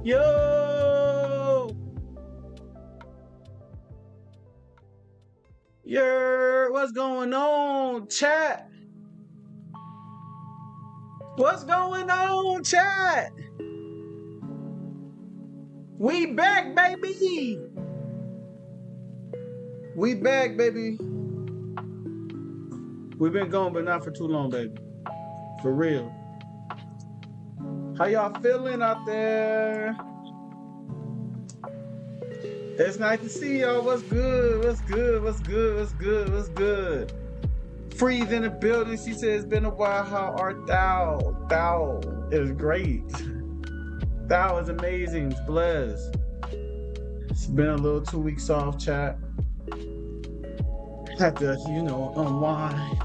Yo! What's going on, chat? What's going on, chat? We back, baby! We back, baby. We've been gone, but not for too long, baby. For real. How y'all feeling out there? It's nice to see y'all. What's good? What's good? What's good? What's good? What's good? Freeze in the building. She says, it's been a while. How art thou? Thou is great. Thou is amazing. It's blessed. It's been a little 2 weeks off, chat. Had to, unwind,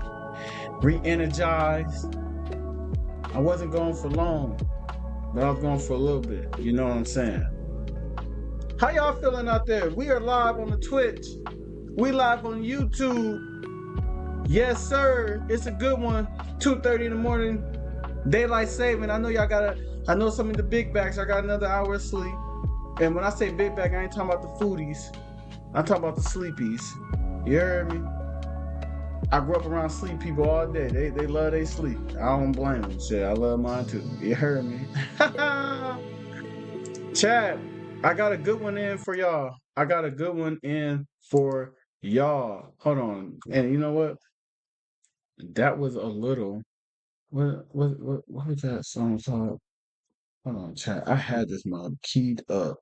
re-energize. I wasn't going for long, but I was going for a little bit. You know what I'm saying? How y'all feeling out there? We are live on the Twitch. We live on YouTube. Yes, sir. It's a good one. 2:30 in the morning. Daylight saving. I know y'all I know some of the big backs. I got another hour of sleep. And when I say big back, I ain't talking about the foodies. I'm talking about the sleepies. You heard me? I grew up around sleep people all day. They love their sleep. I don't blame them. Shit, I love mine too. You heard me? Chat, I got a good one in for y'all. Hold on. And you know what? That was a little. What was that song called? Hold on, chat. I had this mug keyed up.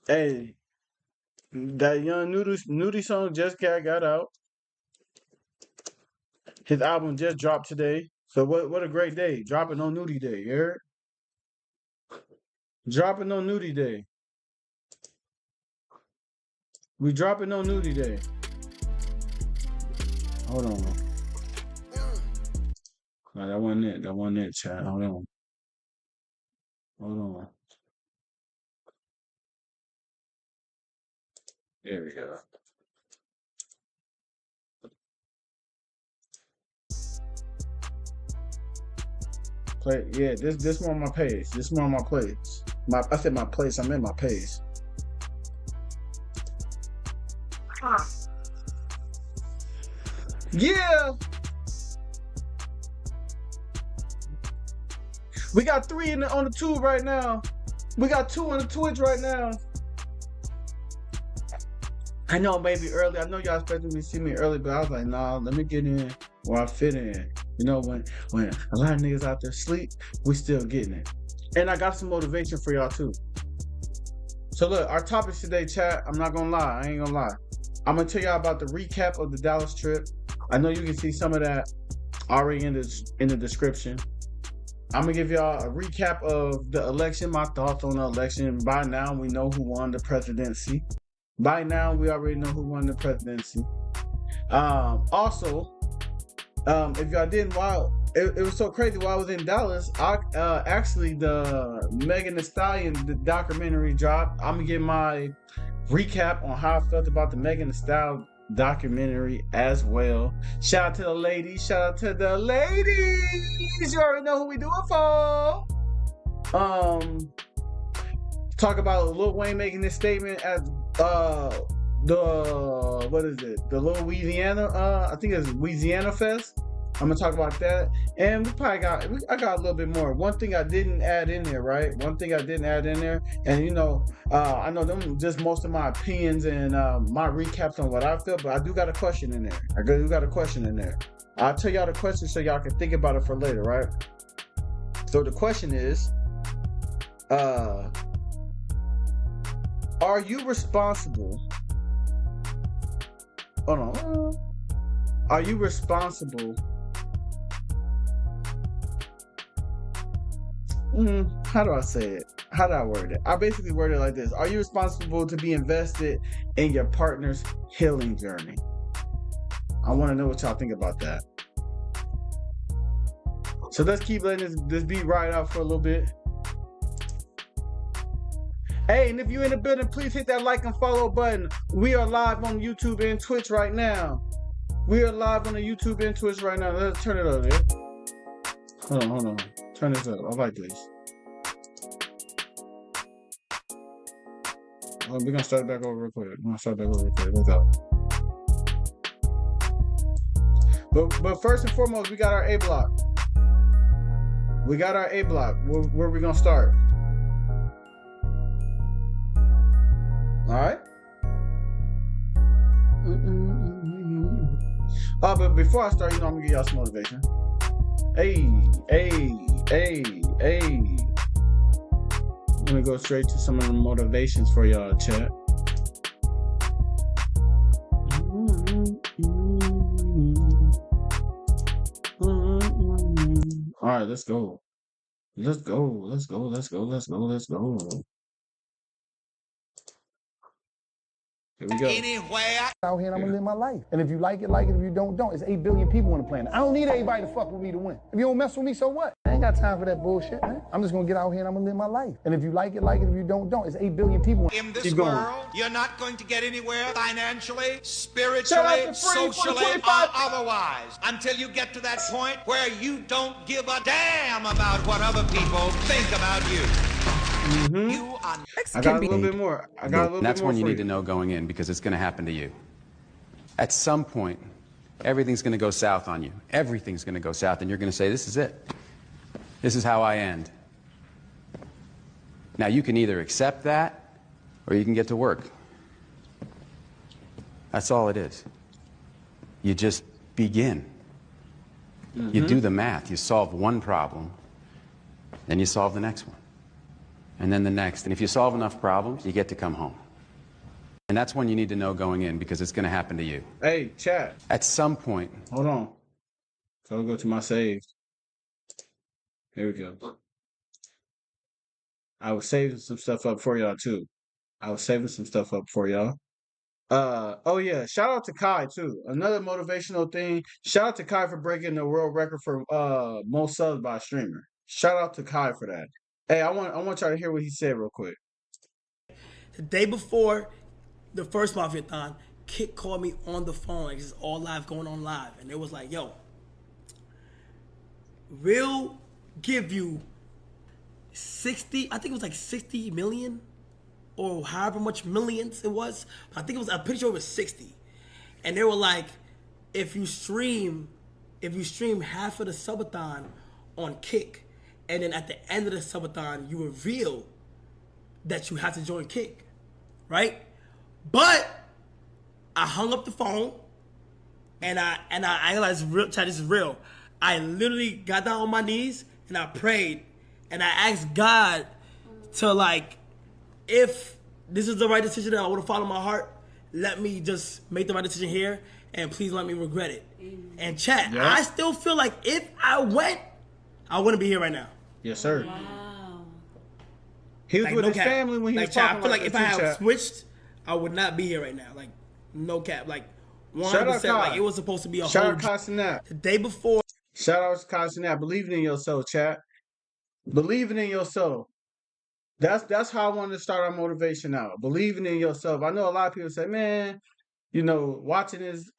Hey, that young Nudie song just got out. His album just dropped today. So what a great day. Dropping on Nudie Day, you heard? Dropping on Nudie Day. We dropping on Nudie Day. Hold on. No, that wasn't it, chat. Hold on. There we go. This one on my page. This one on my place. I said my place. I'm in my page. Yeah. We got 3 on the tube right now. We got 2 on the Twitch right now. I know maybe early. I know y'all expected me to see me early, but I was like, nah, let me get in where I fit in. You know, when a lot of niggas out there sleep, we still getting it. And I got some motivation for y'all too. So look, our topics today, chat, I'm not gonna lie. I ain't gonna lie. I'm gonna tell y'all about the recap of the Dallas trip. I know you can see some of that already in the description. I'm gonna give y'all a recap of the election, my thoughts on the election. By now, we know who won the presidency. By now, we already know who won the presidency. Also, if y'all didn't, it was so crazy. While I was in Dallas, actually the Megan Thee Stallion the documentary dropped. I'm gonna give my recap on how I felt about the Megan Thee Stallion documentary as well. Shout out to the ladies. You already know who we do it for. Talk about Lil Wayne making this statement at the Louisiana, I think it's Louisiana Fest. I'm gonna talk about that, and I got a little bit more. One thing I didn't add in there, right? And I know them just most of my opinions and my recaps on what I feel, but I do got a question in there. I'll tell y'all the question so y'all can think about it for later, right? So the question is, are you responsible? Hold on. Are you responsible? How do I say it? How do I word it? I basically word it like this. Are you responsible to be invested in your partner's healing journey? I want to know what y'all think about that. So let's keep letting this beat ride out for a little bit. Hey, and if you're in the building, please hit that like and follow button. We are live on YouTube and Twitch right now. We are live on the YouTube and Twitch right now. Let's turn it up there. Hold on. Turn this up. I like this. We're gonna start back over real quick. Let's go. But first and foremost, we got our A block. Where are we gonna start? All right. But before I start, I'm gonna give y'all some motivation. Hey. I'm gonna go straight to some of the motivations for y'all, chat. All right, let's go. Here we go. Anywhere out here and I'm gonna live my life. And if you like it, like it. If you don't. It's 8 billion people on the planet. I don't need everybody to fuck with me to win. If you don't mess with me, so what? I ain't got time for that bullshit, man. I'm just gonna get out here and I'm gonna live my life. And if you like it, like it. If you don't. It's 8 billion people. In this world, you're not going to get anywhere financially, spiritually, socially, or otherwise until you get to that point where you don't give a damn about what other people think about you. You are. I got a little bit more. That's when you need to know going in, because it's going to happen to you. At some point, everything's going to go south on you. Everything's going to go south, and you're going to say, this is it. This is how I end. Now, you can either accept that, or you can get to work. That's all it is. You just begin. You do the math. You solve one problem, then you solve the next one. And then the next. And if you solve enough problems, you get to come home. And that's when you need to know going in, because it's going to happen to you. Hey, chat. At some point. Hold on. So I'll go to my saved. Here we go. I was saving some stuff up for y'all, too. Oh, yeah. Shout out to Kai, too. Another motivational thing. Shout out to Kai for breaking the world record for most subs by a streamer. Shout out to Kai for that. Hey, I want y'all to hear what he said real quick. The day before the first Mafia-thon, Kit called me on the phone. Like, it's all live, going on live. And it was like, yo, we'll give you 60, I think it was like 60 million or however much millions it was. I think it was, I'm pretty sure it was 60. And they were like, if you stream half of the subathon on Kick, and then at the end of the subathon, you reveal that you have to join Kick, right? But I hung up the phone, and I realized, real chat, this is real. I literally got down on my knees and I prayed, and I asked God to, like, if this is the right decision and I want to follow my heart, let me just make the right decision here, and please let me regret it. And chat, yeah. I still feel like if I went, I wouldn't be here right now. Yes, sir. Wow. He was like, with his family when he was talking. I feel like if I had switched, I would not be here right now. Like, no cap. Like, 100%. Like, it was supposed to be a whole... Shout out Casanat. The day before... Shout out Casanat. Believing in yourself, chat. Believing in yourself. That's how I wanted to start our motivation out. Believing in yourself. I know a lot of people say, man, you know, watching his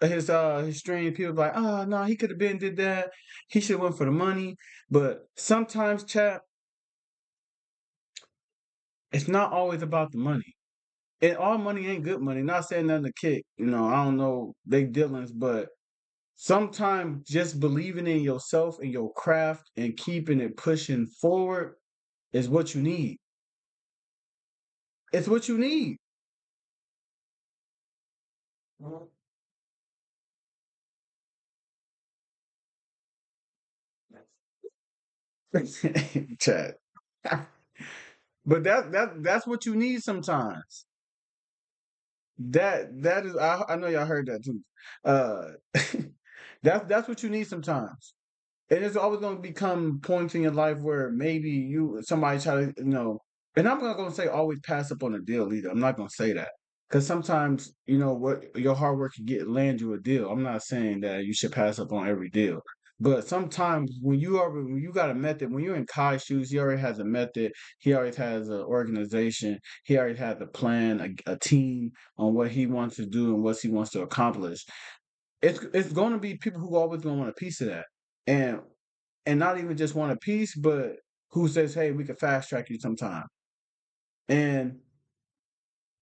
stream, people be like, oh, no, he could have been did that. He should have went for the money. But sometimes, chat, it's not always about the money. And all money ain't good money. Not saying nothing to Kick. You know, I don't know big dealings, but sometimes just believing in yourself and your craft and keeping it pushing forward is what you need. It's what you need. Chat. But that's what you need sometimes. That is I know y'all heard that too. That's what you need sometimes. And it's always gonna become points in your life where maybe somebody try to, you know, and I'm not gonna say always pass up on a deal either. I'm not gonna say that. Because sometimes, you know, what your hard work can land you a deal. I'm not saying that you should pass up on every deal. But sometimes when you got a method, when you're in Kai's shoes, he already has a method. He already has an organization. He already has a plan, a team on what he wants to do and what he wants to accomplish. it's going to be people who always going to want a piece of that, and not even just want a piece, but who says, "Hey, we can fast track you sometime." And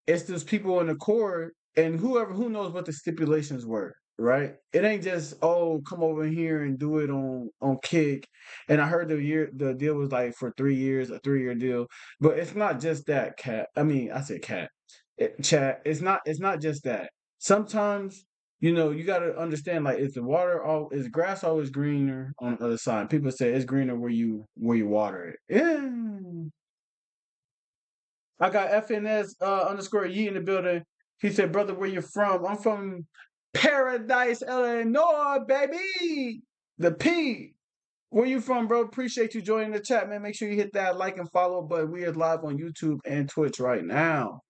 it's just people in the court and who knows what the stipulations were, right? It ain't just, oh, come over here and do it on Kick. And I heard the deal was like for 3 years, a 3-year deal. But it's not just that, cat. I mean, I said cat. Chat. It's not just that. Sometimes, you gotta understand, like, is grass always greener on the other side? People say it's greener where you water it. Yeah. I got FNS underscore Yee in the building. He said, "Brother, where you from?" I'm from Paradise, Illinois, baby. The P. Where you from, bro? Appreciate you joining the chat, man. Make sure you hit that like and follow button. We are live on YouTube and Twitch right now.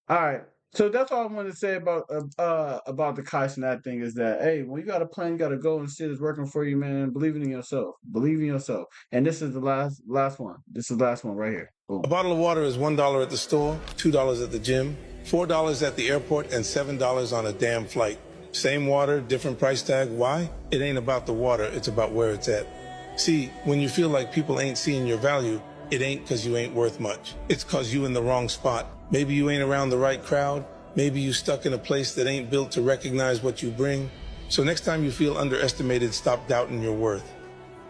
All right. So that's all I wanted to say about the Kai Cenat thing is that, hey, when you got a plan, you got to go and shit is working for you, man. Believing in yourself. Believe in yourself. And this is the last one. This is the last one right here. Boom. A bottle of water is $1 at the store, $2 at the gym, $4 at the airport, and $7 on a damn flight. Same water, different price tag. Why? It ain't about the water, it's about where it's at. See, when you feel like people ain't seeing your value, it ain't because you ain't worth much. It's because you in the wrong spot. Maybe you ain't around the right crowd. Maybe you stuck in a place that ain't built to recognize what you bring. So next time you feel underestimated, stop doubting your worth.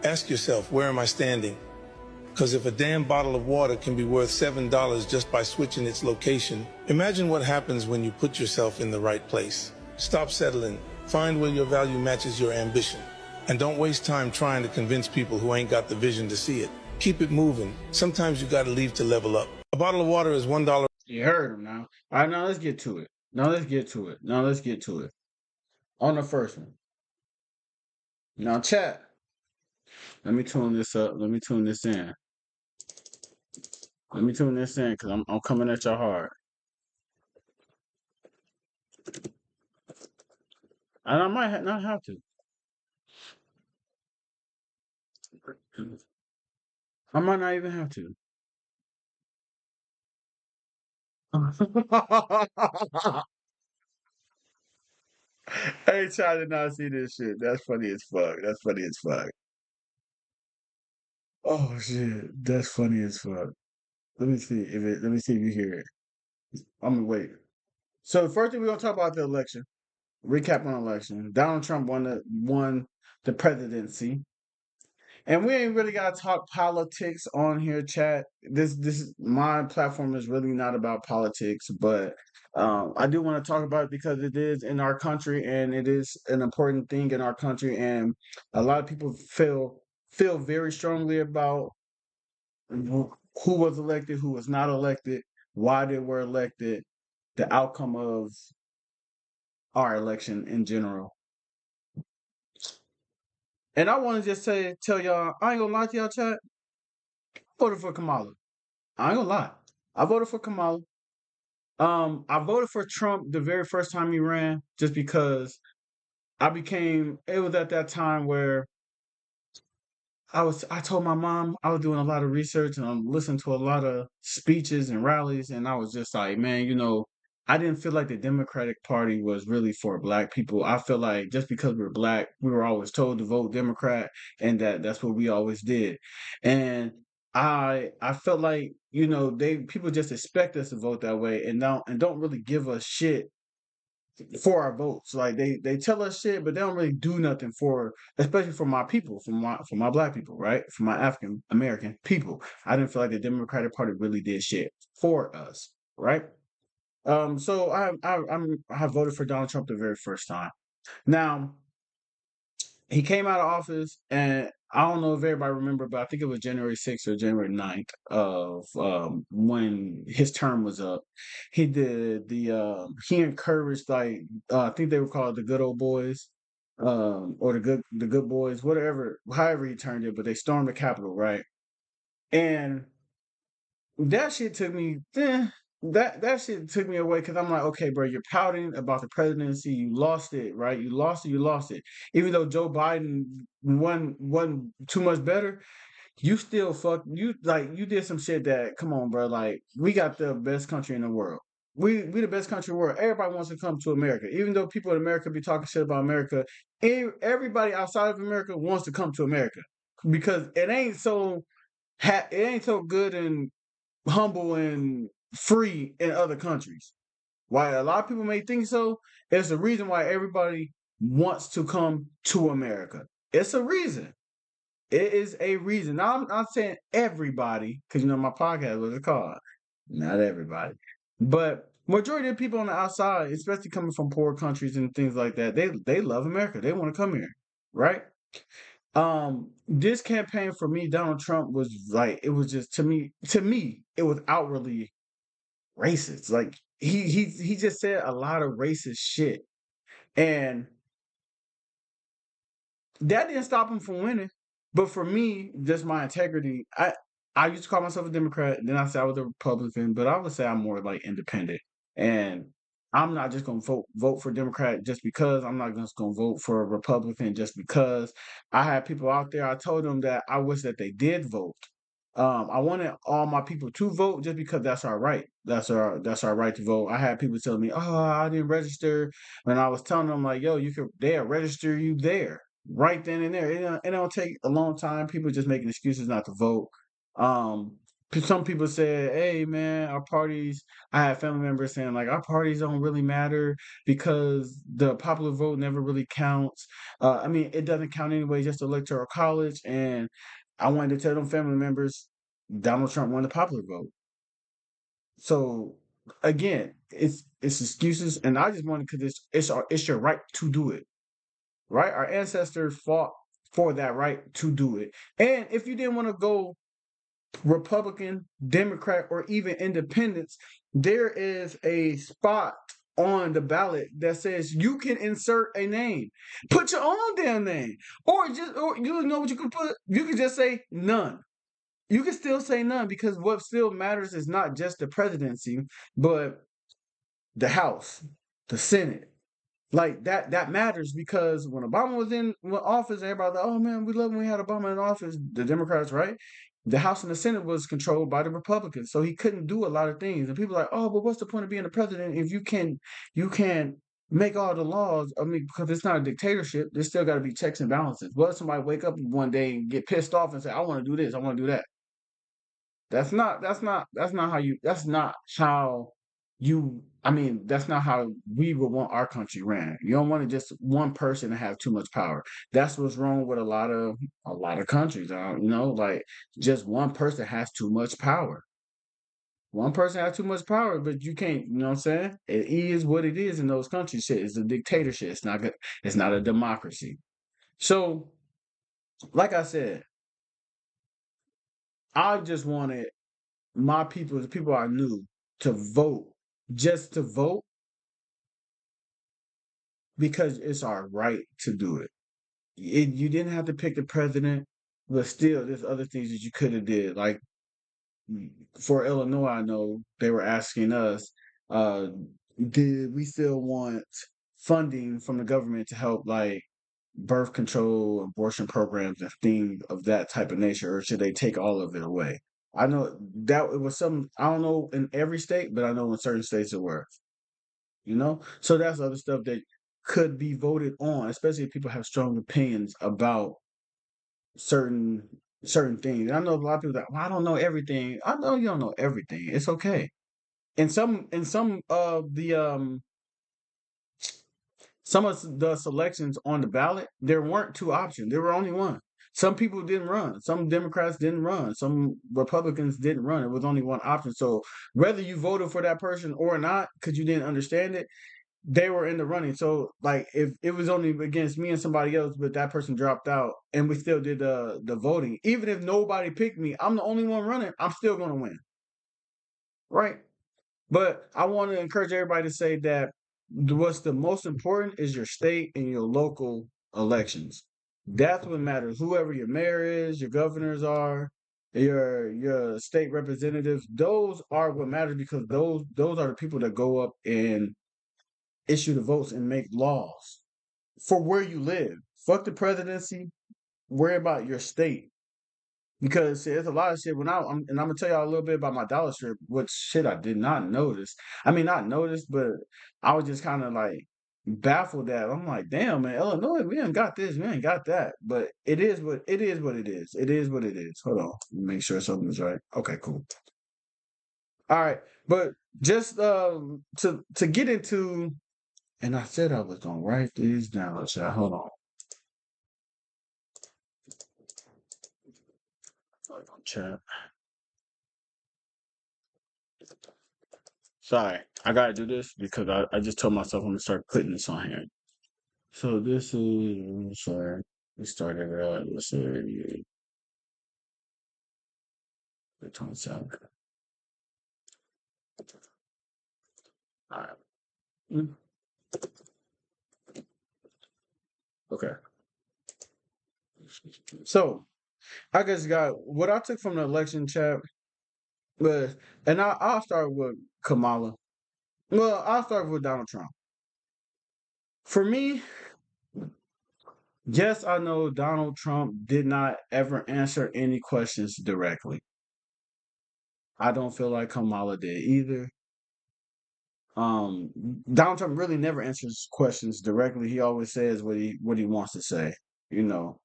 Ask yourself, where am I standing? Because if a damn bottle of water can be worth $7 just by switching its location, imagine what happens when you put yourself in the right place. Stop settling. Find where your value matches your ambition. And don't waste time trying to convince people who ain't got the vision to see it. Keep it moving. Sometimes you gotta leave to level up. A bottle of water is $1. You heard him now. All right, now let's get to it. On the first one. Now, chat. Let me tune this up. Let me tune this in. Because I'm coming at y'all hard. And I might not have to. I might not even have to. Hey, I did not see this shit. That's funny as fuck. Oh shit, that's funny as fuck. Let me see if you hear it. I'm gonna wait. So the first thing we're gonna talk about the election. Recap on election. Donald Trump won the presidency. And we ain't really gotta talk politics on here, chat. This my platform is really not about politics, but I do want to talk about it because it is in our country and it is an important thing in our country, and a lot of people feel very strongly about who was elected, who was not elected, why they were elected, the outcome of our election in general. And I want to just tell y'all, I ain't gonna lie to y'all, chat. I voted for Kamala. I ain't gonna lie. I voted for Kamala. I voted for Trump the very first time he ran, just because it was at that time where I told my mom I was doing a lot of research and I'm listening to a lot of speeches and rallies, and I was just like, man, I didn't feel like the Democratic Party was really for black people. I feel like just because we're black, we were always told to vote Democrat, and that's what we always did. And I felt like, people just expect us to vote that way and don't really give us shit for our votes. Like they tell us shit, but they don't really do nothing especially for my people, for my black people, right? For my African American people. I didn't feel like the Democratic Party really did shit for us, right? So I voted for Donald Trump the very first time. Now, he came out of office, and I don't know if everybody remember, but I think it was January 6th or January 9th of when his term was up. He did he encouraged, like, I think they were called the good old boys, or the good boys, whatever, however he turned it, but they stormed the Capitol, right? And that shit took me that shit took me away, because I'm like, okay, bro, you're pouting about the presidency, you lost it, right? You lost it. Even though Joe Biden won too much better, you still you did some shit that, come on, bro, like, we got the best country in the world. we the best country in the world. Everybody wants to come to America. Even though people in America be talking shit about America, everybody outside of America wants to come to America because it ain't so good and humble and free in other countries. Why a lot of people may think so, it's the reason why everybody wants to come to America. It's a reason. It is a reason. Now, I'm not saying everybody, because my podcast was called. Not everybody. But majority of people on the outside, especially coming from poor countries and things like that, they love America. They want to come here. Right? This campaign for me, Donald Trump was like, it was just to me, it was outwardly racist. Like he just said a lot of racist shit. And that didn't stop him from winning. But for me, just my integrity, I used to call myself a Democrat, then I said I was a Republican, but I would say I'm more like independent. And I'm not just gonna vote for Democrat just because. I'm not just gonna vote for a Republican just because. I had people out there, I told them that I wish that they did vote. I wanted all my people to vote just because that's our right. That's our right to vote. I had people telling me, "Oh, I didn't register," and I was telling them like, "Yo, they'll register you there right then and there. It don't take a long time. People just making excuses not to vote." Um, some people said, "Hey, man, our parties." I had family members saying like, "Our parties don't really matter because the popular vote never really counts." I mean, it doesn't count anyway, just the electoral college. And I wanted to tell them family members, Donald Trump won the popular vote. So again, it's excuses, and I just wanted because it's your right to do it, right? Our ancestors fought for that right to do it, and if you didn't want to go Republican, Democrat, or even independents, there is a spot on the ballot that says you can insert a name. Put your own damn name, or you know what you can put. You can just say none. You can still say none because what still matters is not just the presidency, but the House, the Senate. Like that matters because when Obama was in office, everybody was like, "Oh man, we love when we had Obama in office." The Democrats, right? The House and the Senate was controlled by the Republicans, so he couldn't do a lot of things. And people are like, "Oh, but what's the point of being the president if you can make all the laws?" I mean, because it's not a dictatorship. There's still got to be checks and balances. What if somebody wake up one day and get pissed off and say, "I want to do this, I want to do that"? I mean, that's not how we would want our country ran. You don't want to just one person to have too much power. That's what's wrong with a lot of countries. Like just one person has too much power. One person has too much power, but you can't, you know what I'm saying? It is what it is in those countries. Shit, it's a dictatorship. It's not good. It's not a democracy. So, like I said, I just wanted my people, the people I knew, to vote, just to vote, because it's our right to do it. You didn't have to pick the president, but still, there's other things that you could have did. Like for Illinois, I know they were asking us, uh, did we still want funding from the government to help like birth control, abortion programs, and things of that type of nature, or should they take all of it away? I know that it was some. I don't know in every state, but I know in certain states it were. So that's other stuff that could be voted on, especially if people have strong opinions about certain things. And I know a lot of people that, well, I don't know everything. I know you don't know everything. It's okay. In some of the some of the selections on the ballot, there weren't two options. There were only one. Some people didn't run. Some Democrats didn't run. Some Republicans didn't run. It was only one option. So whether you voted for that person or not, because you didn't understand it, they were in the running. So like if it was only against me and somebody else, but that person dropped out and we still did the voting, even if nobody picked me, I'm the only one running, I'm still gonna win. Right? But I want to encourage everybody to say that what's the most important is your state and your local elections. That's what matters. Whoever your mayor is, your governors are, your state representatives, those are what matters because those are the people that go up and issue the votes and make laws for where you live. Fuck the presidency. Worry about your state. Because see, there's a lot of shit and I'm gonna tell y'all a little bit about my dollar strip, which shit I did not notice. I mean, not notice, but I was just kind of like baffled that I'm like, damn, man, Illinois, we ain't got this, we ain't got that. But it is what it is. What it is. It is what it is. Hold on, make sure something's right. Okay, cool. All right, but just to get into, and I said I was gonna write these down. So hold on. Chat. Sorry, I gotta do this because I just told myself I'm gonna start putting this on here. So this is sorry. We started let's say the 27th. All right. Okay. So I just got what I took from the election chat, but and I'll start with Kamala. Well, I'll start with Donald Trump. For me, yes, I know Donald Trump did not ever answer any questions directly. I don't feel like Kamala did either. Donald Trump really never answers questions directly. He always says what he wants to say, you know.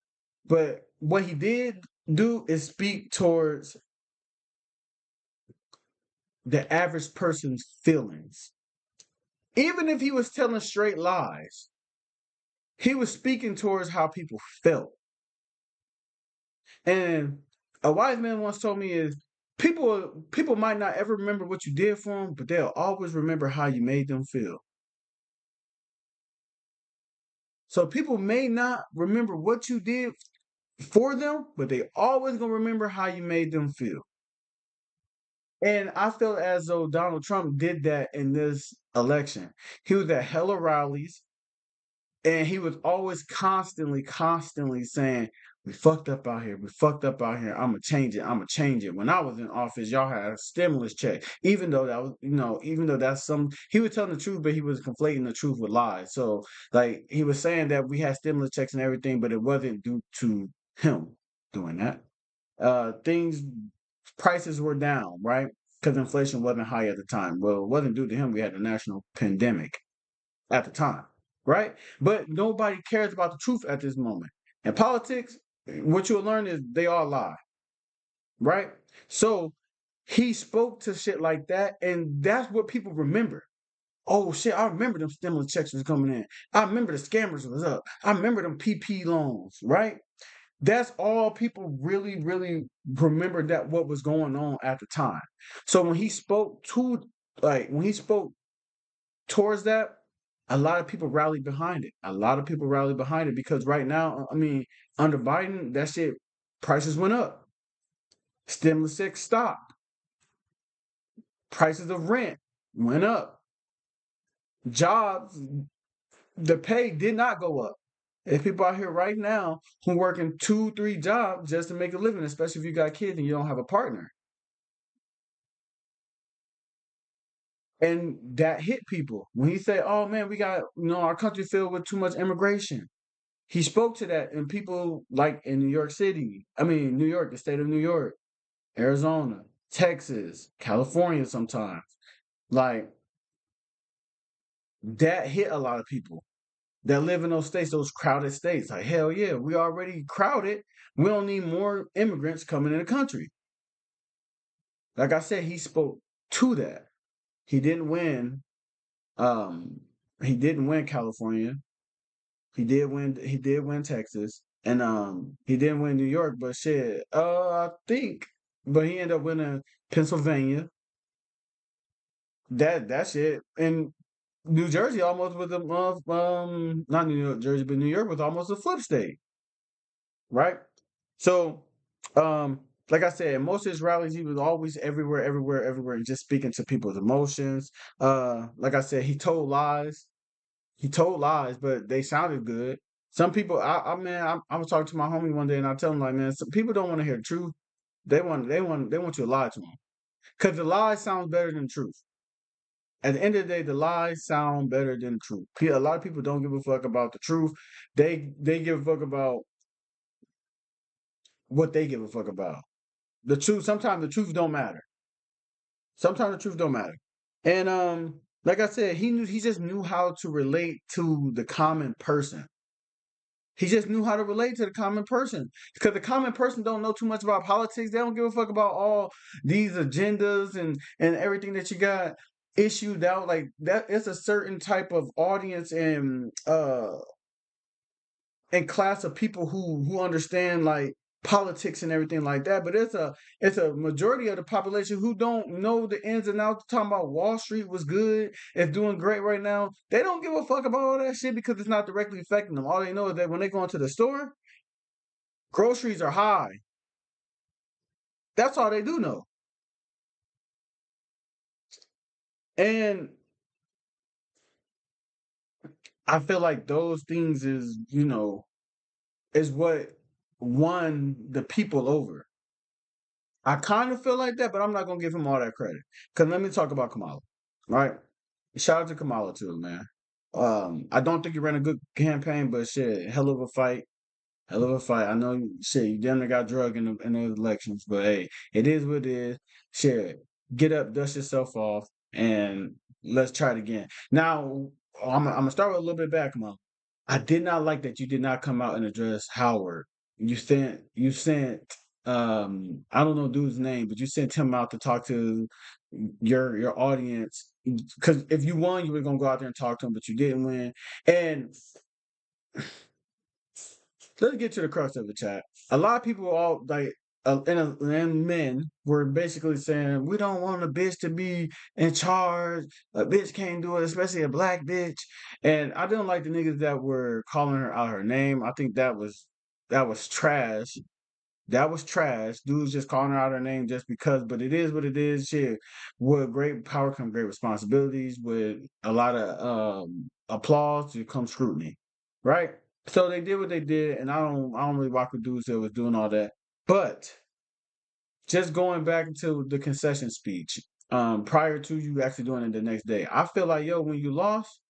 But what he did do is speak towards the average person's feelings. Even if he was telling straight lies, he was speaking towards how people felt. And a wise man once told me is people might not ever remember what you did for them, but they'll always remember how you made them feel. So people may not remember what you did for them, but they always gonna remember how you made them feel. And I feel as though Donald Trump did that in this election. He was at hella rallies, and he was always constantly saying, "We fucked up out here. We fucked up out here. I'ma change it. I'ma change it." When I was in office, y'all had a stimulus check. Even though that was, even though that's he was telling the truth, but he was conflating the truth with lies. So, like, he was saying that we had stimulus checks and everything, but it wasn't due to him doing that. Prices were down, right? Because inflation wasn't high at the time. Well, it wasn't due to him. We had a national pandemic at the time, right? But nobody cares about the truth at this moment. In politics, what you'll learn is they all lie, right? So he spoke to shit like that, and that's what people remember. Oh shit, I remember them stimulus checks was coming in. I remember the scammers was up. I remember them PP loans, right? That's all people really remember that what was going on at the time. So when he spoke towards that, a lot of people rallied behind it. A lot of people rallied behind it because right now, I mean, under Biden, that shit prices went up. Stimulus check stopped. Prices of rent went up. Jobs, the pay did not go up. There's people out here right now who working 2-3 jobs just to make a living, especially if you got kids and you don't have a partner. And that hit people. When he said, "Oh man, we got, our country filled with too much immigration." He spoke to that, and people like in New York City, New York, the state of New York, Arizona, Texas, California sometimes. Like, that hit a lot of people that live in those states, those crowded states. Like, hell yeah, we already crowded. We don't need more immigrants coming in the country. Like I said, he spoke to that. He didn't win. He didn't win California. He did win Texas. And he didn't win New York, but shit, I think, but he ended up winning Pennsylvania. That shit. And New Jersey almost was not New Jersey, but New York was almost a flip state. Right? So like I said, in most of his rallies, he was always everywhere, and just speaking to people's emotions. Like I said, he told lies. He told lies, but they sounded good. Some people, I was talking to my homie one day, and I tell him, like, man, some people don't want to hear the truth. They want you to lie to them, because the lie sounds better than the truth. At the end of the day, the lies sound better than the truth. A lot of people don't give a fuck about the truth. They give a fuck about what they give a fuck about. The truth, sometimes the truth don't matter. Sometimes the truth don't matter. And like I said, he just knew how to relate to the common person. He just knew how to relate to the common person. Because the common person don't know too much about politics. They don't give a fuck about all these agendas and everything that you got issued out. Like that, it's a certain type of audience and class of people who understand like politics and everything like that. But it's a majority of the population who don't know the ins and outs. Talking about Wall Street was good, it's doing great right now. They don't give a fuck about all that shit because it's not directly affecting them. All they know is that when they go into the store, groceries are high. That's all they do know. And I feel like those things is what won the people over. I kind of feel like that, but I'm not gonna give him all that credit. Cause let me talk about Kamala. Right? Shout out to Kamala too, man. I don't think he ran a good campaign, but shit, hell of a fight. Hell of a fight. I know shit, you damn near got drugged in the elections, but hey, it is what it is. Shit. Get up, dust yourself off, and let's try it again. Now, I'm gonna start with a little bit back, Kamala. I did not like that you did not come out and address Howard. You sent I don't know dude's name, but you sent him out to talk to your audience because if you won, you were gonna go out there and talk to him, but you didn't win. And let's get to the crux of the chat. A lot of people all like and men were basically saying we don't want a bitch to be in charge. A bitch can't do it, especially a black bitch. And I didn't like the niggas that were calling her out her name. I think that was trash. That was trash. Dudes just calling her out her name just because, but it is what it is. Shit. With great power come great responsibilities. With a lot of applause to come scrutiny. Right? So they did what they did, and I don't really rock with dudes that was doing all that. But just going back to the concession speech, prior to you actually doing it the next day, I feel like when you lost,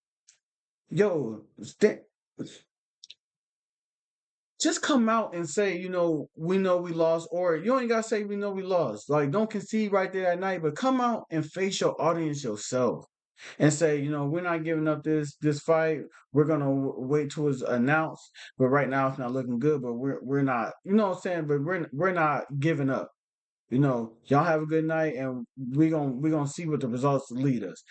just come out and say, we know we lost, or you ain't gotta say we know we lost. Like, don't concede right there at night, but come out and face your audience yourself and say, we're not giving up this fight. We're gonna wait till it's announced, but right now it's not looking good. But we're not, you know what I'm saying? But we're not giving up. Y'all have a good night, and we gonna see what the results lead us.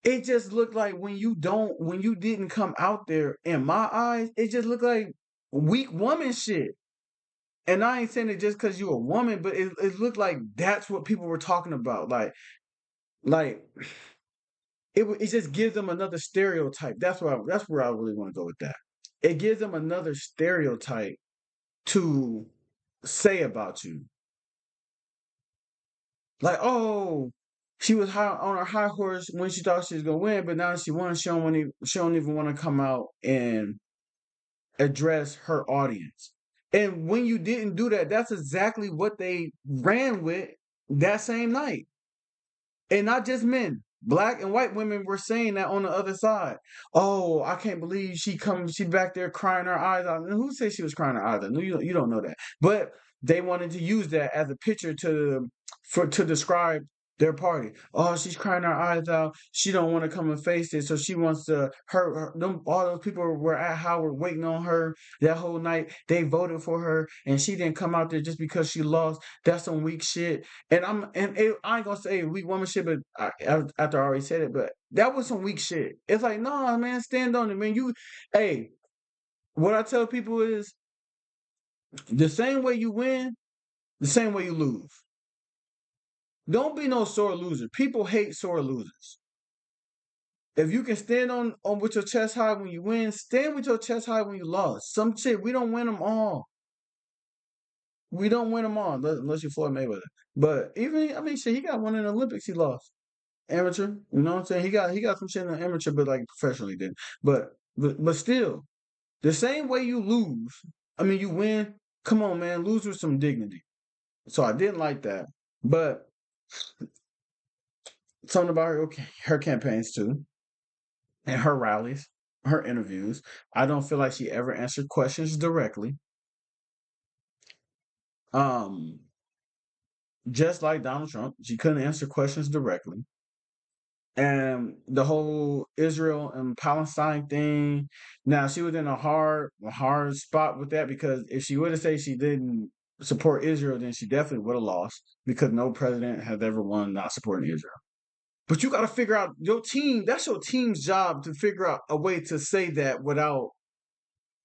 It just looked like when you didn't come out there, in my eyes, it just looked like weak woman shit. And I ain't saying it just because you're a woman, but it looked like that's what people were talking about. Like it just gives them another stereotype. That's where I really want to go with that. It gives them another stereotype to say about you. Like, oh, she was high on her high horse when she thought she was gonna win, but now she won. She don't even want to come out and address her audience. And when you didn't do that, that's exactly what they ran with that same night. And not just men. Black and white women were saying that on the other side. Oh, I can't believe she back there crying her eyes out. And who said she was crying her eyes out? No, you don't know that. But they wanted to use that as a picture to describe their party. Oh, she's crying her eyes out. She don't want to come and face it, so she wants to all those people were at Howard waiting on her that whole night. They voted for her, and she didn't come out there just because she lost. That's some weak shit. And I ain't gonna say weak woman shit, but after I already said it, but that was some weak shit. It's like, no, man, stand on it, man. Hey, what I tell people is the same way you win, the same way you lose. Don't be no sore loser. People hate sore losers. If you can stand on with your chest high when you win, stand with your chest high when you lost. Some shit, we don't win them all. We don't win them all, unless you're Floyd Mayweather. But shit, he got one in the Olympics. He lost amateur. You know what I'm saying? He got some shit in the amateur, but like professionally did. But still, the same way you lose, you win. Come on, man, lose with some dignity. So I didn't like that, but something about her campaigns too, and her rallies, her interviews. I don't feel like she ever answered questions directly. Um, just like Donald Trump, she couldn't answer questions directly. And the whole Israel and Palestine thing. Now she was in a hard spot with that, because if she would have said she didn't support Israel, then she definitely would have lost, because no president has ever won not supporting Israel. But you got to figure out your team. That's your team's job to figure out a way to say that without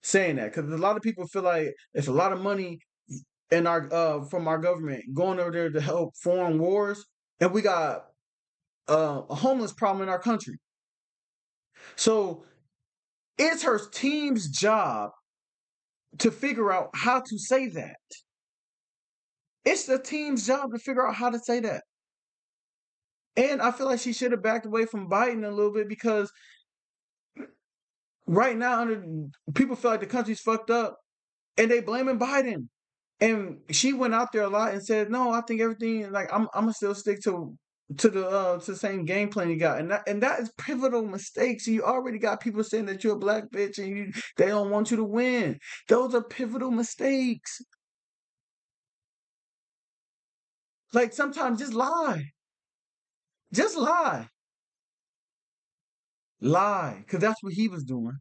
saying that, because a lot of people feel like it's a lot of money in our from our government going over there to help foreign wars, and we got a homeless problem in our country. So it's her team's job to figure out how to say that. It's the team's job to figure out how to say that. And I feel like she should have backed away from Biden a little bit, because right now people feel like the country's fucked up and they blaming Biden. And she went out there a lot and said, "No, I think everything, like I'm gonna still stick to the same game plan you got." And that is pivotal mistakes. You already got people saying that you're a black bitch and they don't want you to win. Those are pivotal mistakes. Like, sometimes just lie. Just lie. Lie. Because that's what he was doing.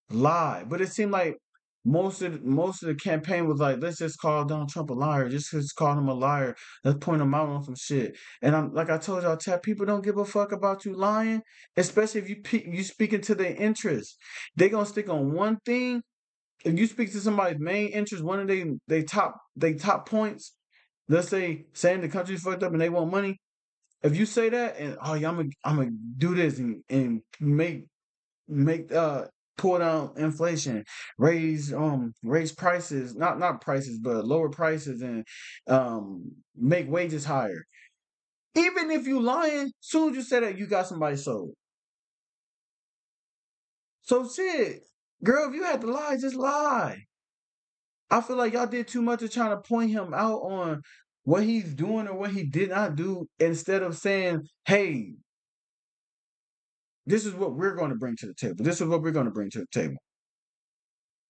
Lie. But it seemed like most of the campaign was like, let's just call Donald Trump a liar. Just call him a liar. Let's point him out on some shit. And I'm like I told y'all, chat, people don't give a fuck about you lying, especially if you speaking to their interests. They gonna stick on one thing. If you speak to somebody's main interest, one of they top points, let's say saying the country's fucked up and they want money. If you say that and, oh yeah, I'm gonna do this and make pull down inflation, raise prices, not prices, but lower prices, and make wages higher. Even if you lying, soon as you say that, you got somebody sold. So shit, girl, if you had to lie, just lie. I feel like y'all did too much of trying to point him out on what he's doing or what he did not do, instead of saying, hey, this is what we're going to bring to the table. This is what we're going to bring to the table.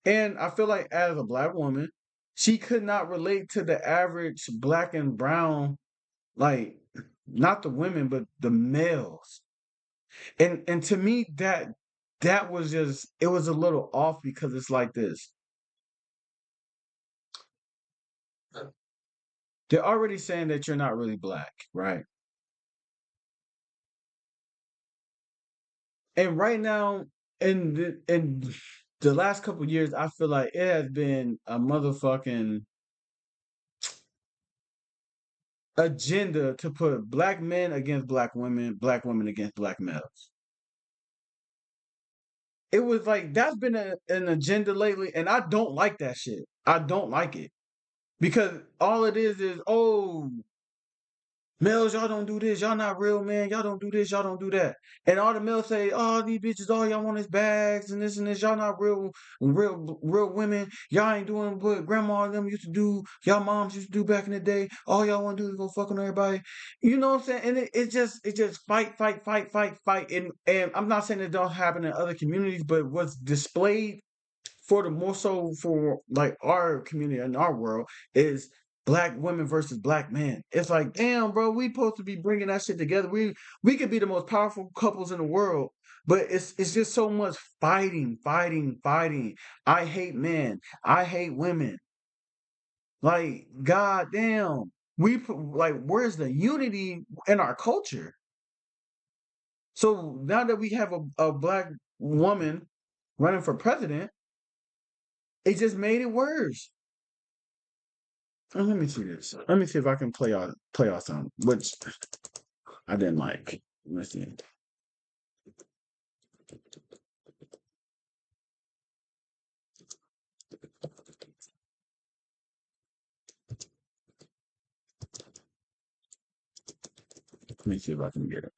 And I feel like as a black woman, she could not relate to the average black and brown, like, not the women, but the males. And to me, that was just, it was a little off, because it's like this. They're already saying that you're not really black, right? And right now, in the last couple of years, I feel like it has been a motherfucking agenda to put black men against black women against black males. It was like, that's been an agenda lately, and I don't like that shit. I don't like it, because all it is, oh, males, y'all don't do this. Y'all not real men. Y'all don't do this. Y'all don't do that. And all the males say, oh, these bitches, all y'all want is bags and this and this. Y'all not real women. Y'all ain't doing what grandma and them used to do. Y'all moms used to do back in the day. All y'all want to do is go fuck on everybody. You know what I'm saying? And it just fight. And I'm not saying it don't happen in other communities, but what's displayed for the more so for like our community and our world is black women versus black men. It's like, damn, bro, we supposed to be bringing that shit together. We could be the most powerful couples in the world, but it's just so much fighting. I hate men. I hate women. Like, goddamn, where's the unity in our culture? So now that we have a black woman running for president, it just made it worse. Let me see this. Let me see if I can play out something, which I didn't like. Let's see. Let me see if I can get it.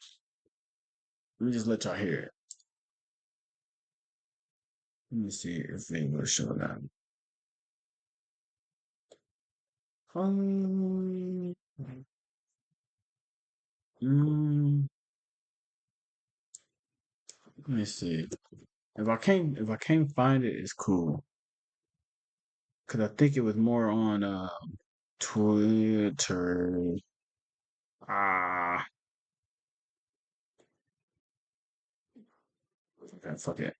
Let me just let y'all hear it. Let me see if they will show that. Um, let me see. If I can't find it, it's cool. Cause I think it was more on Twitter. Okay, fuck it.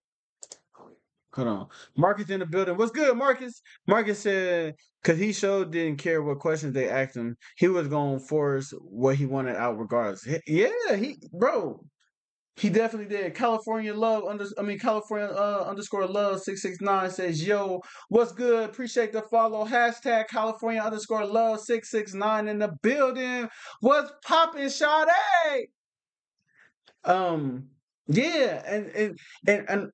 Hold on. Marcus in the building. What's good, Marcus? Marcus said, because he sure didn't care what questions they asked him. He was going to force what he wanted out regardless. Yeah, bro. He definitely did. California underscore love 669 says, yo, what's good? Appreciate the follow. Hashtag California underscore love 669 in the building. What's poppin', Sade? Yeah, and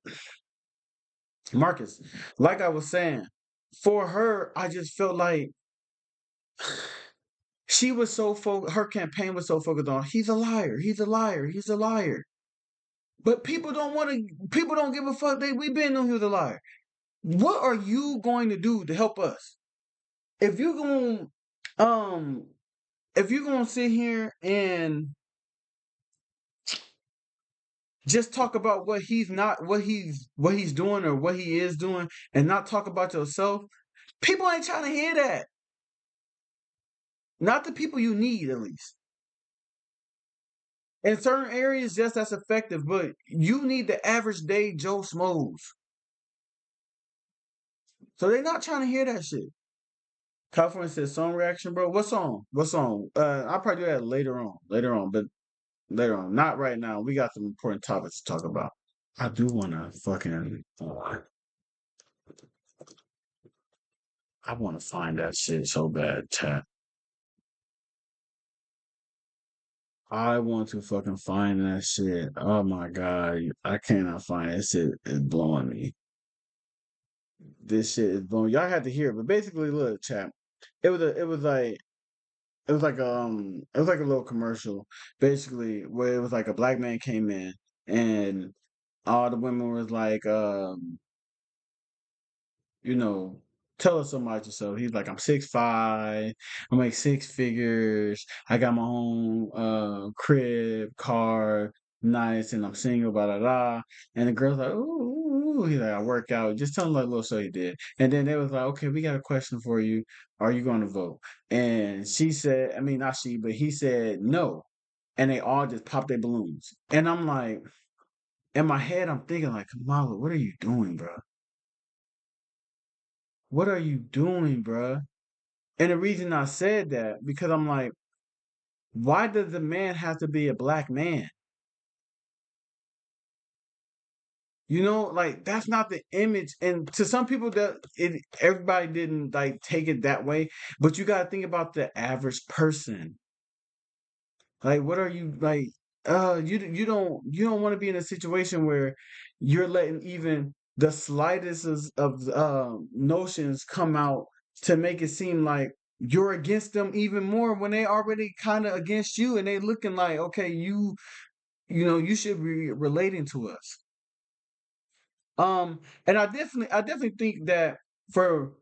Marcus, like I was saying, for her, I just felt like she was so her campaign was so focused on he's a liar, he's a liar, he's a liar. But people don't give a fuck. We've been knowing he was a liar. What are you going to do to help us? If you're gonna sit here and just talk about what he's doing or what he is doing and not talk about yourself, people ain't trying to hear that. Not the people you need, at least. In certain areas, yes, that's effective, but you need the average day Joe Smoes. So they're not trying to hear that shit. California says song reaction, bro. What song? What song? I'll probably do that later on, but later on. Not right now. We got some important topics to talk about. I do want to fucking... I want to find that shit so bad, chat. I want to fucking find that shit. Oh my god. I cannot find it. This shit is blowing me. This shit is blowing. Y'all had to hear it, but basically, look, chat. It was like a little commercial, basically, where it was like a black man came in and all the women was like, you know, tell us something about yourself. He's like, I'm 6'5", I make six figures, I got my own crib, car, nice, and I'm single, blah blah blah. And the girl's like, ooh, he's like, I work out. Just tell him like little so he did. And then they was like, okay, we got a question for you. Are you going to vote? And she said, I mean not she, but he said no. And they all just popped their balloons. And I'm like, in my head, I'm thinking like, Kamala, what are you doing, bro? What are you doing, bruh? And the reason I said that, because I'm like, why does the man have to be a black man? You know, like that's not the image. And to some people everybody didn't like take it that way, but you got to think about the average person. Like, what are you like? You don't want to be in a situation where you're letting even the slightest of notions come out to make it seem like you're against them even more when they already kind of against you and they looking like, okay, you should be relating to us. And I definitely think that for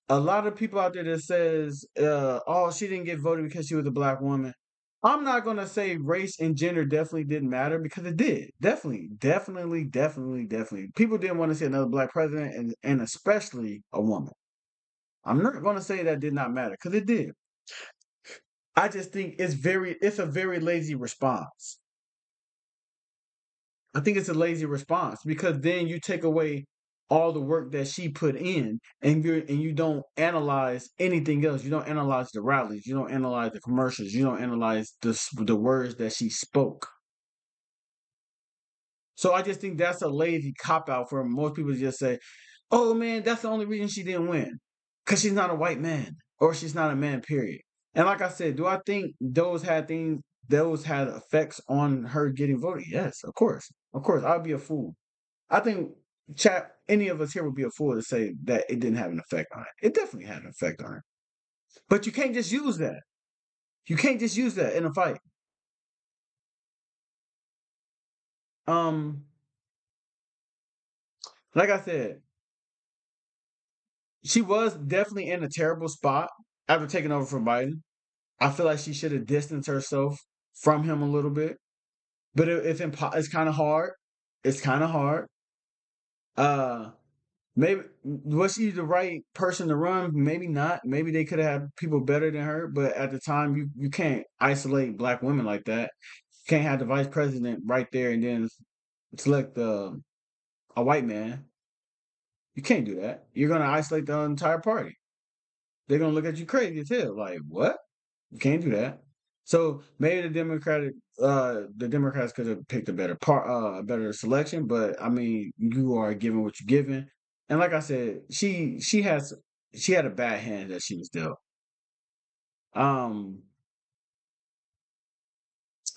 a lot of people out there that says, oh, she didn't get voted because she was a black woman. I'm not gonna say race and gender definitely didn't matter because it did. Definitely. People didn't want to see another black president and especially a woman. I'm not gonna say that did not matter because it did. I just think it's a very lazy response. I think it's a lazy response because then you take away all the work that she put in and you don't analyze anything else. You don't analyze the rallies, you don't analyze the commercials, you don't analyze the words that she spoke. So I just think that's a lazy cop out for most people to just say, oh man, that's the only reason she didn't win. Because she's not a white man or she's not a man, period. And like I said, do I think those had effects on her getting voted? Yes, of course. Of course, I'd be a fool. I think any of us here would be a fool to say that it didn't have an effect on it. It definitely had an effect on it. But you can't just use that. You can't just use that in a fight. Like I said, she was definitely in a terrible spot after taking over from Biden. I feel like she should have distanced herself from him a little bit. But it's kind of hard. It's kind of hard. Maybe was she the right person to run? Maybe not. Maybe they could have had people better than her. But at the time, you can't isolate black women like that. You can't have the vice president right there and then select a white man. You can't do that. You're gonna isolate the entire party. They're gonna look at you crazy as hell. Like what? You can't do that. So maybe the Democrats could have picked a better selection, but I mean, you are given what you're given. And like I said, she had a bad hand that she was dealt. Um,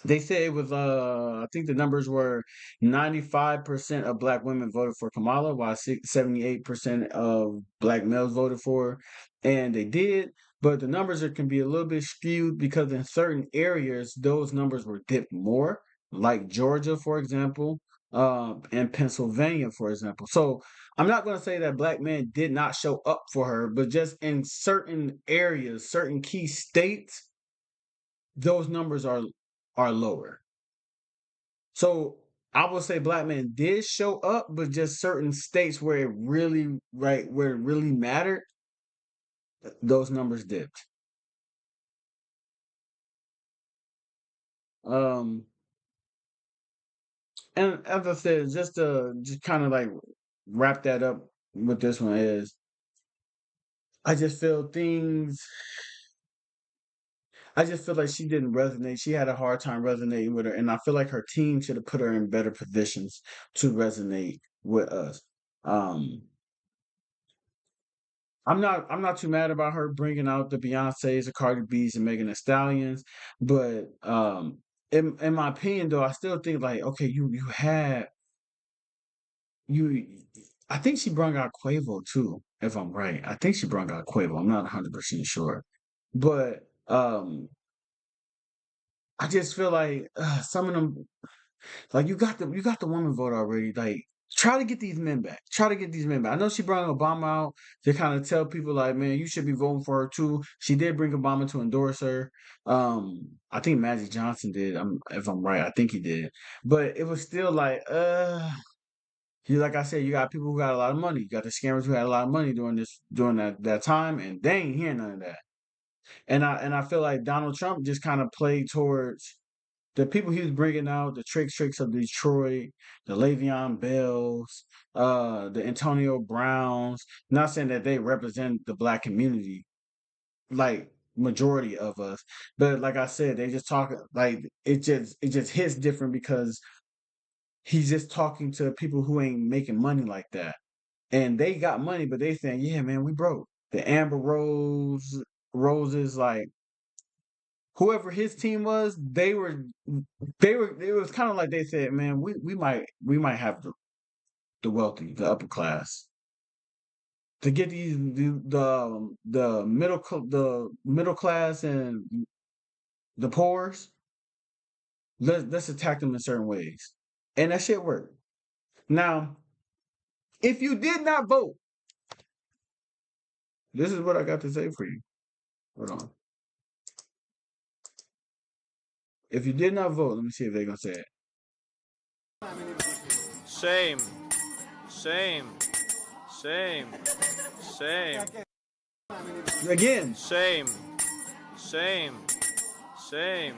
they said it was I think the numbers were 95% of black women voted for Kamala, while 78% of black males voted for her. And they did, but the numbers can be a little bit skewed because in certain areas those numbers were dipped more, like Georgia, for example, and Pennsylvania, for example. So I'm not going to say that black men did not show up for her, but just in certain areas, certain key states, those numbers are lower. So I would say black men did show up, but just certain states where it really where it really mattered, those numbers dipped. Um, and as I said, just to just kind of like wrap that up with this one is, I just feel things. I just feel like she didn't resonate. She had a hard time resonating with her, and I feel like her team should have put her in better positions to resonate with us. Um, I'm not too mad about her bringing out the Beyoncés, the Cardi B's, and Megan Thee Stallions, but in my opinion though, I still think like okay, you had you. I think she brought out Quavo too, if I'm right. I think she brought out Quavo. I'm not 100% sure, but I just feel like some of them. Like you got the woman vote already. Like try to get these men back. Try to get these men back. I know she brought Obama out to kind of tell people like, man, you should be voting for her too. She did bring Obama to endorse her. I think Magic Johnson did. If I'm right, I think he did. But it was still like, like I said, you got people who got a lot of money. You got the scammers who had a lot of money during that time, and they ain't hearing none of that. And I feel like Donald Trump just kind of played towards the people he was bringing out, the tricks of Detroit, the Le'Veon Bells, the Antonio Browns. Not saying that they represent the black community, like majority of us, but like I said, they just talk like it just hits different because he's just talking to people who ain't making money like that, and they got money, but they saying, yeah, man, we broke. The Amber Roses, like whoever his team was, it was kind of like they said, man, we might have the wealthy, the upper class to get the middle class and the poors. Let's attack them in certain ways, and that shit worked. Now, if you did not vote, this is what I got to say for you. Hold on. If you did not vote, let me see if they're gonna say it. Same. Same. Same. Same. Again. Same. Same. Same.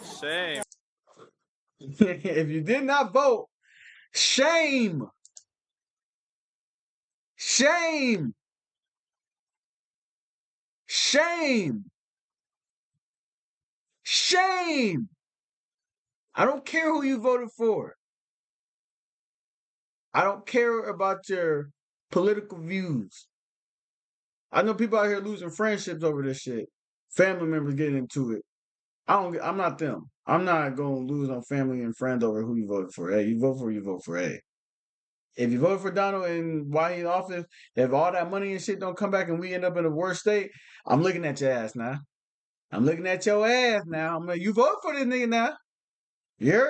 Same. If you did not vote, shame. Shame. Shame. Shame. I don't care who you voted for. I don't care about your political views. I know people out here losing friendships over this shit. Family members getting into it. I'm not them. I'm not gonna lose on family and friends over who you voted for. Hey, you vote for you vote for. Hey, if you vote for Donald and while he's in office, if all that money and shit don't come back and we end up in a worse state, I'm looking at your ass now. I'm looking at your ass now. I'm like, you vote for this nigga now. Yeah.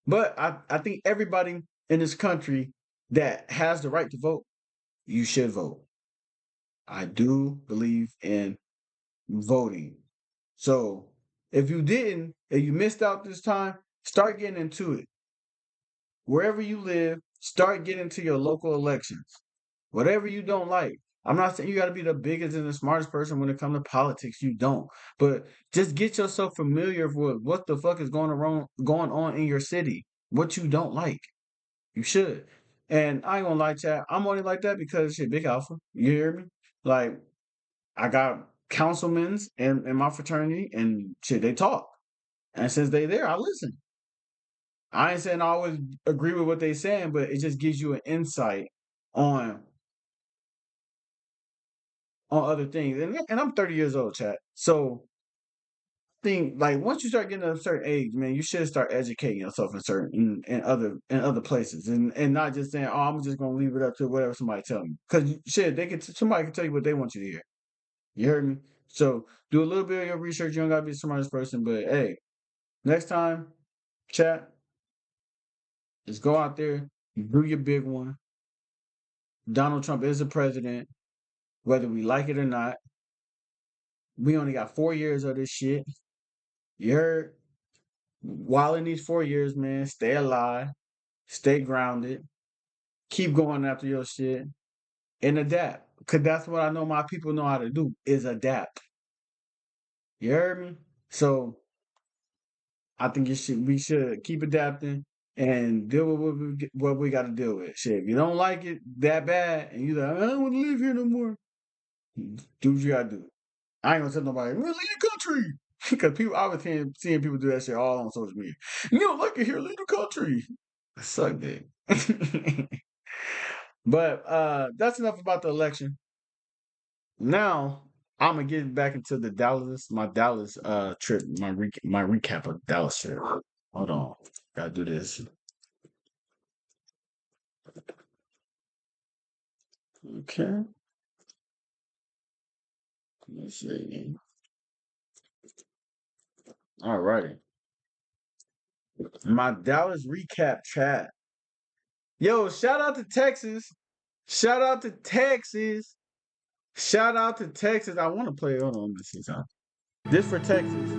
But I think everybody in this country that has the right to vote, you should vote. I do believe in voting. So if you didn't, if you missed out this time, start getting into it. wherever you live, start getting to your local elections. Whatever you don't like. I'm not saying you got to be the biggest and the smartest person when it comes to politics. You don't. But just get yourself familiar with what the fuck is going on in your city. What you don't like. You should. And I ain't gonna lie, chat. I'm only like that because shit, Big Alpha. You hear me? Like, I got councilmen in my fraternity and shit, they talk. And since they there, I listen. I ain't saying I always agree with what they saying, but it just gives you an insight on other things. And I'm 30 years old, chat. So I think like once you start getting to a certain age, man, you should start educating yourself in other places and not just saying, oh, I'm just gonna leave it up to whatever somebody tell me. Because shit, somebody can tell you what they want you to hear. You heard me? So do a little bit of your research. You don't gotta be the smartest person, but hey, next time, chat, just go out there, do your big one. Donald Trump is the president, whether we like it or not. We only got 4 years of this shit. You heard? While in these 4 years, man, stay alive, stay grounded, keep going after your shit, and adapt. Cause that's what I know my people know how to do is adapt. You heard me? So I think we should keep adapting and deal with what we got to deal with. Shit, if you don't like it that bad, and you like, I don't want to live here no more, do what you gotta do. I ain't gonna tell nobody, well, leave the country. Because people, I was seeing people do that shit all on social media. You don't like it here, leave the country. Suck dick. But that's enough about the election. Now I'm gonna get back into my Dallas trip, my recap of Dallas trip. Hold on, gotta do this. Okay, let's see. All righty, my Dallas recap chat. Yo, shout out to Texas. Shout out to Texas. Shout out to Texas. I want to play. Hold on, let me see something. This for Texas.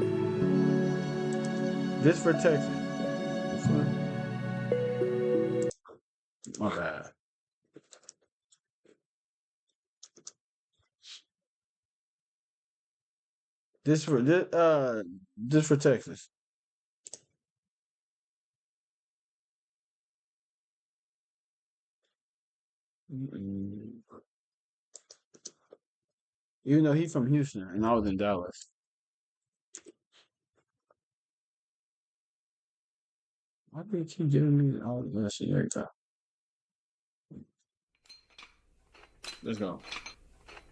This for Texas. This one. My bad. This for Texas. Mm. Even though he's from Houston and I was in Dallas. Why do you keep giving me all that shit every time? Let's go.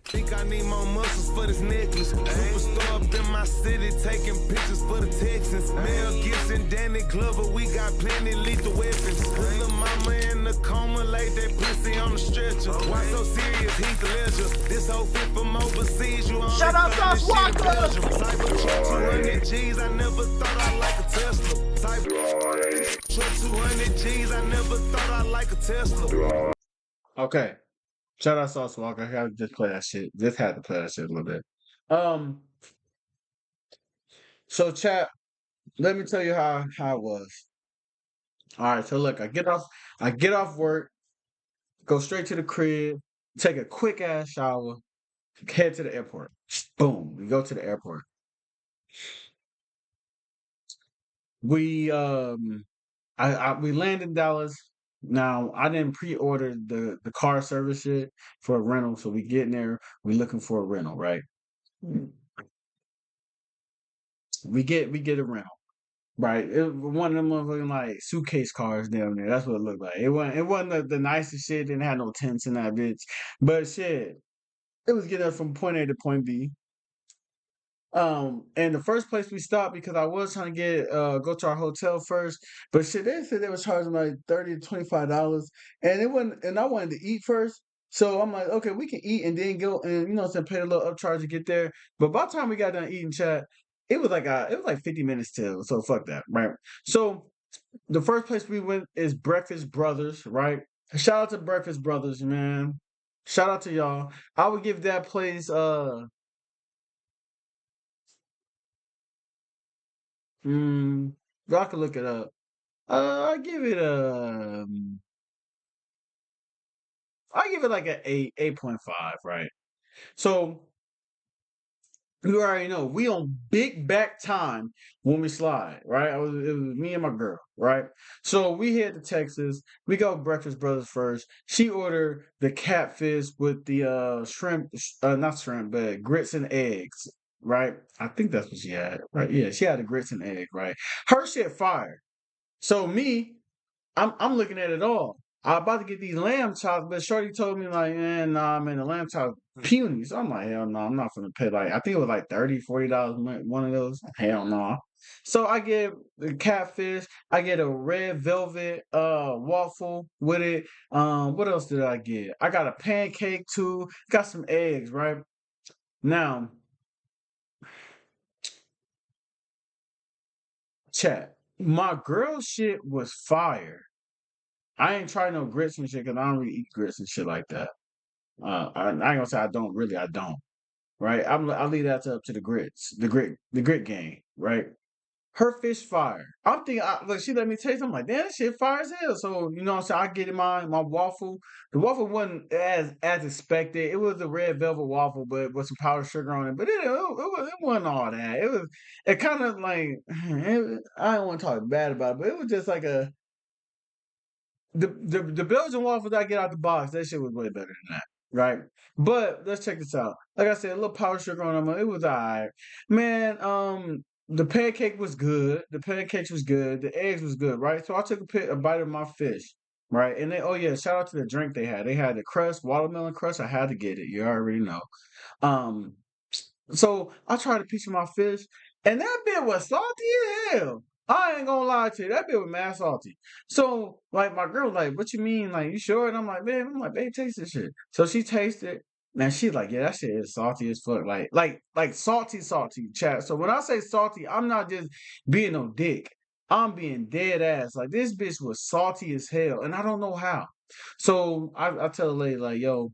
Think I need more muscles for this necklace. Superstar up in my city, taking pictures for the Texans. Mel Gibson, Danny Glover, we got plenty lethal weapons. Put the mama in the coma, like that pussy on the stretcher. Why so serious? He's the ledger. This whole fit from overseas. You Shout out South Walker! Cybertruck 200 G's, I never thought I'd like a Tesla. Cybertruck 200 G's, I never thought I'd like a Tesla. Okay. Shout out Sauce Walker. I gotta just play that shit. Just had to play that shit a little bit. So chat, let me tell you how it was. Alright, so look, I get off work, go straight to the crib, take a quick ass shower, head to the airport. Boom. We go to the airport. We we land in Dallas. Now I didn't pre-order the car service shit for a rental, so we get in there. We looking for a rental, right? We get a rental, right? One of them motherfucking like suitcase cars down there. That's what it looked like. It wasn't the nicest shit. Didn't have no tents in that bitch, but shit, it was getting us from point A to point B. And the first place we stopped because I was trying to get go to our hotel first, but shit, they said they was charging like $30 to $25, and it wasn't. And I wanted to eat first, so I'm like, okay, we can eat and then go and pay a little upcharge to get there. But by the time we got done eating, chat, it was like 50 minutes till. So fuck that, right? So the first place we went is Breakfast Brothers, right? Shout out to Breakfast Brothers, man. Shout out to y'all. I would give that place I could look it up. I give it a give it like an 8.5, right? So you already know we on big back time when we slide, right? It was me and my girl, right? So we head to Texas. We go Breakfast Brothers first. She ordered the catfish with the shrimp, not shrimp, but grits and eggs, right? I think that's what she had, right? Yeah, she had the grits and egg, right? Her shit fire. So me, I'm looking at it all. I'm about to get these lamb chops, but Shorty told me like, nah, man, the lamb chops puny. So I'm like, hell no, I'm not gonna pay like I think it was like $30, $40 one of those. Hell no. So I get the catfish, I get a red velvet waffle with it. What else did I get? I got a pancake too, got some eggs, right? Now, chat. My girl shit was fire. I ain't trying no grits and shit because I don't really eat grits and shit like that. I ain't gonna say I don't really. I don't. Right. I'll leave that up to the grits, the grit game. Right. Her fish fire. I'm thinking. Look, she let me taste. I'm like, damn, that shit fire as hell. So you know, what I'm saying I get in my waffle. The waffle wasn't as expected. It was a red velvet waffle, but with some powdered sugar on it. But it wasn't all that. It kind of like I don't want to talk bad about it, but it was just like a the Belgian waffles I get out the box, that shit was way better than that, right? But let's check this out. Like I said, a little powdered sugar on them, it was alright. Man, the pancake was good. The pancakes was good. The eggs was good, right? So I took a bite of my fish, right? And then, oh yeah, shout out to the drink they had. They had the crust, watermelon crust. I had to get it. You already know. Um, so I tried a piece of my fish, and that bit was salty as hell. I ain't gonna lie to you, that bit was mad salty. So like my girl was like, "What you mean? Like you sure?" And I'm like, babe, taste this shit. So she tasted, and she's like, "Yeah, that shit is salty as fuck. Like salty, chat." So when I say salty, I'm not just being no dick. I'm being dead ass. Like this bitch was salty as hell, and I don't know how. So I tell the lady like, "Yo,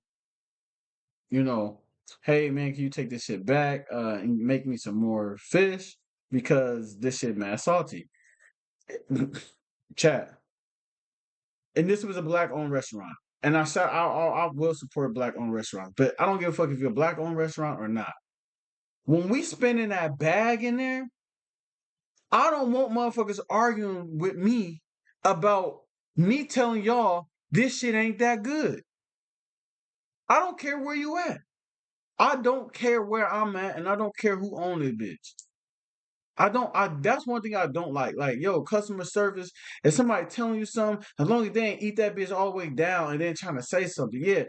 you know, hey man, can you take this shit back and make me some more fish because this shit mad salty." Chat. And this was a black owned restaurant. And I will support black owned restaurants, but I don't give a fuck if you're a black owned restaurant or not. When we spending that bag in there, I don't want motherfuckers arguing with me about me telling y'all this shit ain't that good. I don't care where you at. I don't care where I'm at, and I don't care who owns it, bitch. That's one thing I don't like. Like, yo, customer service, if somebody telling you something, as long as they ain't eat that bitch all the way down and then trying to say something. Yeah.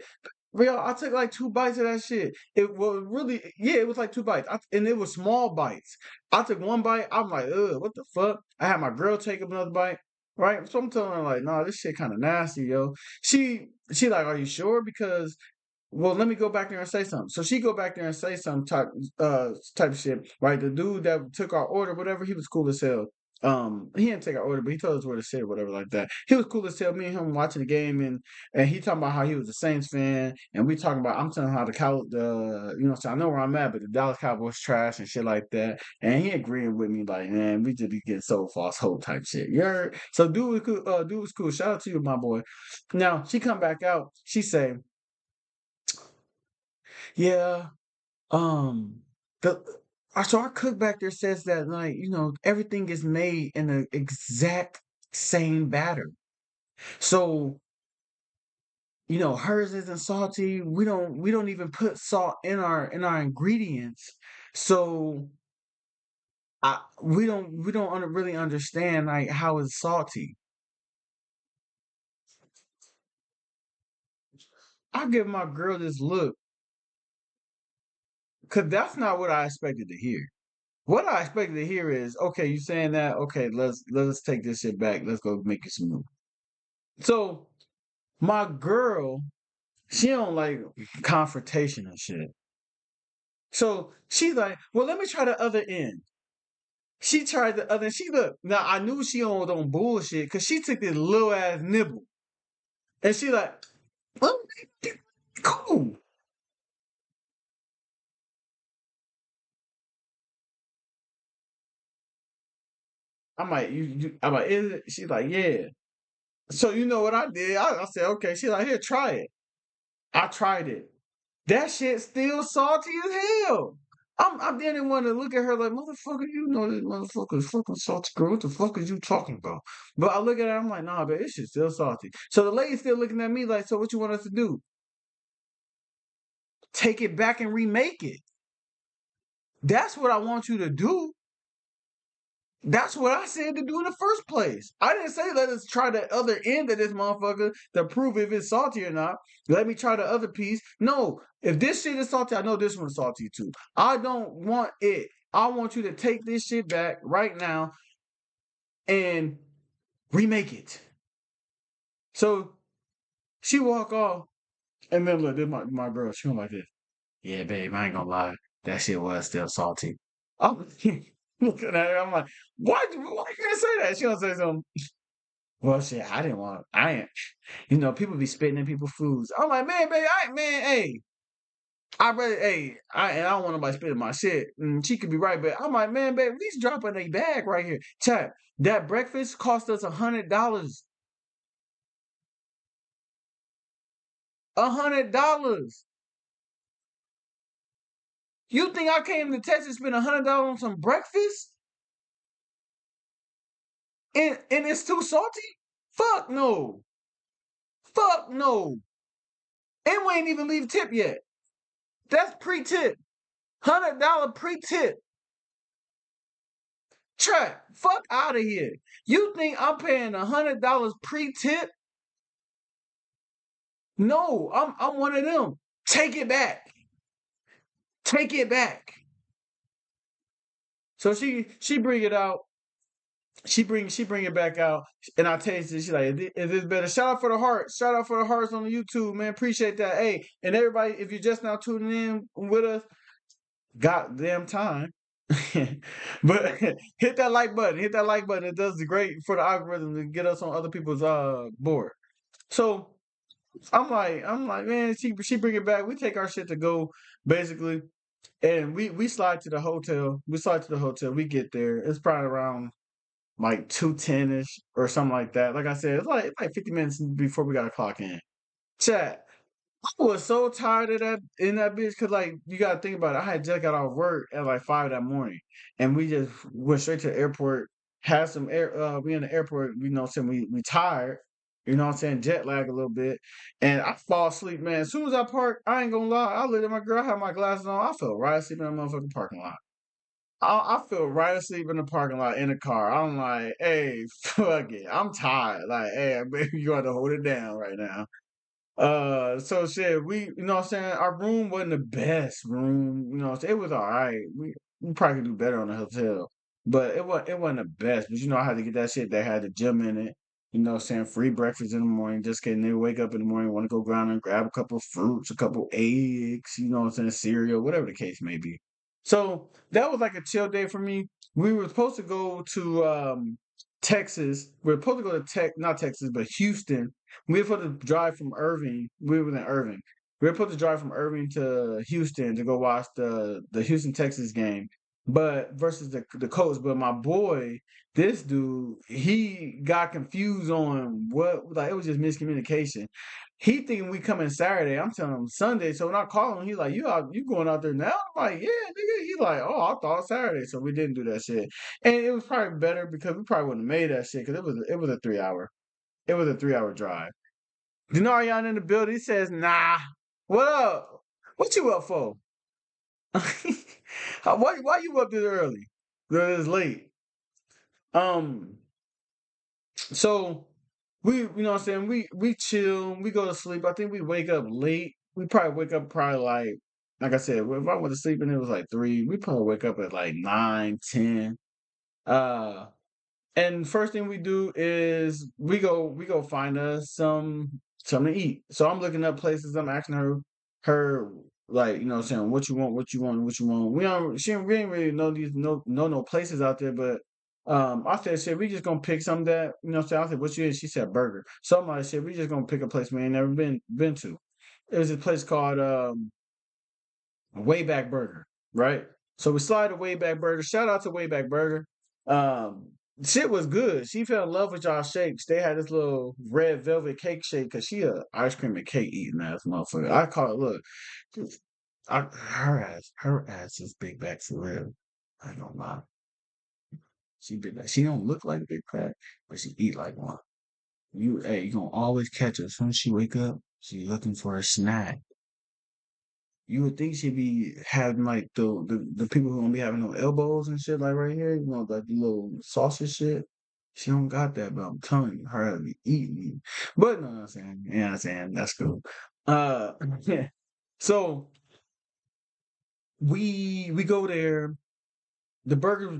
Real, I took like 2 bites of that shit. It was really, yeah, it was like 2 bites. And it was small bites. I took 1 bite. I'm like, ugh, what the fuck? I had my girl take another bite. Right? So I'm telling her, like, nah, this shit kind of nasty, yo. She like, are you sure? Because well, let me go back there and say something. So she go back there and say some type of shit, right? The dude that took our order, whatever, he was cool as hell. He didn't take our order, but he told us where to sit or whatever like that. He was cool as hell. Me and him watching the game, and he talking about how he was a Saints fan, and we talking about I'm telling him how so I know where I'm at, but the Dallas Cowboys trash and shit like that, and he agreeing with me like, man, we just be getting so false hope type shit. You heard? So dude was cool. Dude was cool. Shout out to you, my boy. Now she come back out. She say, yeah, um, the so our cook back there says that like everything is made in the exact same batter. So hers isn't salty. We don't even put salt in our ingredients. So we don't really understand like how it's salty. I give my girl this look because that's not what I expected to hear. What I expected to hear is, okay, you saying that? Okay, let's take this shit back. Let's go make it smooth. So my girl, she don't like confrontation and shit. So she's like, well, let me try the other end. She tried the other. She look now. I knew she on bullshit because she took this little ass nibble, and she like, well, cool. I'm like, I'm like, is it? She's like, yeah. So you know what I did? I said, okay. She's like, here, try it. I tried it. That shit still salty as hell. I didn't want to look at her like, motherfucker, you know this motherfucker is fucking salty, girl. What the fuck is you talking about? But I look at her, I'm like, nah, but this shit's still salty. So the lady's still looking at me like, so what you want us to do? Take it back and remake it. That's what I want you to do. That's what I said to do in the first place. I didn't say let us try the other end of this motherfucker to prove if it's salty or not. Let me try the other piece. No, if this shit is salty, I know this one's salty too. I don't want it. I want you to take this shit back right now and remake it. So she walk off, and then look, this my girl. She went like this. Yeah, babe, I ain't gonna lie. That shit was still salty. I'm looking at her. I'm like, why you can't say that? She don't say something. Well, shit, I ain't, people be spitting in people's foods. I'm like, man, babe, hey, I don't want nobody spitting my shit. And she could be right, but I'm like, man, babe, at least drop in a bag right here. Chat, that breakfast cost us $100. $100. You think I came to Texas and spent $100 on some breakfast? And it's too salty? Fuck no. Fuck no. And we ain't even leave tip yet. That's pre-tip. $100 pre-tip. Track. Fuck out of here. You think I'm paying $100 pre-tip? No, I'm one of them. Take it back. Take it back. So she bring it out. She bring it back out, and I taste it. She's like, "Is this better?" Shout out for the hearts. Shout out for the hearts on the YouTube, man. Appreciate that. Hey, and everybody, if you're just now tuning in with us, goddamn time. But hit that like button. Hit that like button. It does great for the algorithm to get us on other people's board. So I'm like, man, she bring it back. We take our shit to go, basically, and we slide to the hotel. We get there. It's probably around like 2:10ish or something like that. Like I said, it's like 50 minutes before we got to clock in. Chat. I was so tired of that in that bitch because like you gotta think about it. I had just got off work at like 5 that morning, and we just went straight to the airport. Had some air. We in the airport. You know, what I'm saying we tired. You know, what I'm saying jet lag a little bit, and I fall asleep, man. As soon as I park, I ain't gonna lie. I looked at my girl. I had my glasses on. I fell right asleep in the motherfucking parking lot. I feel right asleep in the parking lot in the car. I'm like, hey, fuck it. I'm tired. Like, hey, baby, you got to hold it down right now. So shit, you know what I'm saying? Our room wasn't the best room. You know what I'm saying? It was all right. We probably could do better on the hotel. But it wasn't the best. But you know, I had to get that shit. They had the gym in it. You know what I'm saying? Free breakfast in the morning. Just kidding. They wake up in the morning, want to go ground and grab a couple of fruits, a couple eggs, you know what I'm saying? Cereal, whatever the case may be. So that was like a chill day for me. We were supposed to go to Texas. We were supposed to go to not Texas, but Houston. We were supposed to drive from Irving. We were in Irving. We were supposed to drive from Irving to Houston to go watch the Houston Texas game, but versus the Colts. But my boy, this dude, he got confused on what, like, it was just miscommunication. He thinking we coming Saturday. I'm telling him Sunday. So when I call him, he's like, you going out there now?" I'm like, "Yeah, nigga." He's like, "Oh, I thought Saturday." So we didn't do that shit. And it was probably better because we probably wouldn't have made that shit because it was a 3 hour. It was a 3 hour drive. Denarian in the building. He says, "Nah. What up? What you up for? Why you up this early? This late?" Um. So you know what I'm saying? We chill. We go to sleep. I think we wake up late. We probably wake up like I said, if I went to sleep and it was like 3, we probably wake up at like 9, 10. Uh. And first thing we do is we go find us something to eat. So I'm looking up places. I'm asking her like, you know what I'm saying, what you want, what you want, what you want. We ain't really know these no places out there, but I said, shit, we just gonna pick something that, you know what I'm saying. I said, what you is? She said burger. So I'm like, shit, we just gonna pick a place we ain't never been to. It was a place called Wayback Burger, right? So we slide to Wayback Burger. Shout out to Wayback Burger. Um, shit was good. She fell in love with y'all shakes. They had this little red velvet cake shake because she a ice cream and cake eating ass motherfucker. I call it, look, her ass is big back for real. I ain't gonna lie. She big back. She don't look like a big back, but she eat like one. You gonna always catch her as soon as she wake up. She looking for a snack. You would think she'd be having like the people who gonna be having no elbows and shit like right here, like the little sausage shit. She don't got that, but I'm telling you, her to be eating. But no, I'm saying, yeah, I'm saying that's cool. Yeah. So we go there. The burgers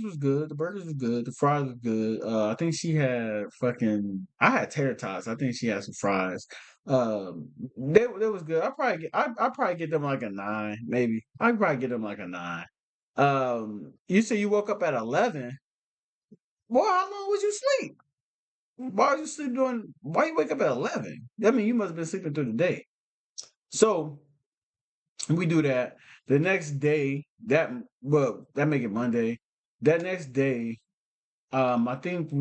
was good. The burgers was good. The fries was good. I think she had I had tater tots. I think she had some fries. They was good. I probably get them like a 9, maybe. I probably get them like a 9. You said you woke up at 11. Boy, how long was you sleep? Why you sleep during? Why you wake up at 11? I mean, you must have been sleeping through the day. So we do that. The next day, that make it Monday. That next day, I think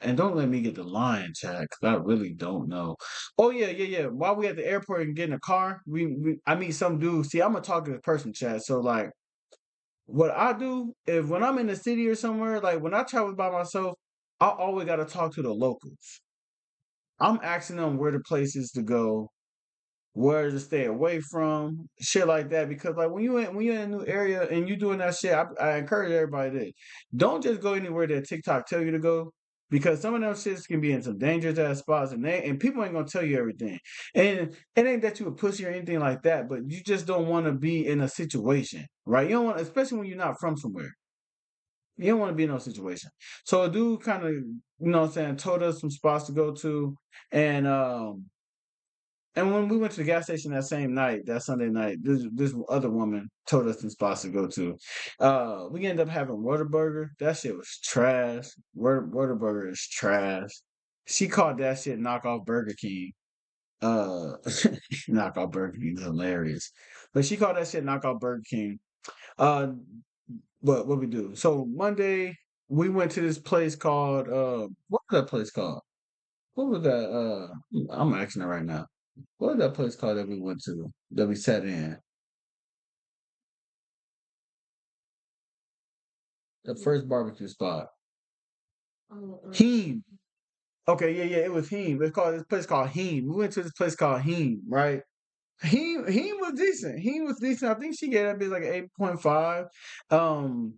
and don't let me get the line, chat, because I really don't know. Oh yeah. While we at the airport and get in a car, I meet some dude. See, I'm a talkative person, chat. So like, what I do is when I'm in the city or somewhere, like when I travel by myself, I always gotta talk to the locals. I'm asking them where the places to go, where to stay away from, shit like that. Because like when you're in a new area and you doing that shit, I encourage everybody to don't just go anywhere that TikTok tell you to go. Because some of them shits can be in some dangerous ass spots and people ain't gonna tell you everything. And it ain't that you a pussy or anything like that, but you just don't want to be in a situation, right? You don't want, especially when you're not from somewhere. You don't want to be in no situation. So a dude kind of, what I'm saying, told us some spots to go to, and when we went to the gas station that same night, that Sunday night, this other woman told us some spots to go to. We ended up having Whataburger. That shit was trash. Whataburger is trash. She called that shit knockoff Burger King. Knockoff Burger King is hilarious. But she called that shit knockoff Burger King. But what we do? So Monday we went to this place called what was that place called? What was that? I'm asking it right now. What was that place called that we went to, that we sat in? The first barbecue spot. Heem. Okay, yeah, it was Heem. It's called this place called Heem. We went to this place called Heem, right? Heem was decent. Heem was decent. I think she gave that bitch like an 8.5.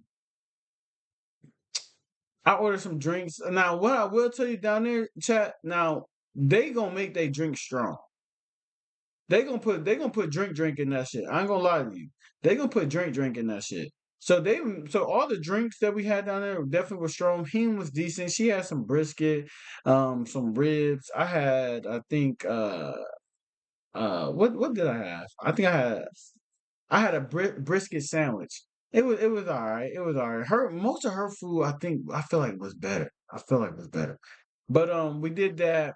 I ordered some drinks. Now, what I will tell you down there, chat. Now they gonna make their drink strong. They gonna put drink in that shit. I ain't gonna lie to you. They gonna put drink in that shit. So all the drinks that we had down there definitely were strong. Him was decent. She had some brisket, some ribs. I think what did I have? I think I had a brisket sandwich. It was all right. It was all right. Most of her food, I feel like was better. I feel like it was better. But we did that.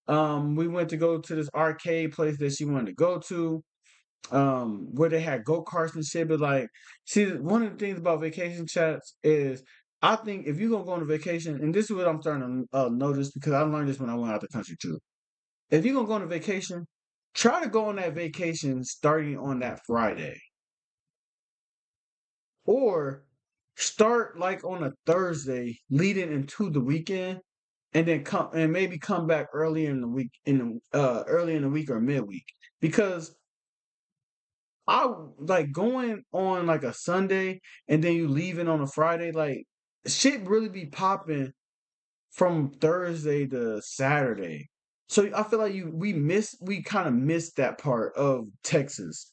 We went to go to this arcade place that she wanted to go to, where they had go-karts and shit. But like, see, one of the things about vacation chats is I think if you're gonna go on a vacation, and this is what I'm starting to notice because I learned this when I went out the country too. If you're gonna go on a vacation, try to go on that vacation starting on that Friday. Or start like on a Thursday leading into the weekend and then maybe come back early in the week early in the week or midweek. Because I like going on like a Sunday and then you leaving on a Friday, like shit really be popping from Thursday to Saturday. So I feel like we kind of missed that part of Texas.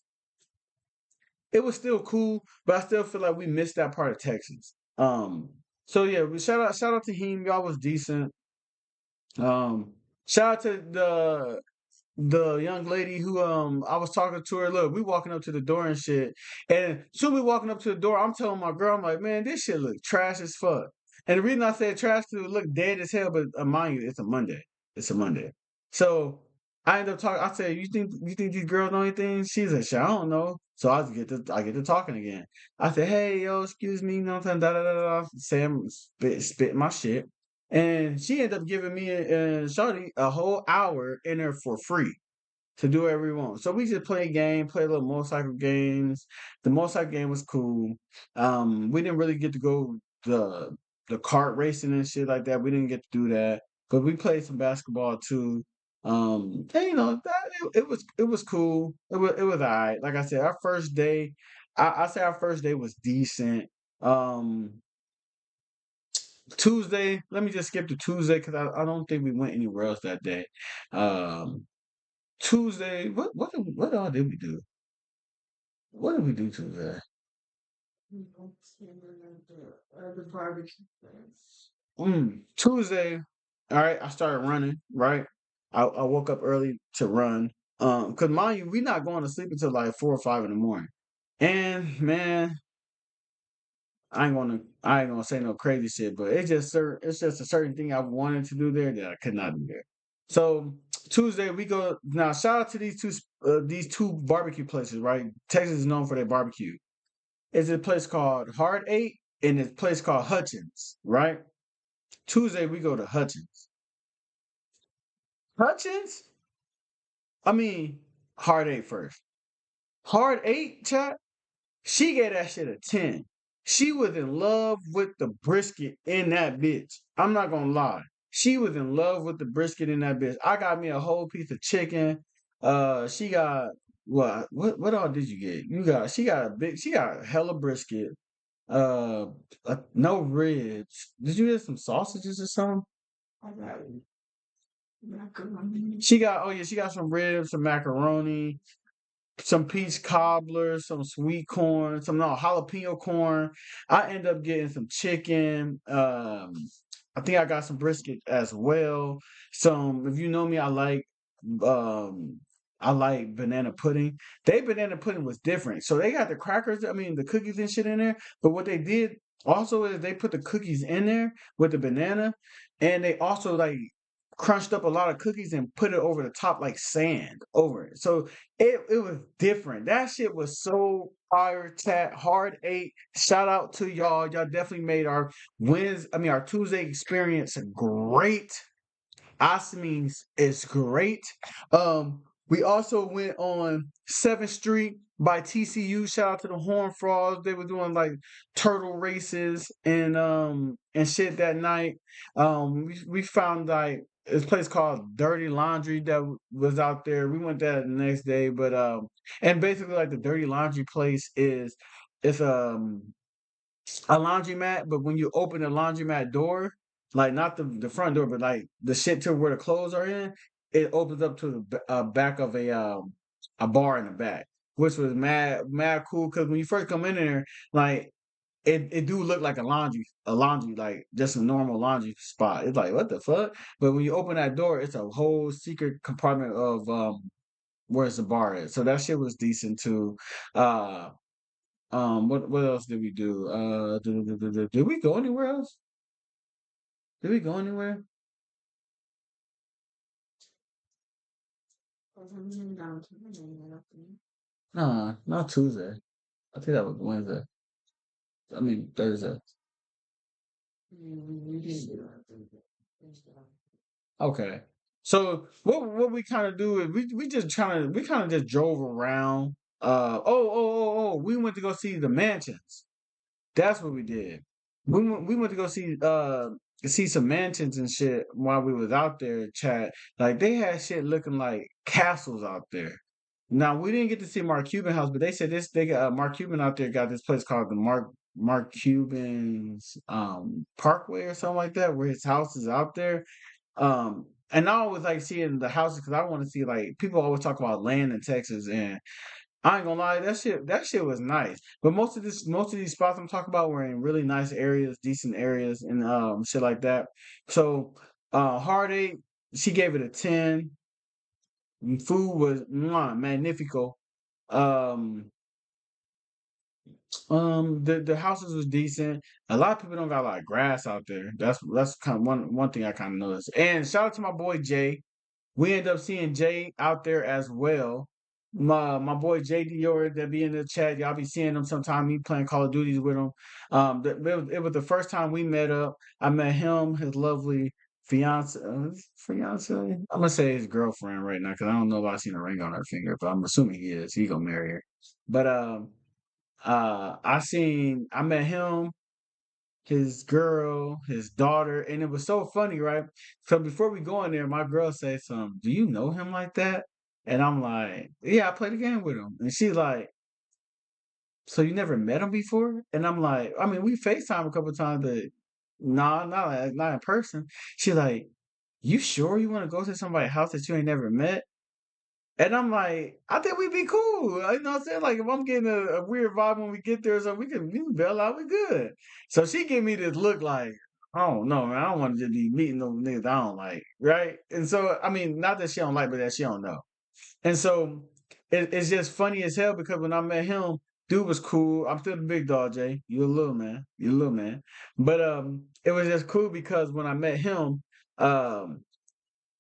It was still cool, but I still feel like we missed that part of Texas. So yeah, shout out to him. Y'all was decent. Shout out to the young lady who I was talking to her. Look, we walking up to the door and shit, and soon we walking up to the door. I'm telling my girl, I'm like, man, this shit look trash as fuck. And the reason I said trash to it look dead as hell, but mind you, it's a Monday. It's a Monday. So I end up talking. I said, "You think these girls know anything?" She said, "Shit, I don't know." So I get to talking again. I said, "Hey, yo, excuse me, you know what I'm saying?" Da da da da. Sam spit my shit, and she ended up giving me and Shawty a whole hour in there for free to do whatever we want. So we just play a game, play a little motorcycle games. The motorcycle game was cool. We didn't really get to go the kart racing and shit like that. We didn't get to do that, but we played some basketball too. And you know that it was cool. It was all right. Like I said, our first day, I say our first day was decent. Um, Tuesday, let me just skip to Tuesday because I don't think we went anywhere else that day. Um, Tuesday, what all did we do? What did we do Tuesday? Tuesday, all right, I started running, right? I woke up early to run. Because mind you, we not going to sleep until like 4 or 5 in the morning. And man, I ain't gonna say no crazy shit, but it's just a certain thing I wanted to do there that I could not do there. So Tuesday we go now. Shout out to these two barbecue places, right? Texas is known for their barbecue. It's a place called Hard Eight and it's a place called Hutchins, right? Tuesday we go to Hutchins. Hutchins? I mean Hard Eight first. Hard Eight, chat. She gave that shit a 10. She was in love with the brisket in that bitch. I'm not gonna lie. She was in love with the brisket in that bitch. I got me a whole piece of chicken. She got what all did you get? She got hella brisket. Uh, no ribs. Did you get some sausages or something? She got some ribs, some macaroni, some peach cobbler, some sweet corn, some no jalapeno corn. I end up getting some chicken. I think I got some brisket as well. Some, if you know me, um I like banana pudding. They banana pudding was different. So they got the crackers, I mean the cookies and shit in there. But what they did also is they put the cookies in there with the banana, and they also like crunched up a lot of cookies and put it over the top like sand over it. So it was different. That shit was so fire chat hard eight. Shout out to y'all. Y'all definitely made our Tuesday experience great. Osmins is great. We also went on 7th Street by TCU. Shout out to the Horn Frogs. They were doing like turtle races and shit that night. We found like this place called Dirty Laundry that was out there. We went there the next day, but and basically like the Dirty Laundry place is it's a laundromat, but when you open the laundromat door, like not the front door, but like the shit to where the clothes are in, it opens up to the back of a bar in the back, which was mad cool because when you first come in there, like it do look like a laundry like just a normal laundry spot. It's like what the fuck, but when you open that door, it's a whole secret compartment of where's the bar is. So that shit was decent too. Uh, what else did we do? Did we go anywhere else? Did we go anywhere? Nah, not Tuesday. I think that was Wednesday. I mean Thursday. Okay. So what we kind of do is we kind of just drove around. We went to go see the mansions. That's what we did. We went to go see some mansions and shit while we was out there, chat. Like they had shit looking like castles out there. Now we didn't get to see Mark Cuban house, but they said they got Mark Cuban out there got this place called the Mark Cuban's Parkway or something like that, where his house is out there. And I always like seeing the houses because I want to see like people always talk about land in Texas, and I ain't gonna lie, that shit was nice. But most of these spots I'm talking about were in really nice areas, decent areas, and shit like that. So Hard Eight, she gave it a 10. Food was magnifico. Um the houses was decent. A lot of people don't got a lot of grass out there. That's kind of one thing I kind of noticed. And shout out to my boy Jay. We end up seeing Jay out there as well. My boy Jay Dior that be in the chat, y'all be seeing him sometime. Me playing Call of Duties with him. It was the first time we met up. I met him, his lovely fiance. I'm gonna say his girlfriend right now because I don't know if I seen a ring on her finger, but I'm assuming he is. He gonna marry her. But I met him, his girl, his daughter, and it was so funny, right? So before we go in there, my girl said something, do you know him like that? And I'm like, yeah, I played a game with him. And she's like, so you never met him before? And I'm like, I mean, we FaceTime a couple of times, but nah, not in person. She's like, you sure you want to go to somebody's house that you ain't never met? And I'm like, I think we'd be cool. You know what I'm saying? Like, if I'm getting a weird vibe when we get there, so we can bail out, we good. So she gave me this look like, I don't know, man. I don't want to just be meeting those niggas I don't like, right? And so, I mean, not that she don't like, but that she don't know. And so, it's just funny as hell because when I met him, dude was cool. I'm still the big dog, Jay. You a little man. You a little man. But it was just cool because when I met him, um,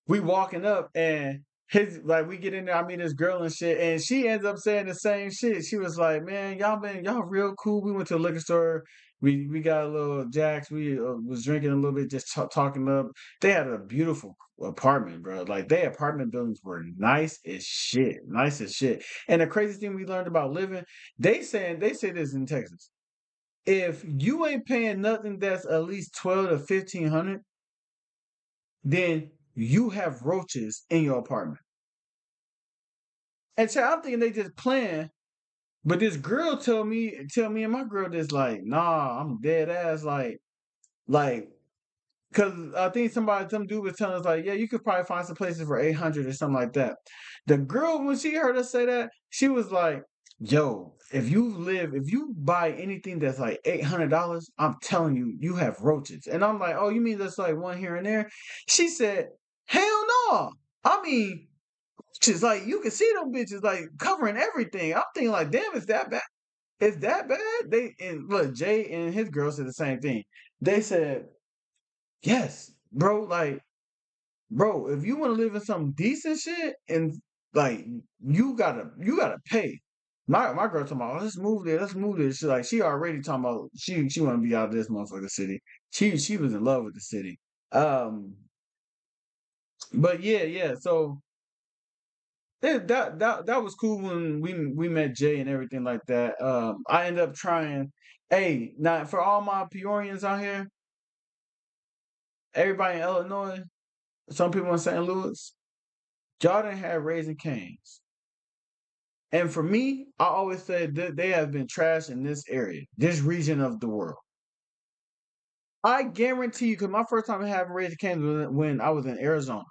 we walking up and his like we get in there, I meet this girl and shit, and she ends up saying the same shit. She was like, man, y'all real cool. We went to a liquor store. We got a little Jacks. We was drinking a little bit, just talking up. They had a beautiful apartment, bro. Like their apartment buildings were nice as shit. Nice as shit. And the crazy thing we learned about living, they say this in Texas. If you ain't paying nothing that's at least 12 to 1500, then you have roaches in your apartment. And so I'm thinking they just playing, but this girl tell me and my girl this like, nah, I'm dead ass like, cause I think some dude was telling us like, yeah, you could probably find some places for 800 or something like that. The girl, when she heard us say that, she was like, yo, if you buy anything that's like $800, I'm telling you, you have roaches. And I'm like, oh, you mean that's like one here and there? She said, hell no. I mean, just like you can see them bitches like covering everything. I'm thinking like, damn, it's that bad. It's that bad. They and look, Jay and his girl said the same thing. They said, yes, bro. Like, bro, if you want to live in some decent shit, and like you gotta pay. My girl talking about, oh, let's move there, let's move there. She like she already talking about she want to be out of this motherfucking city. She was in love with the city. Um, but yeah. So that was cool when we met Jay and everything like that. I ended up trying. Hey, now for all my Peorians out here, everybody in Illinois, some people in St. Louis, y'all done had Raising Cane's. And for me, I always said that they have been trash in this area, this region of the world. I guarantee you, because my first time having Raising Cane's was when I was in Arizona.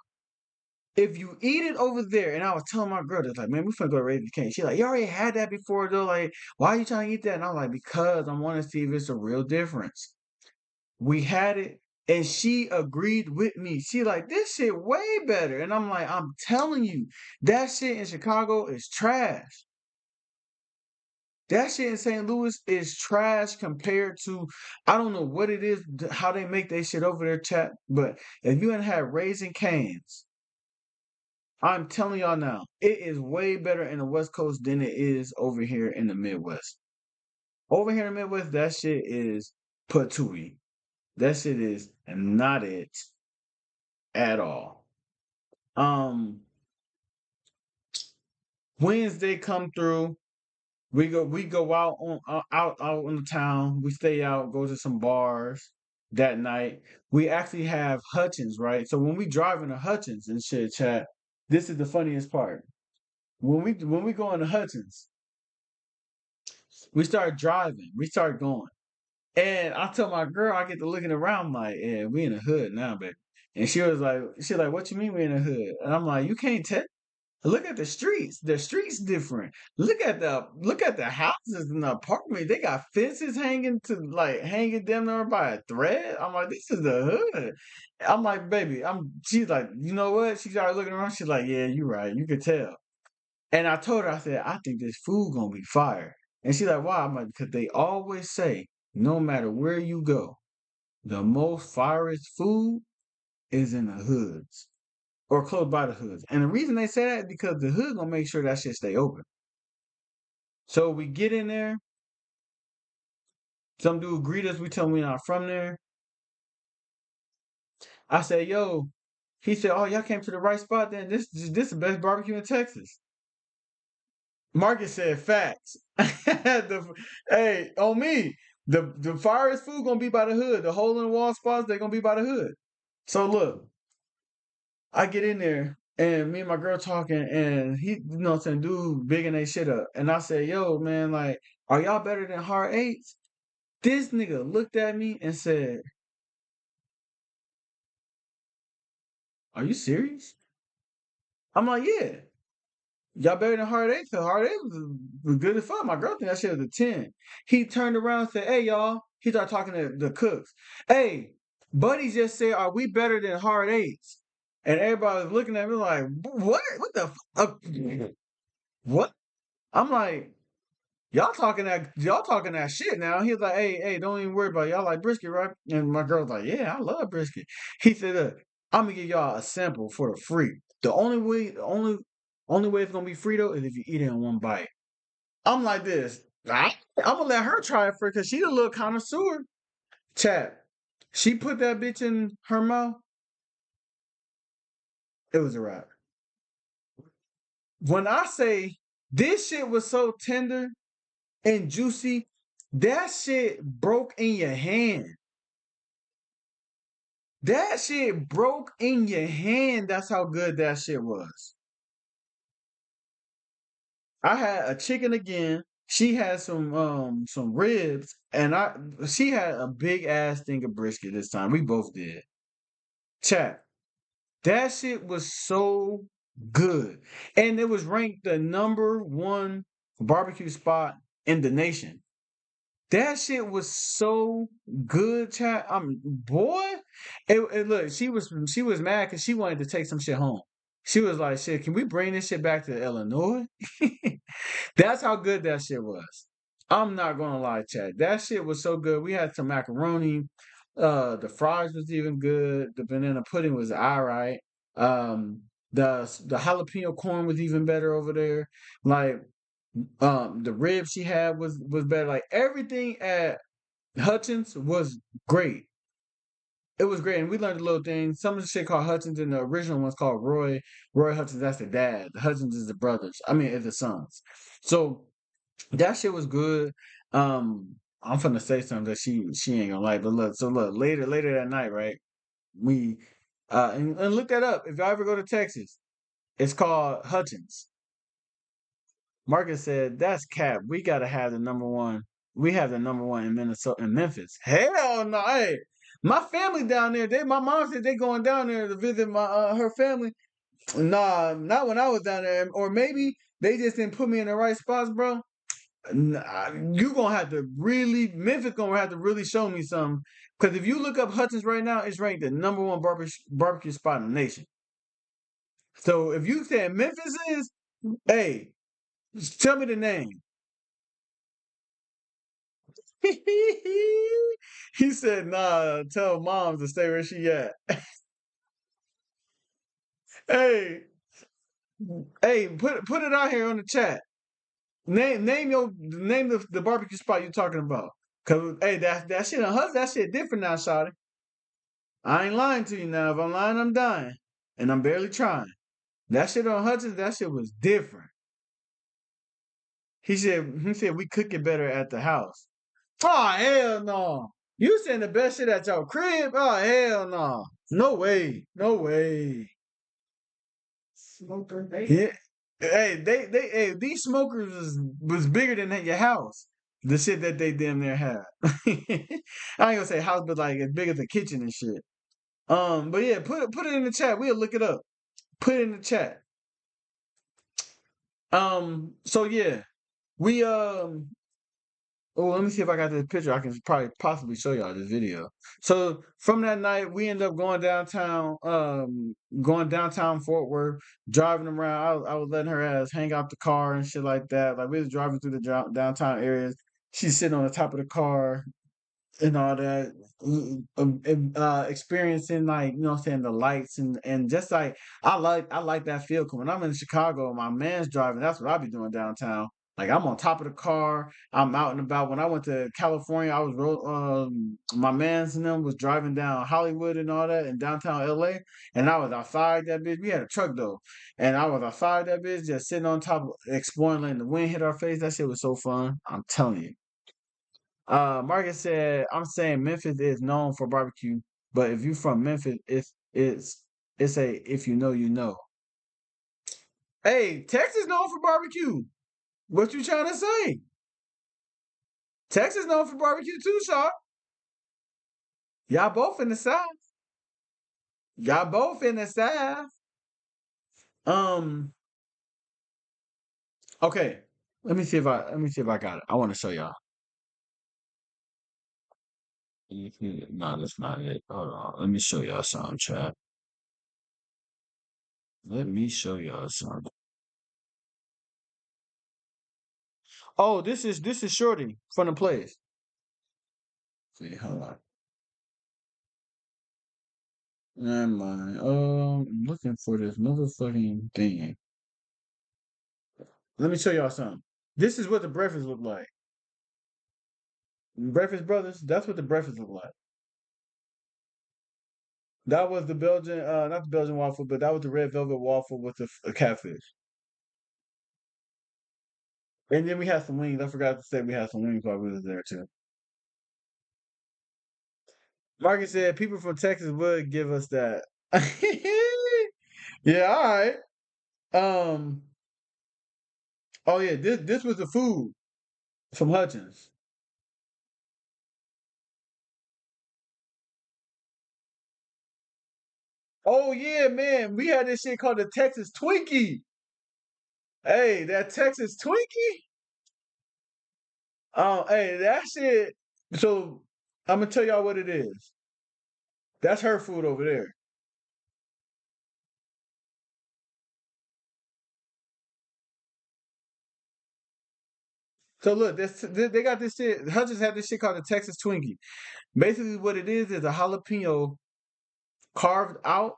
If you eat it over there, and I was telling my girl, that's like, man, we finna go to Raising Cane's. She's like, you already had that before, though. Like, why are you trying to eat that? And I'm like, because I want to see if it's a real difference. We had it, and she agreed with me. She like, this shit way better. And I'm like, I'm telling you, that shit in Chicago is trash. That shit in St. Louis is trash compared to, I don't know what it is, how they make that shit over there, chat. But if you ain't had Raising Cane's, I'm telling y'all now, it is way better in the West Coast than it is over here in the Midwest. Over here in the Midwest, that shit is patooey. That shit is not it at all. Wednesday come through. We go out on the town. We stay out, go to some bars that night. We actually have Hutchins, right? So when we drive into Hutchins and shit, chat, this is the funniest part. When we go into Hutchins, we start driving. We start going. And I tell my girl, I get to looking around like, yeah, we in the hood now, baby. And she like, what you mean we in the hood? And I'm like, you can't tell. Look at the streets. The streets different. Look at the houses and the apartments. They got fences hanging them there by a thread. I'm like, this is the hood. I'm like, baby, she's like, you know what? She started looking around. She's like, yeah, you're right. You could tell. And I told her, I said, I think this food gonna be fire. And she's like, why? I'm like, because they always say, no matter where you go, the most fireest food is in the hoods. or close by the hoods. And the reason they say that is because the hood gonna make sure that shit stay open. So we get in there. Some dude greet us. We tell him we're not from there. I said, yo. He said, oh, y'all came to the right spot then. This is the best barbecue in Texas. Marcus said facts. Hey, on me. The finest food gonna be by the hood. The hole in the wall spots, they're gonna be by the hood. So look, I get in there and me and my girl talking, and he, you know what I'm saying, dude bigging they shit up. And I said, yo, man, like, are y'all better than Hard Eights? This nigga looked at me and said, are you serious? I'm like, yeah. Y'all better than Hard Eight, because Hard Eight was good as fuck. My girl think that shit was a 10. He turned around and said, hey, y'all. He started talking to the cooks. Hey, Buddy just said, are we better than Hard Eights? And everybody was looking at me like, what? What the fuck? What? I'm like, y'all talking that shit now. He was like, hey, don't even worry about it. Y'all like brisket, right? And my girl's like, yeah, I love brisket. He said, look, I'm gonna give y'all a sample for the free. The only way it's gonna be free though is if you eat it in one bite. I'm like this. I'm gonna let her try it first because she's a little connoisseur. Chat. She put that bitch in her mouth. It was a wrap. When I say this shit was so tender and juicy, that shit broke in your hand. That shit broke in your hand. That's how good that shit was. I had a chicken again. She had some ribs, and she had a big ass thing of brisket this time. We both did. Chat. That shit was so good. And it was ranked the #1 barbecue spot in the nation. That shit was so good, chat. Boy, look, she was mad because she wanted to take some shit home. She was like, shit, can we bring this shit back to Illinois? That's how good that shit was. I'm not gonna lie, chat. That shit was so good. We had some macaroni. The fries was even good. The banana pudding was alright. The jalapeno corn was even better over there. Like, the ribs she had was better. Like everything at Hutchins was great. It was great, and we learned a little thing. Some of the shit called Hutchins, and the original one's called Roy. Roy Hutchins, that's the dad. The Hutchins is the brothers. I mean, it's the sons. So that shit was good. I'm finna say something that she ain't gonna like. But look, later that night, right? We and look that up. If y'all ever go to Texas, it's called Hutchins. Marcus said, that's cap. We gotta have the #1. We have the #1 in Minnesota, in Memphis. Hell no. Hey, my family down there, my mom said they going down there to visit her family. Nah, not when I was down there. Or maybe they just didn't put me in the right spots, bro. Nah, Memphis gonna have to really show me something. Because if you look up Hutchins right now, it's ranked the #1 barbecue spot in the nation. So if you say Memphis is, hey, tell me the name. He said, nah, tell mom to stay where she at. Hey, put it out here on the chat. Name the barbecue spot you're talking about. Cause hey, that shit on Hutch, that shit different now, shawty. I ain't lying to you now. If I'm lying, I'm dying. And I'm barely trying. That shit on Hutchins, that shit was different. He said we cook it better at the house. Oh, hell no. You saying the best shit at your crib? Oh, hell no. No way. No way. Smoker, yeah. Hey, these smokers was bigger than your house. The shit that they damn near have. I ain't gonna say house, but like as big as a kitchen and shit. But yeah, put it in the chat. We'll look it up. Put it in the chat. So yeah, we oh, let me see if I got this picture. I can probably possibly show y'all this video. So from that night, we end up going downtown Fort Worth, driving around. I was letting her ass hang out the car and shit like that. Like we was driving through the downtown areas. She's sitting on the top of the car, and all that, experiencing, like, you know what I'm saying, the lights, and just like I like that feel. 'Cause when I'm in Chicago and my man's driving, that's what I be doing downtown. Like, I'm on top of the car, I'm out and about. When I went to California, I was my man's and them was driving down Hollywood and all that in downtown LA, and I was outside that bitch. We had a truck though, and I was outside that bitch just sitting on top, exploring, letting the wind hit our face. That shit was so fun. I'm telling you. Marcus said, "I'm saying Memphis is known for barbecue, but if you from Memphis, it's a if you know, you know." Hey, Texas known for barbecue. What you trying to say? Texas known for barbecue too, Shaw. Y'all both in the South. Y'all both in the South. Um. Okay. Let me see if I got it. I want to show y'all. No, that's not it. Hold on. Let me show y'all something, chat. Let me show y'all something. Oh, this is Shorty from the place. See, hold on. Never mind. I'm looking for this motherfucking thing. Let me show y'all something. This is what the breakfast look like. Breakfast Brothers. That's what the breakfast look like. That was the Belgian, not the Belgian waffle, but that was the red velvet waffle with the catfish. And then we had some wings. I forgot to say we had some wings while we was there too. Marcus said people from Texas would give us that. Yeah, all right. Um. Oh yeah, this was the food from Hutchins. Oh yeah, man. We had this shit called the Texas Twinkie. Hey, that Texas Twinkie? Hey, that shit. So I'm gonna tell y'all what it is. That's her food over there. So look, they got this shit. Hutchins had this shit called the Texas Twinkie. Basically, what it is a jalapeno carved out.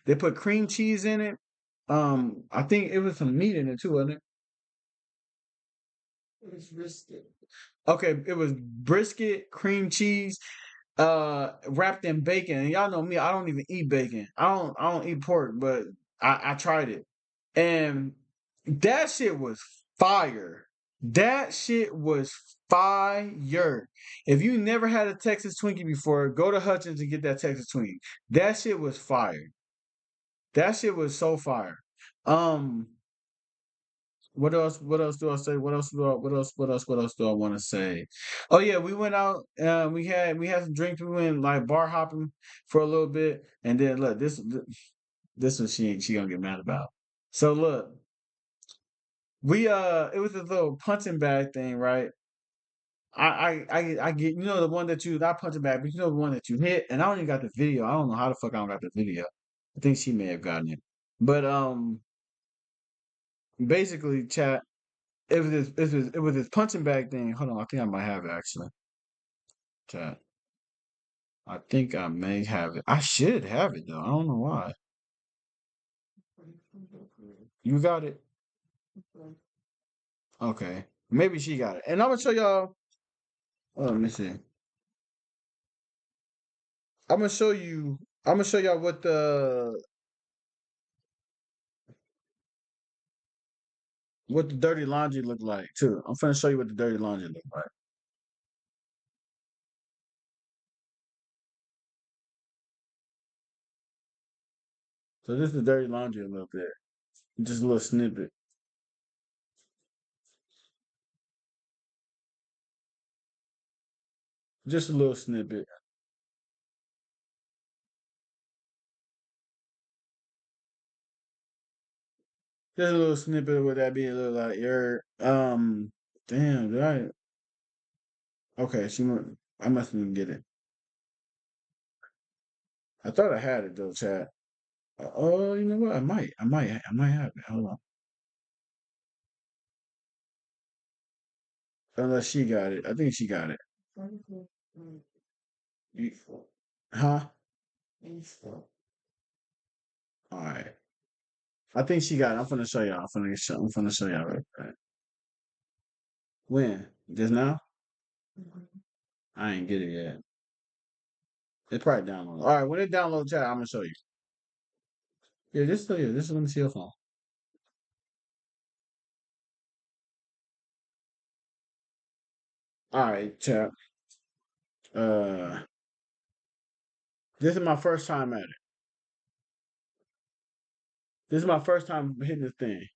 They put cream cheese in it. I think it was some meat in it too, wasn't it? It was brisket. Okay, it was brisket, cream cheese, wrapped in bacon. And y'all know me, I don't even eat bacon. I don't eat pork, but I tried it. And that shit was fire. That shit was fire. If you never had a Texas Twinkie before, go to Hutchins and get that Texas Twinkie. That shit was fire. That shit was so fire. Um, what else? What else do I say? What else do I? What else? What else? What else do I want to say? Oh yeah, we went out. We had some drinks. We went like bar hopping for a little bit, and then look, this one she gonna get mad about. So look, it was a little punching bag thing, right? I get, the one that you not punching bag, but you know the one that you hit, and I don't even got the video. I don't know how the fuck I don't got the video. I think she may have gotten it, but basically, chat. It was this punching bag thing. Hold on, I think I might have it actually. Chat. I think I may have it. I should have it though. I don't know why. You got it? Okay. Maybe she got it. And I'm gonna show y'all. Oh, let me see. I'm gonna show you. I'm gonna show y'all what the dirty laundry look like too. I'm finna show you what the dirty laundry look like. So this is the dirty laundry a little bit. Just a little snippet. Just a little snippet. Just a little snippet of what that be a little like. Damn, did I? Okay, I must even get it. I thought I had it though, chat. Oh, you know what? I might have it. Hold on. Unless she got it. I think she got it. Huh? All right. I think she got it. I'm finna show y'all. I'm finna show y'all real quick. When? Just now? I ain't get it yet. It probably downloaded. All right, when it downloads, chat, I'm gonna show you. Yeah, just show you. Just let me see your phone. All right, chat. This is my first time at it. This is my first time hitting this thing.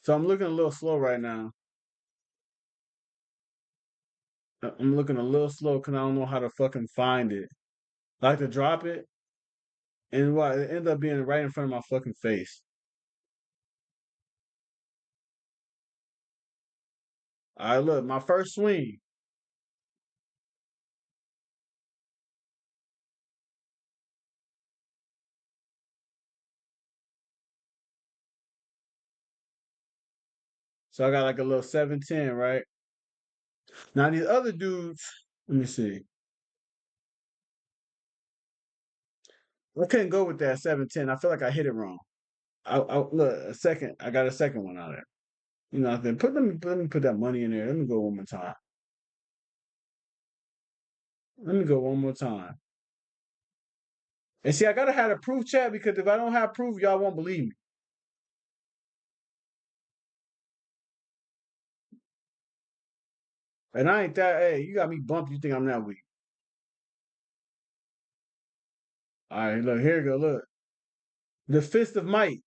So I'm looking a little slow right now. I'm looking a little slow because I don't know how to fucking find it. I like to drop it, and what it ended up being right in front of my fucking face. All right, look, my first swing. So I got like a little 710, right? Now these other dudes, let me see. I couldn't go with that 710. I feel like I hit it wrong. I look a second. I got a second one out there. You know, then let me put that money in there. Let me go one more time. Let me go one more time. And see, I gotta have a proof, chat, because if I don't have proof, y'all won't believe me. And I ain't that. Hey, you got me bumped. You think I'm that weak? All right, look here. You go. Look, the fist of might.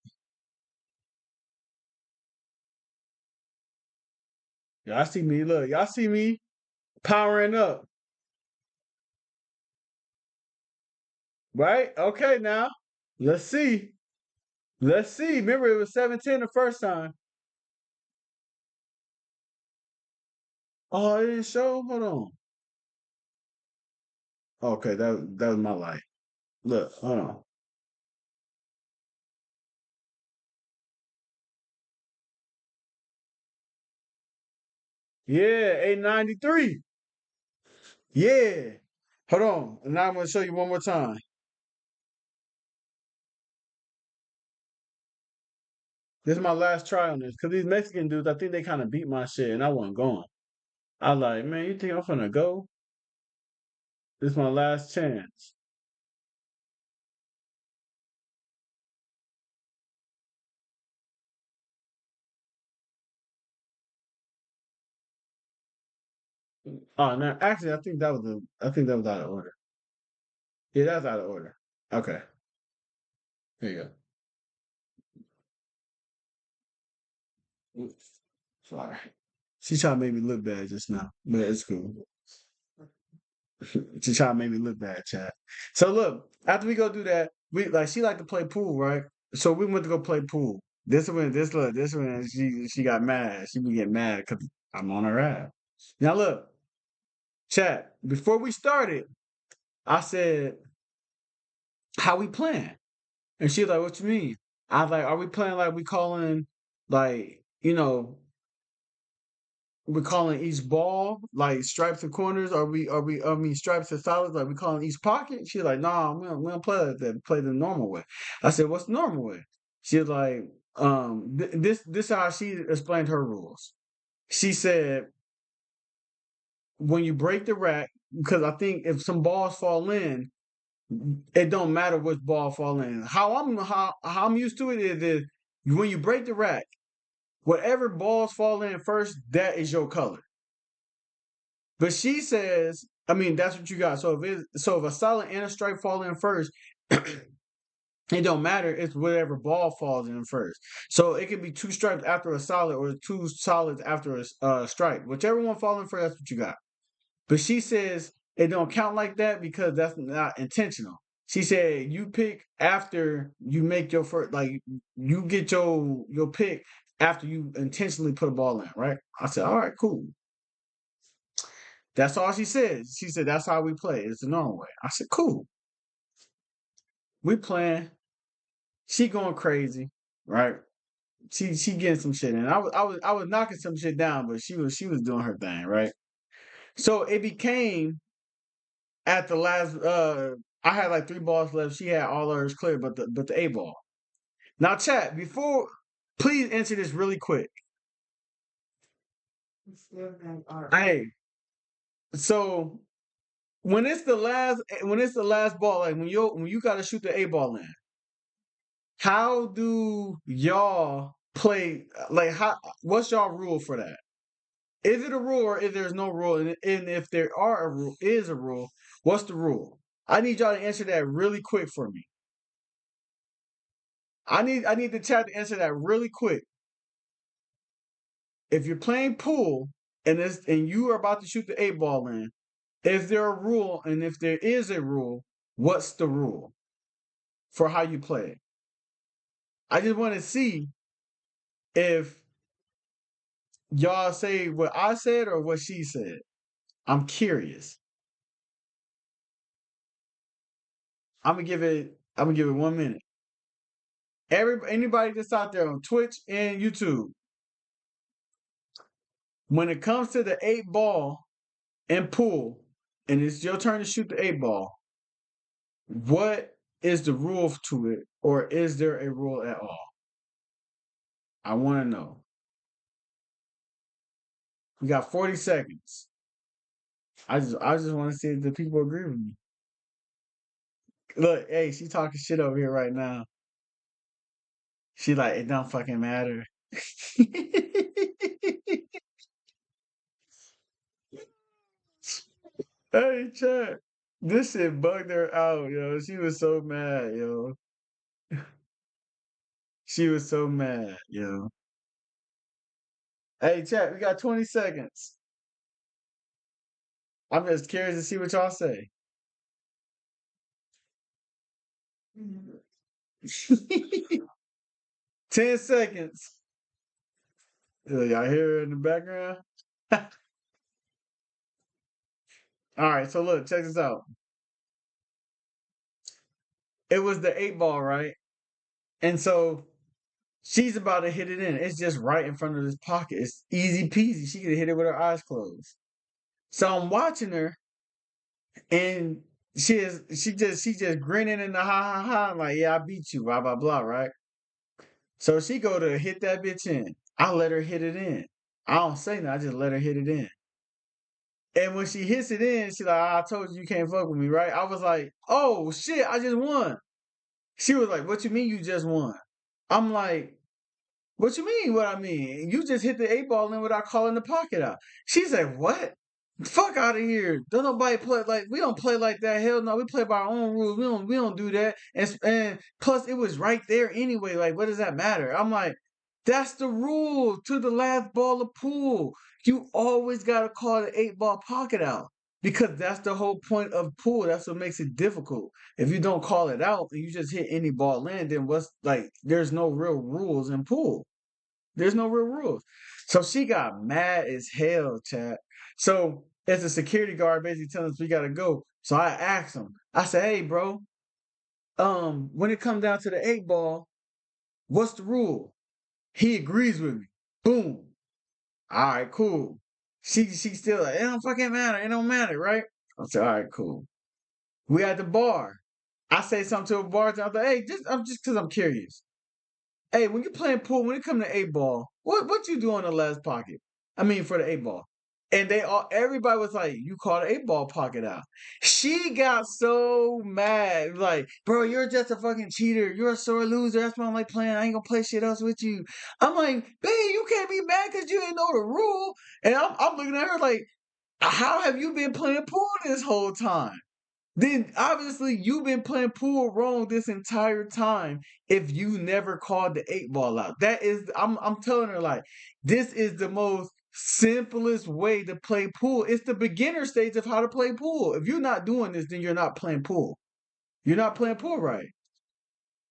Y'all see me? Look, y'all see me powering up, right? Okay, now let's see. Let's see. Remember, it was 710 the first time. Oh, it didn't show. Hold on. Okay, that was my light. Look, hold on. Yeah, 893. Yeah. Hold on. And now I'm gonna show you one more time. This is my last try on this. Cause these Mexican dudes, I think they kind of beat my shit and I wasn't going. I was like, man, you think I'm finna go? This is my last chance. Oh no, actually I think that was out of order. Yeah, that's out of order. Okay. Here you go. Oops. Sorry. She tried to make me look bad just now, but it's cool. She tried to make me look bad, chat. So look, after we go do that, we like she like to play pool, right? So we went to go play pool. This one she got mad. She be getting mad because I'm on her ass. Now look, chat. Before we started, I said, "How we playing?" And she was like, "What you mean?" I was like, "Are we playing like we calling like we're calling each ball like stripes and corners? I mean stripes and solids, like we calling each pocket?" She's like, "Nah, we don't play like that. We play the normal way." I said, "What's the normal way?" She was like, this how she explained her rules. She said, when you break the rack, because I think if some balls fall in, it don't matter which ball fall in. How I'm used to it is when you break the rack, whatever balls fall in first, that is your color. But she says, I mean, that's what you got. So if a solid and a stripe fall in first, it don't matter. It's whatever ball falls in first. So it could be two stripes after a solid or two solids after a stripe. Whichever one falls in first, that's what you got. But she says it don't count like that because that's not intentional. She said you pick after you make your first, like you get your pick after you intentionally put a ball in, right? I said, all right, cool. That's all she said. She said, that's how we play. It's the normal way. I said, cool. We playing. She going crazy, right? she getting some shit in. I was knocking some shit down, but she was doing her thing, right? So it became at the last I had like 3 balls left. She had all hers clear, but the 8 ball. Now chat, before please answer this really quick. Hey, so when it's the last ball, like when you gotta shoot the 8 ball in, how do y'all play? Like, what's y'all rule for that? Is it a rule or is there's no rule? And if there is a rule, what's the rule? I need y'all to answer that really quick for me. I need the chat to answer that really quick. If you're playing pool and you are about to shoot the 8 ball in, is there a rule? And if there is a rule, what's the rule for how you play it? I just want to see if y'all say what I said or what she said. I'm curious. I'm gonna give it 1 minute. Anybody that's out there on Twitch and YouTube, when it comes to the 8 ball and pool, and it's your turn to shoot the 8 ball, what is the rule to it, or is there a rule at all? I want to know. We got 40 seconds. I just want to see if the people agree with me. Look, hey, she talking shit over here right now. She like, it don't fucking matter. Hey, chat. This shit bugged her out, yo. She was so mad, yo. She was so mad, yo. Hey, chat, we got 20 seconds. I'm just curious to see what y'all say. 10 seconds. Y'all hear it in the background? All right, so look, check this out. It was the 8 ball, right? And so she's about to hit it in. It's just right in front of this pocket. It's easy peasy. She could have hit it with her eyes closed. So I'm watching her, and she's just grinning in the ha ha ha. I'm like, yeah, I beat you, blah blah blah, right? So she go to hit that bitch in. I let her hit it in. I don't say nothing. I just let her hit it in. And when she hits it in, she like, I told you can't fuck with me, right? I was like, oh shit, I just won. She was like, what you mean you just won? I'm like, what you mean what I mean? You just hit the 8 ball in without calling the pocket out. She said, what? Fuck out of here. Don't nobody play like we don't play like that. Hell no, we play by our own rules. We don't do that. And plus it was right there anyway. Like, what does that matter? I'm like, that's the rule to the last ball of pool. You always gotta call the 8 ball pocket out. Because that's the whole point of pool. That's what makes it difficult. If you don't call it out and you just hit any ball in, then there's no real rules in pool. There's no real rules. So she got mad as hell, chat. So as a security guard basically telling us we gotta go. So I asked him, I said, hey bro, when it comes down to the 8 ball, what's the rule? He agrees with me. Boom. All right, cool. She still like, it don't fucking matter. It don't matter, right? I said, all right, cool. We at the bar. I say something to a bartender. I'm like, hey, I'm just because I'm curious. Hey, when you're playing pool, when it comes to 8 ball, what you do on the last pocket? I mean, for the 8 ball. And everybody was like, you called the 8 ball pocket out. She got so mad. Like, bro, you're just a fucking cheater. You're a sore loser. That's why I'm like playing. I ain't gonna play shit else with you. I'm like, babe, you can't be mad because you didn't know the rule. And I'm looking at her like, how have you been playing pool this whole time? Then obviously you've been playing pool wrong this entire time if you never called the 8 ball out. That is, I'm telling her, like, this is the most simplest way to play pool. It's the beginner stage of how to play pool. If you're not doing this, then you're not playing pool. You're not playing pool right.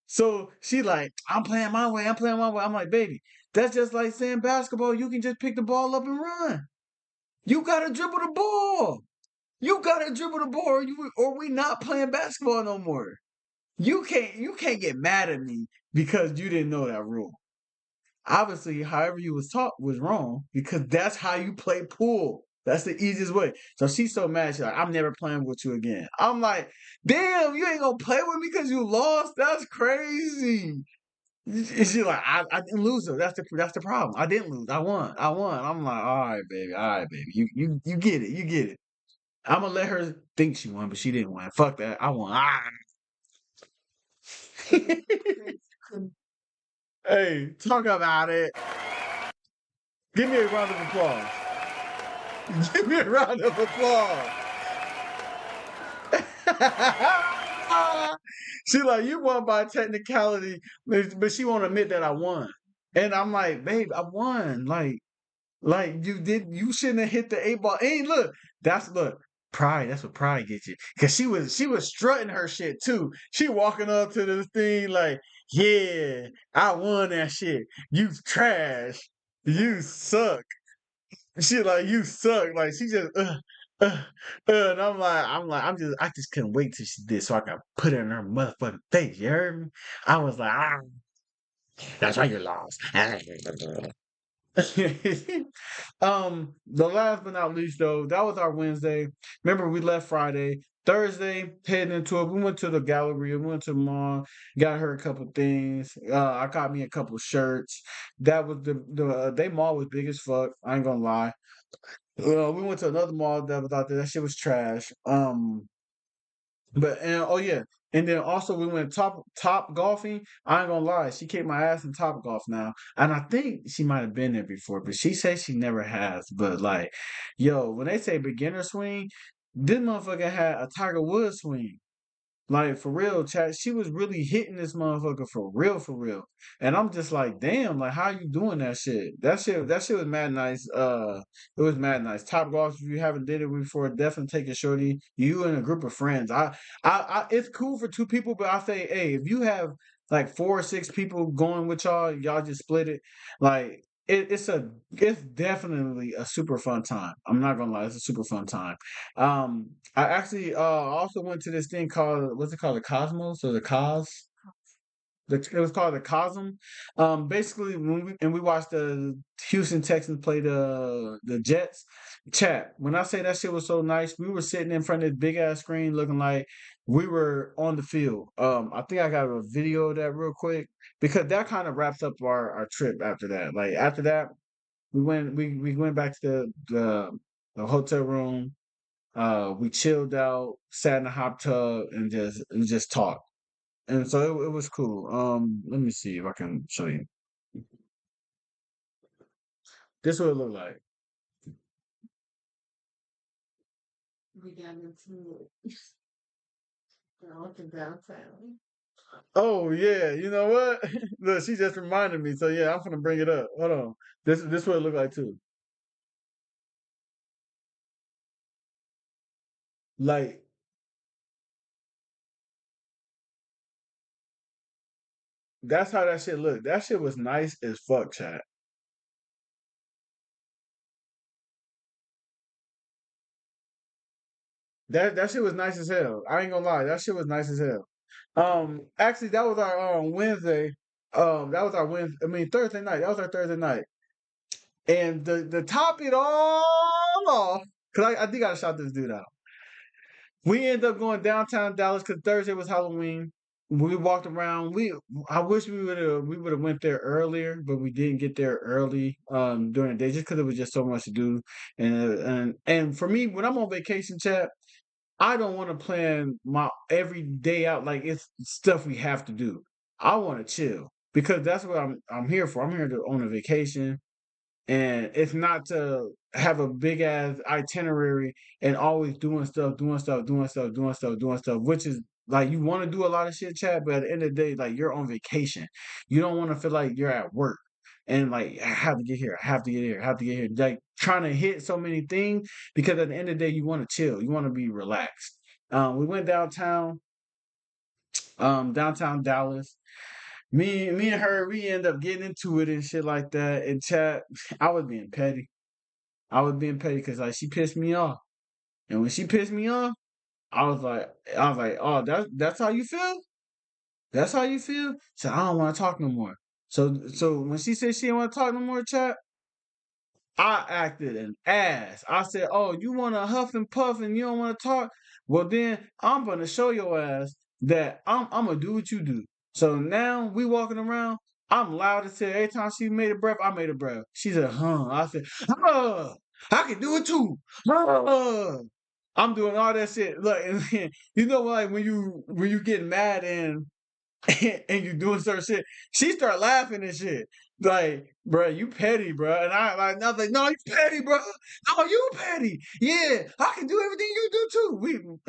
So she like, I'm playing my way. I'm like, baby, that's just like saying basketball. You can just pick the ball up and run. You gotta dribble the ball. You gotta dribble the ball, or we not playing basketball no more. You can't get mad at me because you didn't know that rule. obviously, however you was taught was wrong because that's how you play pool. That's the easiest way. So she's so mad. She's like, I'm never playing with you again. I'm like, damn, you ain't gonna play with me because you lost? That's crazy. And she's like, I didn't lose though. That's the problem. I didn't lose. I won. I'm like, all right, baby. All right, baby. You get it. You get it. I'm gonna let her think she won, but she didn't win. Fuck that. I won. Ah. Hey, talk about it. Give me a round of applause. Give me a round of applause. She like, you won by technicality, but she won't admit that I won. And I'm like, babe, I won. Like you shouldn't have hit the 8 ball. Hey, look, pride. That's what pride gets you. Cause she was strutting her shit too. She walking up to this thing like, yeah, I won that shit. You trash. You suck. She like, you suck. Like she just and I just couldn't wait till she did so I could put it in her motherfucking face. You heard me? I was like, that's why you lost. The last but not least though, that was our Wednesday. Remember we left Friday. Thursday, heading into it, we went to the gallery, we went to the mall, got her a couple things. I got me a couple shirts. That was they mall was big as fuck. I ain't gonna lie. We went to another mall that was out there. That shit was trash. Oh yeah, and then also we went top golfing. I ain't gonna lie, she kicked my ass in top golf now, and I think she might have been there before, but she says she never has. But like, yo, when they say beginner swing, this motherfucker had a Tiger Woods swing. Like for real, chat. She was really hitting this motherfucker for real, for real. And I'm just like, damn, like how you doing that shit? That shit was mad nice. It was mad nice. Top golf, if you haven't did it before, definitely take a shorty. You and a group of friends. It's cool for 2 people, but I say, hey, if you have like 4 or 6 people going with y'all just split it. Like it's definitely a super fun time. I'm not gonna lie, it's a super fun time. I actually also went to this thing called what's it called, the Cosmos or the Cos? It was called the Cosm. Basically, when we watched the Houston Texans play the Jets. Chat. When I say that shit was so nice, we were sitting in front of this big ass screen, looking like we were on the field. I think I got a video of that real quick because that kind of wraps up our trip. After that, like after that, we went back to the hotel room. We chilled out, sat in the hot tub, and just talked. And so it was cool. Let me see if I can show you. This is what it looked like. We got into downtown. Oh yeah, you know what? Look, she just reminded me. So yeah, I'm gonna bring it up. Hold on. This what it looked like too. Like that's how that shit looked. That shit was nice as fuck, chat. That shit was nice as hell. I ain't gonna lie, that shit was nice as hell. Actually, that was our Wednesday. That was our Wednesday. I mean Thursday night. That was our Thursday night. And the top it all off, cause I did gotta shout this dude out. We ended up going downtown Dallas because Thursday was Halloween. We walked around. I wish we would have went there earlier, but we didn't get there early during the day just because it was just so much to do. And for me, when I'm on vacation, chat, I don't want to plan my every day out like it's stuff we have to do. I want to chill because that's what I'm here for. I'm here to on a vacation, and it's not to have a big ass itinerary and always doing stuff, which is like you want to do a lot of shit, chat, but at the end of the day, like you're on vacation. You don't want to feel like you're at work and like I have to get here, I have to get here, I have to get here. Like trying to hit so many things because at the end of the day, you want to chill, you want to be relaxed. We went downtown, downtown Dallas. Me and her, we end up getting into it and shit like that. And chat, I was being petty. I was being petty because like she pissed me off. And when she pissed me off, I was like, oh, that's how you feel? That's how you feel? So I don't want to talk no more. So when she said she didn't want to talk no more, chat, I acted an ass. I said, "Oh, you want to huff and puff and you don't want to talk? Well, then I'm gonna show your ass that I'm gonna do what you do." So now we walking around. I'm loud as hell. Every time she made a breath, I made a breath. She said, "Huh?" I said, "Huh? I can do it too." Huh? I'm doing all that shit. Look, and you know, like when you get mad and you doing certain shit, she start laughing and shit. Like, bro, you petty, bro. And I was like, no, you petty, bro. No, you petty. Yeah, I can do everything you do too.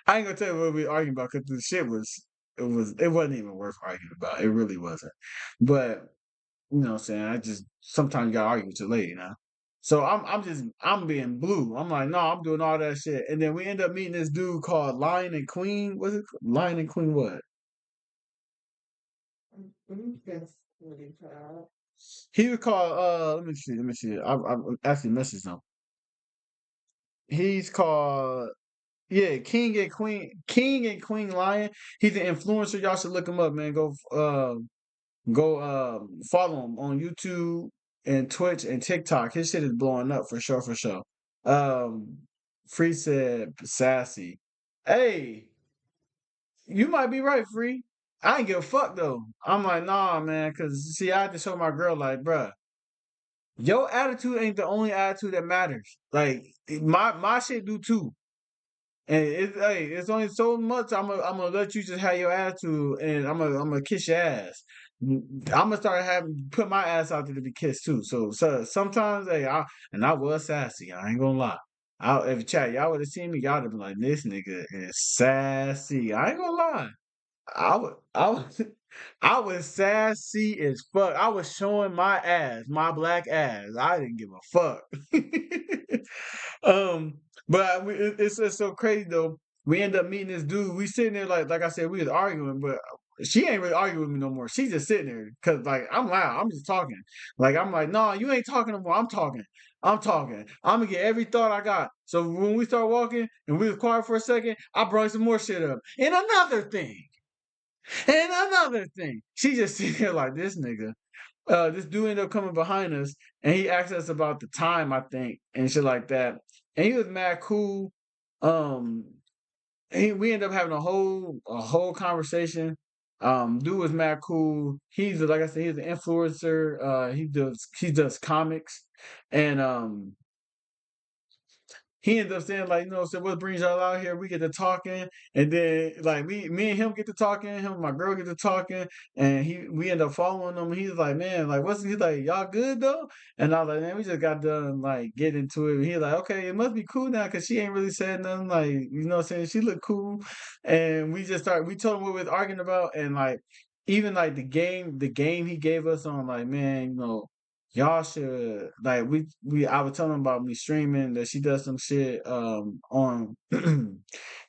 I ain't gonna tell you what we arguing about because the shit it wasn't even worth arguing about. It really wasn't. But you know what I'm saying? I just sometimes you gotta argue with your lady now. So I'm being blue. I'm like, no, I'm doing all that shit. And then we end up meeting this dude called Lion and Queen. What's it called? Lion and Queen what? That's really proud. He was called let me see. I actually messaged him. He's called yeah, King and Queen Lion. He's an influencer. Y'all should look him up, man. Go follow him on YouTube and Twitch and TikTok. His shit is blowing up for sure, for sure. Um Free said sassy. Hey, you might be right, Free. I ain't give a fuck though. I'm like, nah, man, cause see, I had to show my girl, like, bruh, your attitude ain't the only attitude that matters. Like my shit do too. And it's only so much I'm gonna let you just have your attitude, and I'm gonna kiss your ass. I'm gonna start having put my ass out there to be kissed too. So sometimes, I was sassy. I ain't gonna lie. If chat y'all would have seen me, y'all would have been like, this nigga is sassy. I ain't gonna lie. I was I was sassy as fuck. I was showing my ass, my black ass. I didn't give a fuck. um, but it's just so crazy though. We end up meeting this dude. We sitting there like I said, we was arguing, but she ain't really arguing with me no more. She's just sitting there because like I'm loud. I'm just talking. Like I'm like, no, you ain't talking no more. I'm talking. I'm talking. I'm gonna get every thought I got. So when we start walking and we was quiet for a second, I brought some more shit up. And another thing. And another thing, she just sitting here like this nigga. This dude ended up coming behind us, and he asked us about the time, I think, and shit like that. And he was mad cool. Um, we ended up having a whole conversation. Dude was mad cool. He's like I said, he's an influencer. He does comics, and he ended up saying like, so what brings y'all out here? We get to talking, and then like me and him get to talking, him and my girl get to talking, and we end up following him. He's like, man, like he's like, y'all good though? And I was like, man, we just got done like getting into it. And he's like, okay, it must be cool now because she ain't really said nothing. Like, you know what I'm saying? She looked cool, and we told him what we was arguing about, and like even like the game he gave us on like, man, y'all should like I was telling him about me streaming that she does some shit on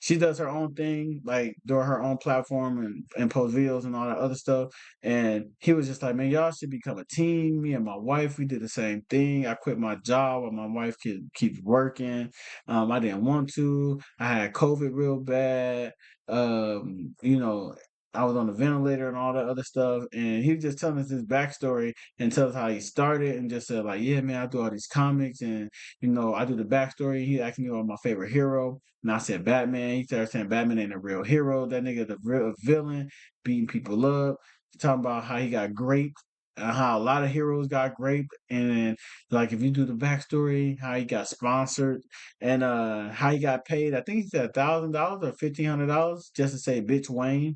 she does her own thing, like doing her own platform and post videos and all that other stuff. And he was just like, man, y'all should become a team. Me and my wife, we did the same thing. I quit my job while my wife keeps working. I didn't want to. I had COVID real bad. You know, I was on the ventilator and all that other stuff. And he was just telling us his backstory and tells how he started and just said like, yeah, man, I do all these comics and I do the backstory. He asked me about my favorite hero, and I said Batman. He started saying Batman ain't a real hero. That nigga the real villain, beating people up. Talking about how he got raped. How a lot of heroes got raped, and then like if you do the backstory, how he got sponsored, and how he got paid. I think he said $1,000 or $1,500 just to say "bitch Wayne."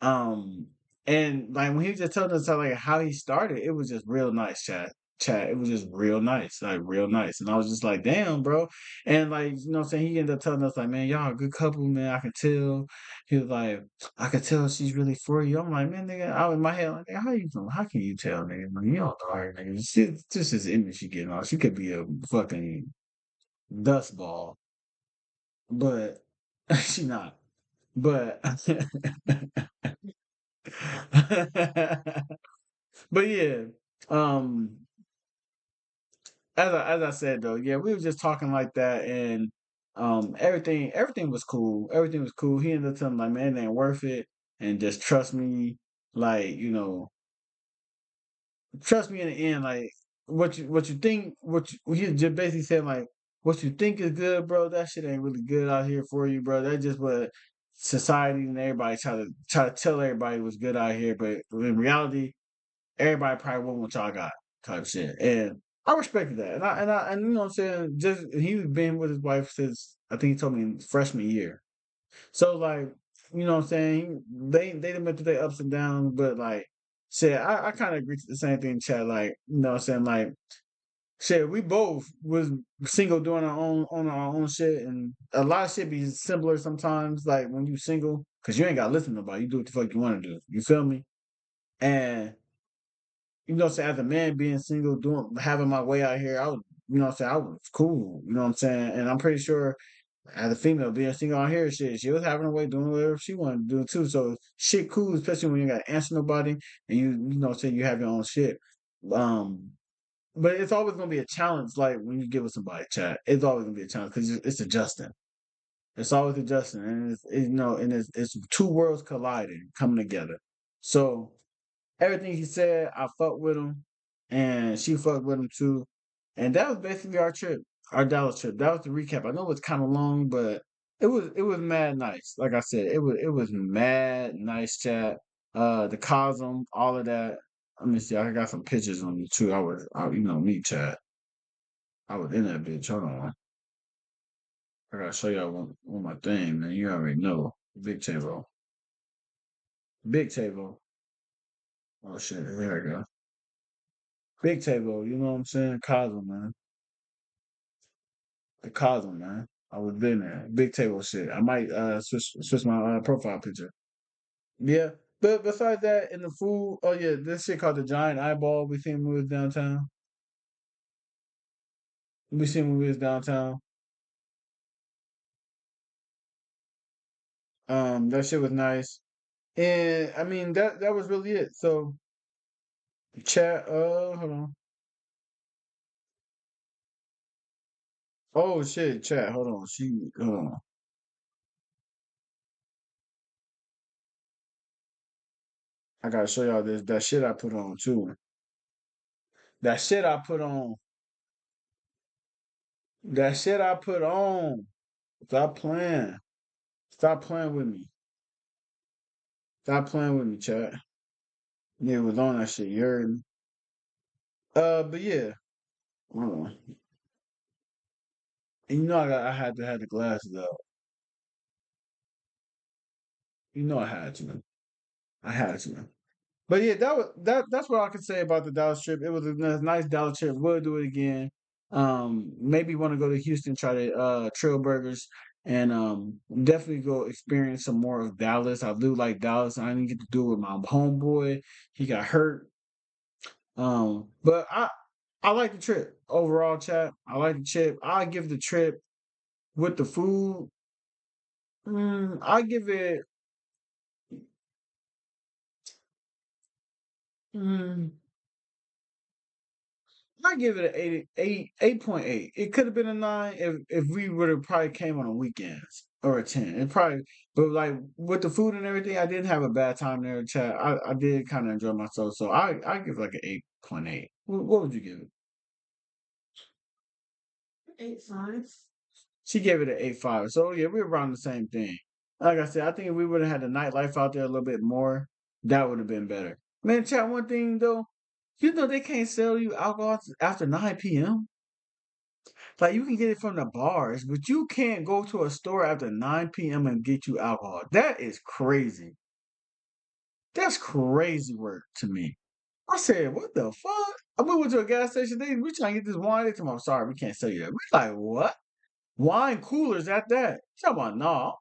Um, and like when he was just telling us how he started, it was just real nice, chat. It was just real nice, like real nice. And I was just like, damn, bro. And like, what I'm saying, he ended up telling us like, man, y'all a good couple, man. I can tell. He was like, I can tell she's really for you. I'm like, man, nigga, I was in my head like, nigga, how can you tell, nigga? Man, you don't know her, nigga. Just this image she getting off. She could be a fucking dust ball, but she not. But but yeah, um, as I said though, yeah, we were just talking like that, and everything was cool. Everything was cool. He ended up telling me like, man, it ain't worth it, and just trust me, like trust me, in the end, like what you think, he just basically said, like, what you think is good, bro, that shit ain't really good out here for you, bro. That's just what society and everybody try to tell everybody was good out here, but in reality, everybody probably want what y'all got, type shit. And I respected that, and you know what I'm saying. Just he's been with his wife since, I think he told me, freshman year. So like, you know what I'm saying? They done been through their ups and downs, but like, shit, I kind of agree to the same thing, Chad. Like, you know what I'm saying? Like, shit, we both was single doing our own shit, and a lot of shit be simpler sometimes. Like when you single, cause you ain't got to listen to nobody. You do what the fuck you want to do. You feel me? And you know what I'm saying? As a man being single, having my way out here, I was, you know what I'm saying? I was cool. You know what I'm saying? And I'm pretty sure as a female being single out here, shit, she was having her way doing whatever she wanted to do too. So shit cool, especially when you got to answer nobody and you know, say you have your own shit. Um, but it's always gonna be a challenge. Like when you get with somebody, chat, it's always gonna be a challenge because it's adjusting. It's always adjusting, and you know, and it's two worlds colliding, coming together. So everything he said, I fucked with him, and she fucked with him too. And that was basically our trip, our Dallas trip. That was the recap. I know it was kind of long, but it was mad nice. Like I said, it was mad nice chat. The Cosm, all of that. Let me see. I got some pictures on you too. You know me, chat. I was in that bitch. Hold on. I gotta show y'all one my thing, man. You already know. Big table. Big table. Oh shit, here I go. Big table, you know what I'm saying? Cosm, man. The Cosm, man. I was been there. Big table shit. I might switch my profile picture. Yeah. But besides that, in the food, oh yeah, this shit called the Giant Eyeball. We seen when we was downtown. We seen when we was downtown. That shit was nice. And I mean that was really it. So chat, hold on. Oh shit, chat, hold on. Hold on. I gotta show y'all this that shit I put on too. That shit I put on. That shit I put on. Stop playing. Stop playing with me. Stop playing with me, chat. Yeah, it was on that shit. You heard me. But yeah. Hold on. And you know I had to have the glasses up. You know I had to. I had to. But yeah, that's what I could say about the Dallas trip. It was a nice Dallas trip. We'll do it again. Maybe want to go to Houston, try the Trail Burgers, and definitely go experience some more of Dallas. I do like Dallas. I didn't get to do it with my homeboy. He got hurt. But I like the trip overall, chat. I like the trip. I give the trip with the food. I give it. Mm, I give it an 8.8. It could have been a 9 if we would have probably came on the weekends, or a 10. It probably, but like with the food and everything, I didn't have a bad time there, chat. I did kind of enjoy myself, so I give it like an 8.8. What would you give it? 8.5. She gave it an 8.5. So yeah, we were around the same thing. Like I said, I think if we would have had the nightlife out there a little bit more, that would have been better. Man, chat, one thing though, you know they can't sell you alcohol after 9 p.m. Like you can get it from the bars, but you can't go to a store after 9 p.m. and get you alcohol. That is crazy. That's crazy work to me. I said, what the fuck? I went to a gas station. We trying to get this wine. They told me, I'm sorry, we can't sell you that. We like, what? Wine coolers at that. Talking about, nah,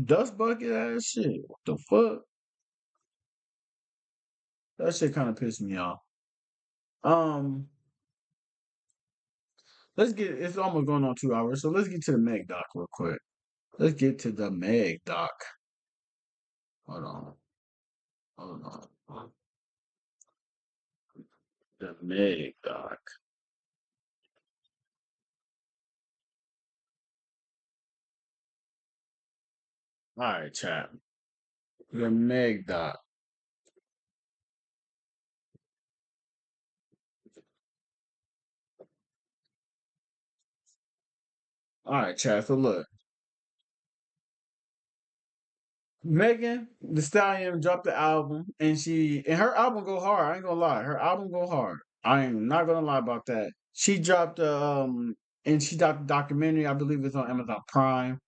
dust bucket ass shit. What the fuck? That shit kind of pissed me off. Um, let's get. It's almost going on 2 hours, so let's get to the Meg Doc real quick. Let's get to the Meg Doc. Hold on. Hold on. The Meg Doc. All right, chat. The Meg Doc. All right, Chad. So look, Megan the Stallion dropped the album, and her album go hard. I ain't gonna lie, her album go hard. I am not gonna lie about that. She dropped and she dropped a documentary. I believe it's on Amazon Prime.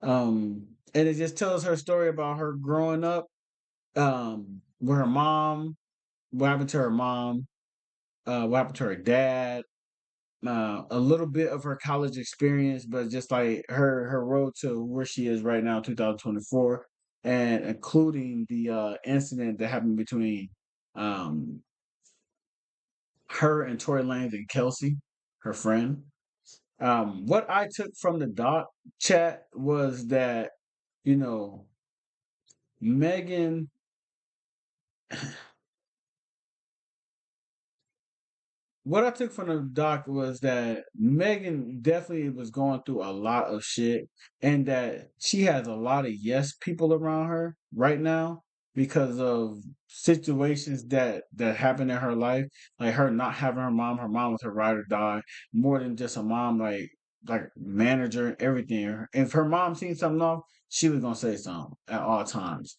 And it just tells her story about her growing up. With her mom, what happened to her mom, what happened to her dad, a little bit of her college experience, but just like her road to where she is right now, 2024, and including the incident that happened between um her and Tory Lanez and Kelsey, her friend. What I took from the doc chat was that, you know, Megan what I took from the doc was that Megan definitely was going through a lot of shit, and that she has a lot of yes people around her right now because of situations that happened in her life, like her not having her mom. Her mom was her ride or die, more than just a mom, like manager and everything. If her mom seen something off, she was gonna say something at all times.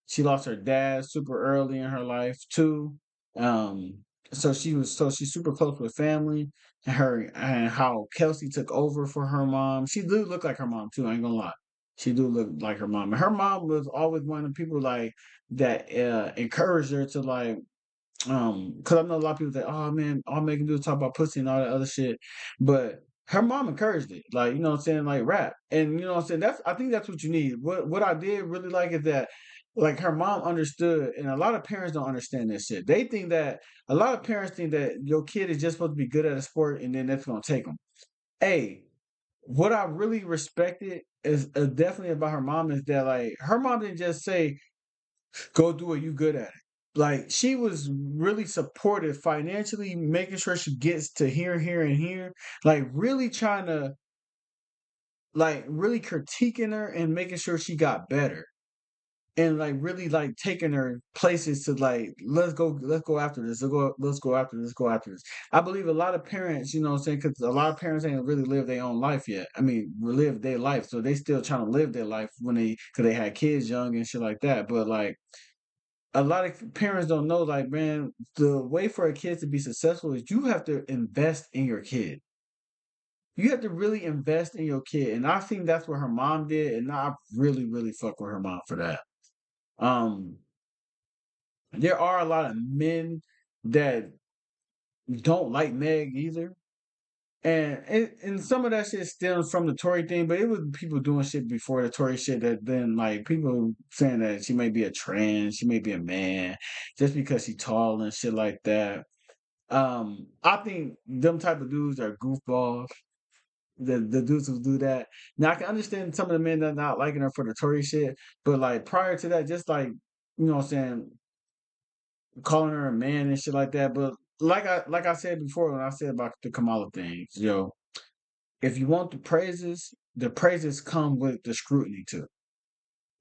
She lost her dad super early in her life too. Um, so she's super close with family, and how Kelsey took over for her mom. She do look like her mom too, I ain't gonna lie. She do look like her mom. And her mom was always one of the people like that encouraged her to like because I know a lot of people say, "Oh man, all Megan do is talk about pussy and all that other shit," but her mom encouraged it, like you know what I'm saying, like rap, and you know what I'm saying. I think that's what you need. What I did really like is that, like her mom understood, and a lot of parents don't understand this shit. They think that a lot of parents think that your kid is just supposed to be good at a sport, and then that's gonna take them. Hey, what I really respected is definitely about her mom is that like her mom didn't just say go do it, you good at it. Like she was really supportive financially, making sure she gets to here, here, and here. Like really trying to like really critiquing her and making sure she got better. And like really like taking her places to like let's go after this, let's go after this, let's go after this. I believe a lot of parents, you know what I'm saying, because a lot of parents ain't really lived their own life yet. I mean, live their life, so they still trying to live their life when because they had kids young and shit like that. But like a lot of parents don't know, like, man, the way for a kid to be successful is you have to invest in your kid. You have to really invest in your kid. And I think that's what her mom did. And I really, really fuck with her mom for that. Um, there are a lot of men that don't like Meg either. And some of that shit stems from the Tory thing, but it was people doing shit before the Tory shit that then like people saying that she may be a trans, she may be a man, just because she tall and shit like that. I think them type of dudes are goofballs. The dudes who do that. Now I can understand some of the men that not liking her for the Tory shit, but like prior to that, just like you know what I'm saying, calling her a man and shit like that. But like I said before when I said about the Kamala things, yo, if you want the praises come with the scrutiny too.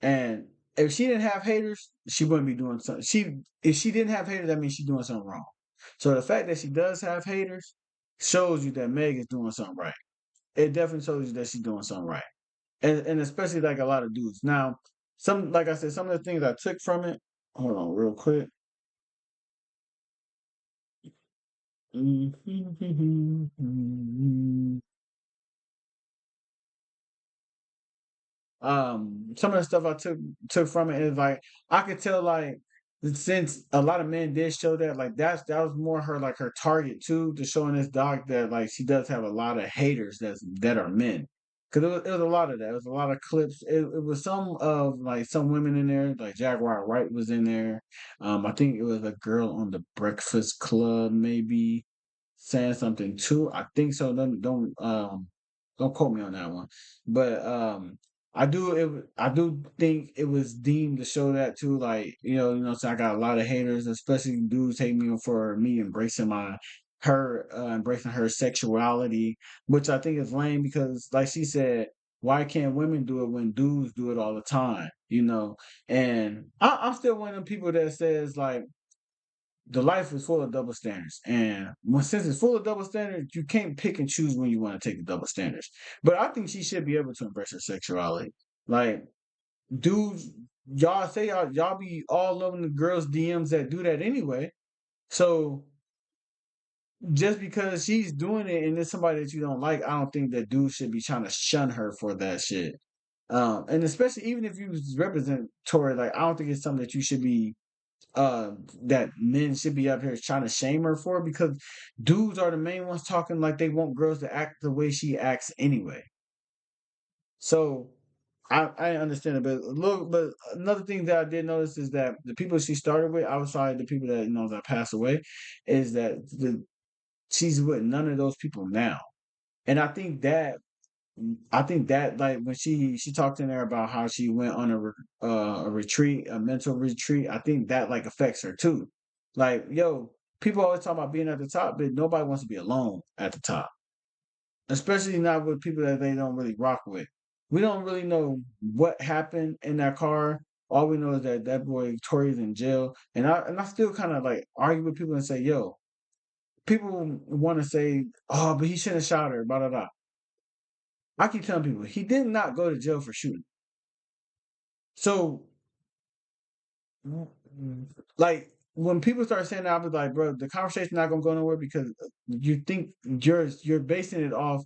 And if she didn't have haters, she wouldn't be doing something. If she didn't have haters, that means she's doing something wrong. So the fact that she does have haters shows you that Meg is doing something right. It definitely shows you that she's doing something right. And especially like a lot of dudes. Now, some like I said, some of the things I took from it. Hold on, real quick. Some of the stuff I took from it is like I could tell like since a lot of men did show that like that was more her like her target too to showing this doc that like she does have a lot of haters that are men because it was a lot of that. It was a lot of clips. It was some of like some women in there like Jaguar Wright was in there. I think it was a girl on the Breakfast Club maybe saying something too. I think so. Don't quote me on that one. But I do think it was deemed to show that too. Like so I got a lot of haters, especially dudes hating me for me embracing her sexuality, which I think is lame because, like she said, why can't women do it when dudes do it all the time? And I'm still one of them people that says like the life is full of double standards, and since it's full of double standards, you can't pick and choose when you want to take the double standards. But I think she should be able to embrace her sexuality. Like dudes, y'all say y'all be all loving the girls' DMs that do that anyway. So just because she's doing it and it's somebody that you don't like, I don't think that dudes should be trying to shun her for that shit. And especially even if you represent Tori, like I don't think it's something that you should be that men should be up here trying to shame her for, because dudes are the main ones talking like they want girls to act the way she acts anyway. So I understand it, but another thing that I did notice is that the people she started with, outside the people that that passed away, is that she's with none of those people now. And I think that like when she talked in there about how she went on a retreat, a mental retreat, I think that like affects her too. Like, yo, people always talk about being at the top, but nobody wants to be alone at the top, especially not with people that they don't really rock with. We don't really know what happened in that car. All we know is that that boy Tori's in jail, and I still kind of like argue with people and say, yo, people want to say, oh, but he shouldn't have shot her, blah blah blah. I keep telling people he did not go to jail for shooting. So, like when people start saying that, I was like, bro, the conversation's not gonna go nowhere because you think you're basing it off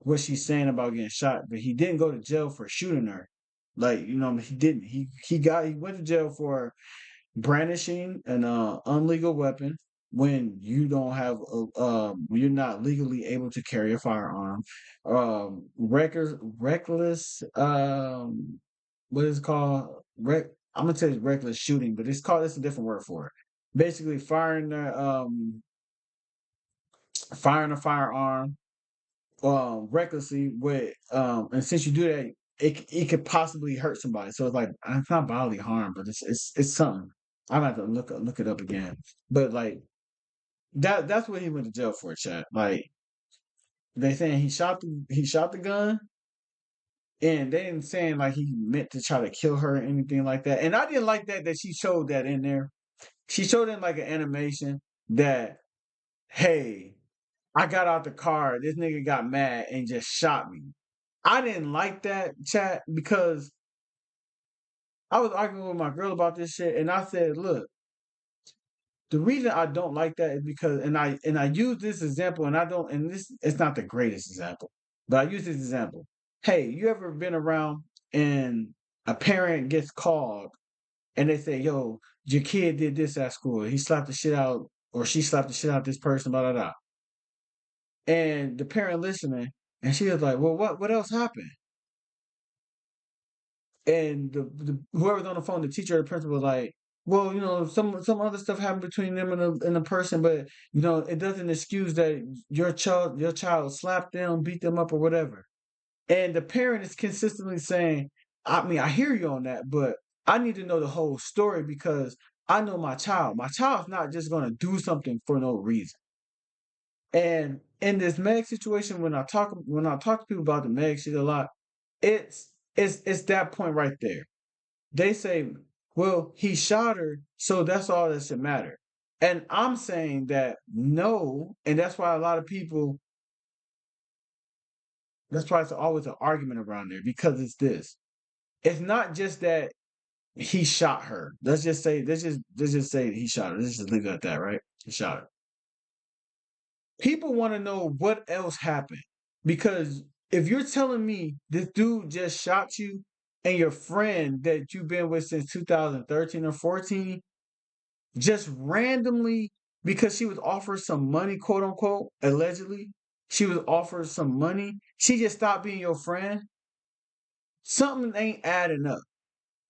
what she's saying about getting shot, but he didn't go to jail for shooting her. Like he didn't. He went to jail for brandishing an illegal weapon when you don't have when you're not legally able to carry a firearm, reckless what is it called, I'm gonna tell you reckless shooting, but it's a different word for it. Basically firing a firearm recklessly with and since you do that, it could possibly hurt somebody. So it's not bodily harm, but it's something. I'm gonna have to look it up again. But like that's what he went to jail for, chat. Like they saying he shot the gun, and they didn't saying like he meant to try to kill her or anything like that. And I didn't like that she showed that in there. She showed in like an animation that, hey, I got out the car, this nigga got mad and just shot me. I didn't like that, chat, because I was arguing with my girl about this shit, and I said, look, the reason I don't like that is because, and I use this example, and this it's not the greatest example, but I use this example. Hey, you ever been around and a parent gets called and they say, yo, your kid did this at school. He slapped the shit out, or she slapped the shit out this person, blah, blah, blah. And the parent listening, and she was like, well, what else happened? And whoever's on the phone, the teacher or the principal was like, well, some other stuff happened between them and the person, but it doesn't excuse that your child slapped them, beat them up, or whatever. And the parent is consistently saying, I mean, I hear you on that, but I need to know the whole story because I know my child. My child's not just gonna do something for no reason. And in this Meg situation, when I talk to people about the Meg shit a lot, it's that point right there. They say, well, he shot her, so that's all that should matter. And I'm saying that no, and that's why that's why it's always an argument around there, because it's this. It's not just that he shot her. Let's just say he shot her. Let's just leave it at that, right? He shot her. People want to know what else happened. Because if you're telling me this dude just shot you and your friend that you've been with since 2013 or 14 just randomly, because she was offered some money, quote unquote, allegedly, she was offered some money, she just stopped being your friend, something ain't adding up.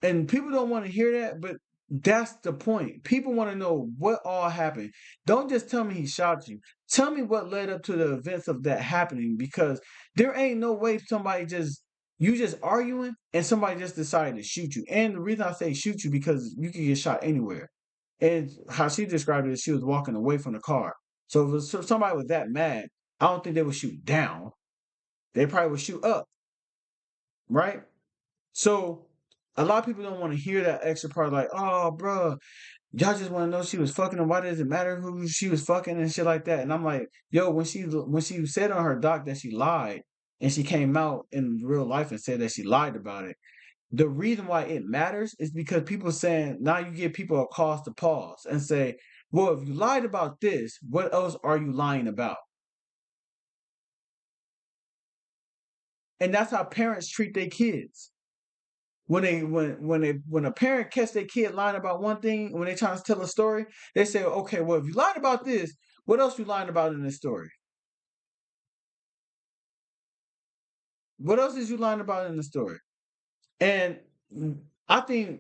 And people don't want to hear that, but that's the point. People want to know what all happened. Don't just tell me he shot you. Tell me what led up to the events of that happening, because there ain't no way you just arguing and somebody just decided to shoot you. And the reason I say shoot you, because you can get shot anywhere. And how she described it is she was walking away from the car. So if somebody was that mad, I don't think they would shoot down. They probably would shoot up. Right? So a lot of people don't want to hear that extra part, like, oh, bro, Y'all just want to know she was fucking him. Why does it matter who she was fucking and shit like that? And I'm like, yo, when she said on her doc that she lied and she came out in real life and said that she lied about it, the reason why it matters is because people saying now you give people a cause to pause and say, well, if you lied about this, what else are you lying about? And that's how parents treat their kids. When a parent catch their kid lying about one thing, when they trying to tell a story, they say, okay, well, if you lied about this, what else you lying about in this story? What else is you lying about in the story? And I think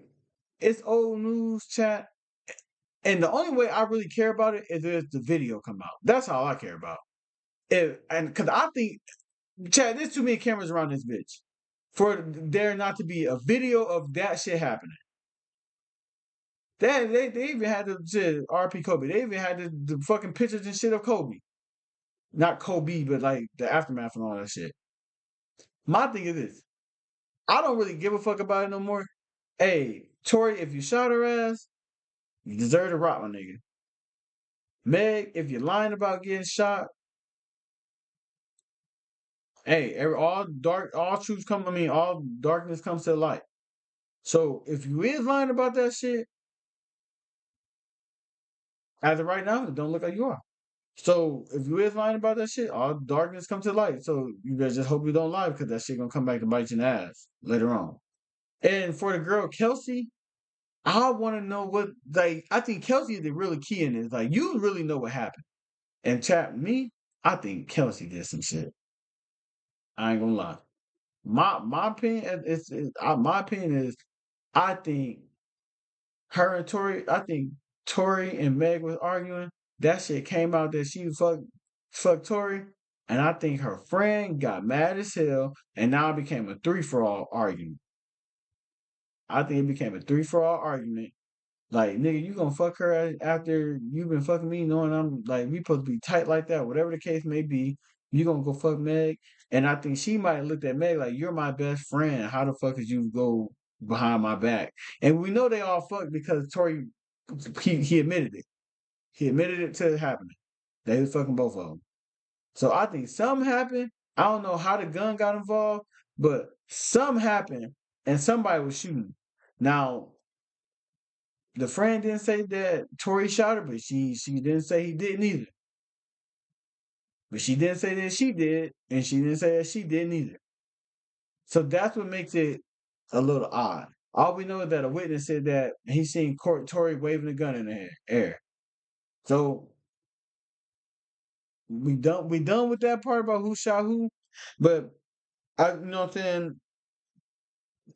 it's old news, chat. And the only way I really care about it is if the video come out. That's all I care about. Because I think, chat, there's too many cameras around this bitch for there not to be a video of that shit happening. They even had the shit, RP Kobe. They even had the fucking pictures and shit of Kobe. Not Kobe, but like the aftermath and all that shit. My thing is this. I don't really give a fuck about it no more. Hey, Tori, if you shot her ass, you deserve to rot, my nigga. Meg, if you're lying about getting shot, hey, all darkness comes to the light. So if you is lying about that shit, as of right now, it don't look like you are. So if you is lying about that shit, all darkness comes to light. So you better just hope you don't lie because that shit gonna come back to bite you in the ass later on. And for the girl Kelsey, I want to know what, like, I think Kelsey is the really key in this. Like, you really know what happened. And chat me, I think Kelsey did some shit. I ain't gonna lie. My opinion my opinion is I think her and Tori, I think Tori and Meg was arguing. That shit came out that she fucked Tori. And I think her friend got mad as hell and now it became a 3-for-all argument. I think it became a 3-for-all argument. Like, nigga, you gonna fuck her after you've been fucking me, knowing I'm like, we supposed to be tight like that, whatever the case may be. You gonna go fuck Meg. And I think she might have looked at Meg like, you're my best friend. How the fuck did you go behind my back? And we know they all fucked because Tori, he admitted it. He admitted it to happening. They was fucking both of them. So I think something happened. I don't know how the gun got involved, but something happened and somebody was shooting. Now, the friend didn't say that Tori shot her, but she didn't say he didn't either. But she didn't say that she did, and she didn't say that she didn't either. So that's what makes it a little odd. All we know is that a witness said that he seen Tori waving a gun in the air. So we done with that part about who shot who. But I, you know what I'm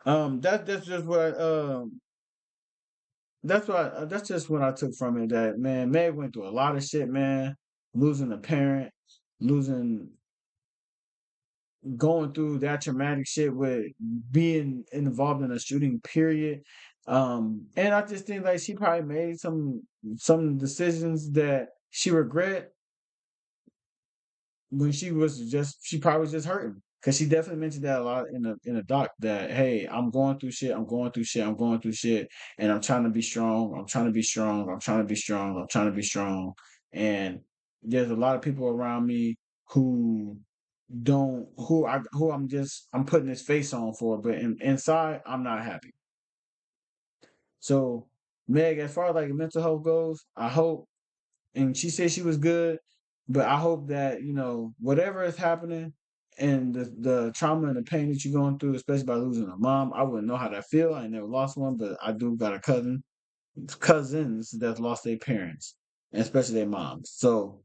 saying? That's just what that's just what I took from it. That, man, Meg went through a lot of shit, man. Losing a parent, going through that traumatic shit with being involved in a shooting, period. And I just think like she probably made some decisions that she regret when she probably was just hurting. Cause she definitely mentioned that a lot in the doc that, hey, I'm going through shit, and I'm trying to be strong, I'm trying to be strong, I'm trying to be strong, I'm trying to be strong. And there's a lot of people around me who I'm putting this face on for, but inside I'm not happy. So Meg, as far as like mental health goes, I hope, and she said she was good, but I hope that, whatever is happening and the trauma and the pain that you're going through, especially by losing a mom, I wouldn't know how that feel. I ain't never lost one, but I do got cousins that lost their parents, and especially their moms. So,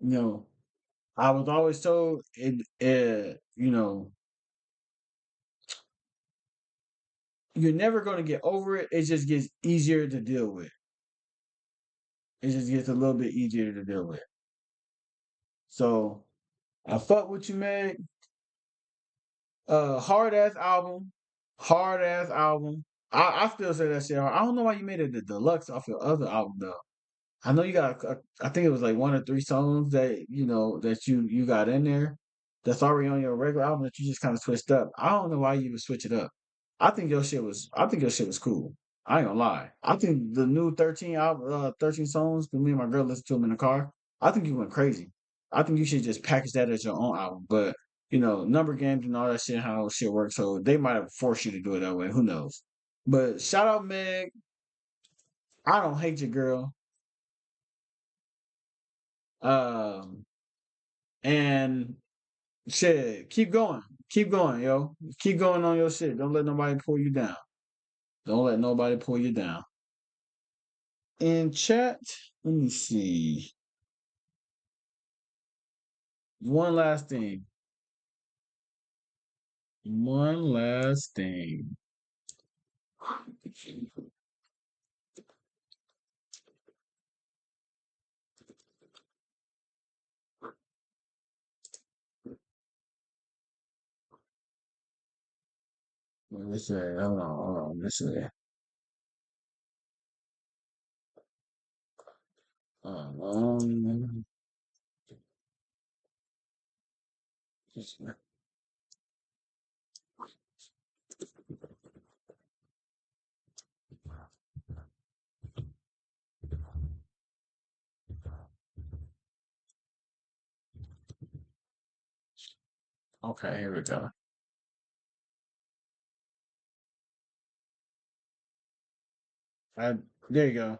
I was always told you're never going to get over it. It just gets easier to deal with. It just gets a little bit easier to deal with. So I fuck with you, Meg. Hard ass album. I still say that shit hard. I don't know why you made it the deluxe off your other album though. I know you got. I think it was like 1 or 3 songs that that you got in there. That's already on your regular album that you just kind of switched up. I don't know why you would switch it up. I think your shit was cool. I ain't gonna lie. I think the new 13 songs, that me and my girl listen to them in the car. I think you went crazy. I think you should just package that as your own album. But number games and all that shit, how shit works. So they might have forced you to do it that way. Who knows? But shout out Meg. I don't hate you, girl. Um, and shit, keep going, yo. Keep going on your shit. Don't let nobody pull you down. Don't let nobody pull you down. In chat, let me see. One last thing. One last thing. Let me see. Hold on. Let me see. Um, okay, here we go. There you go.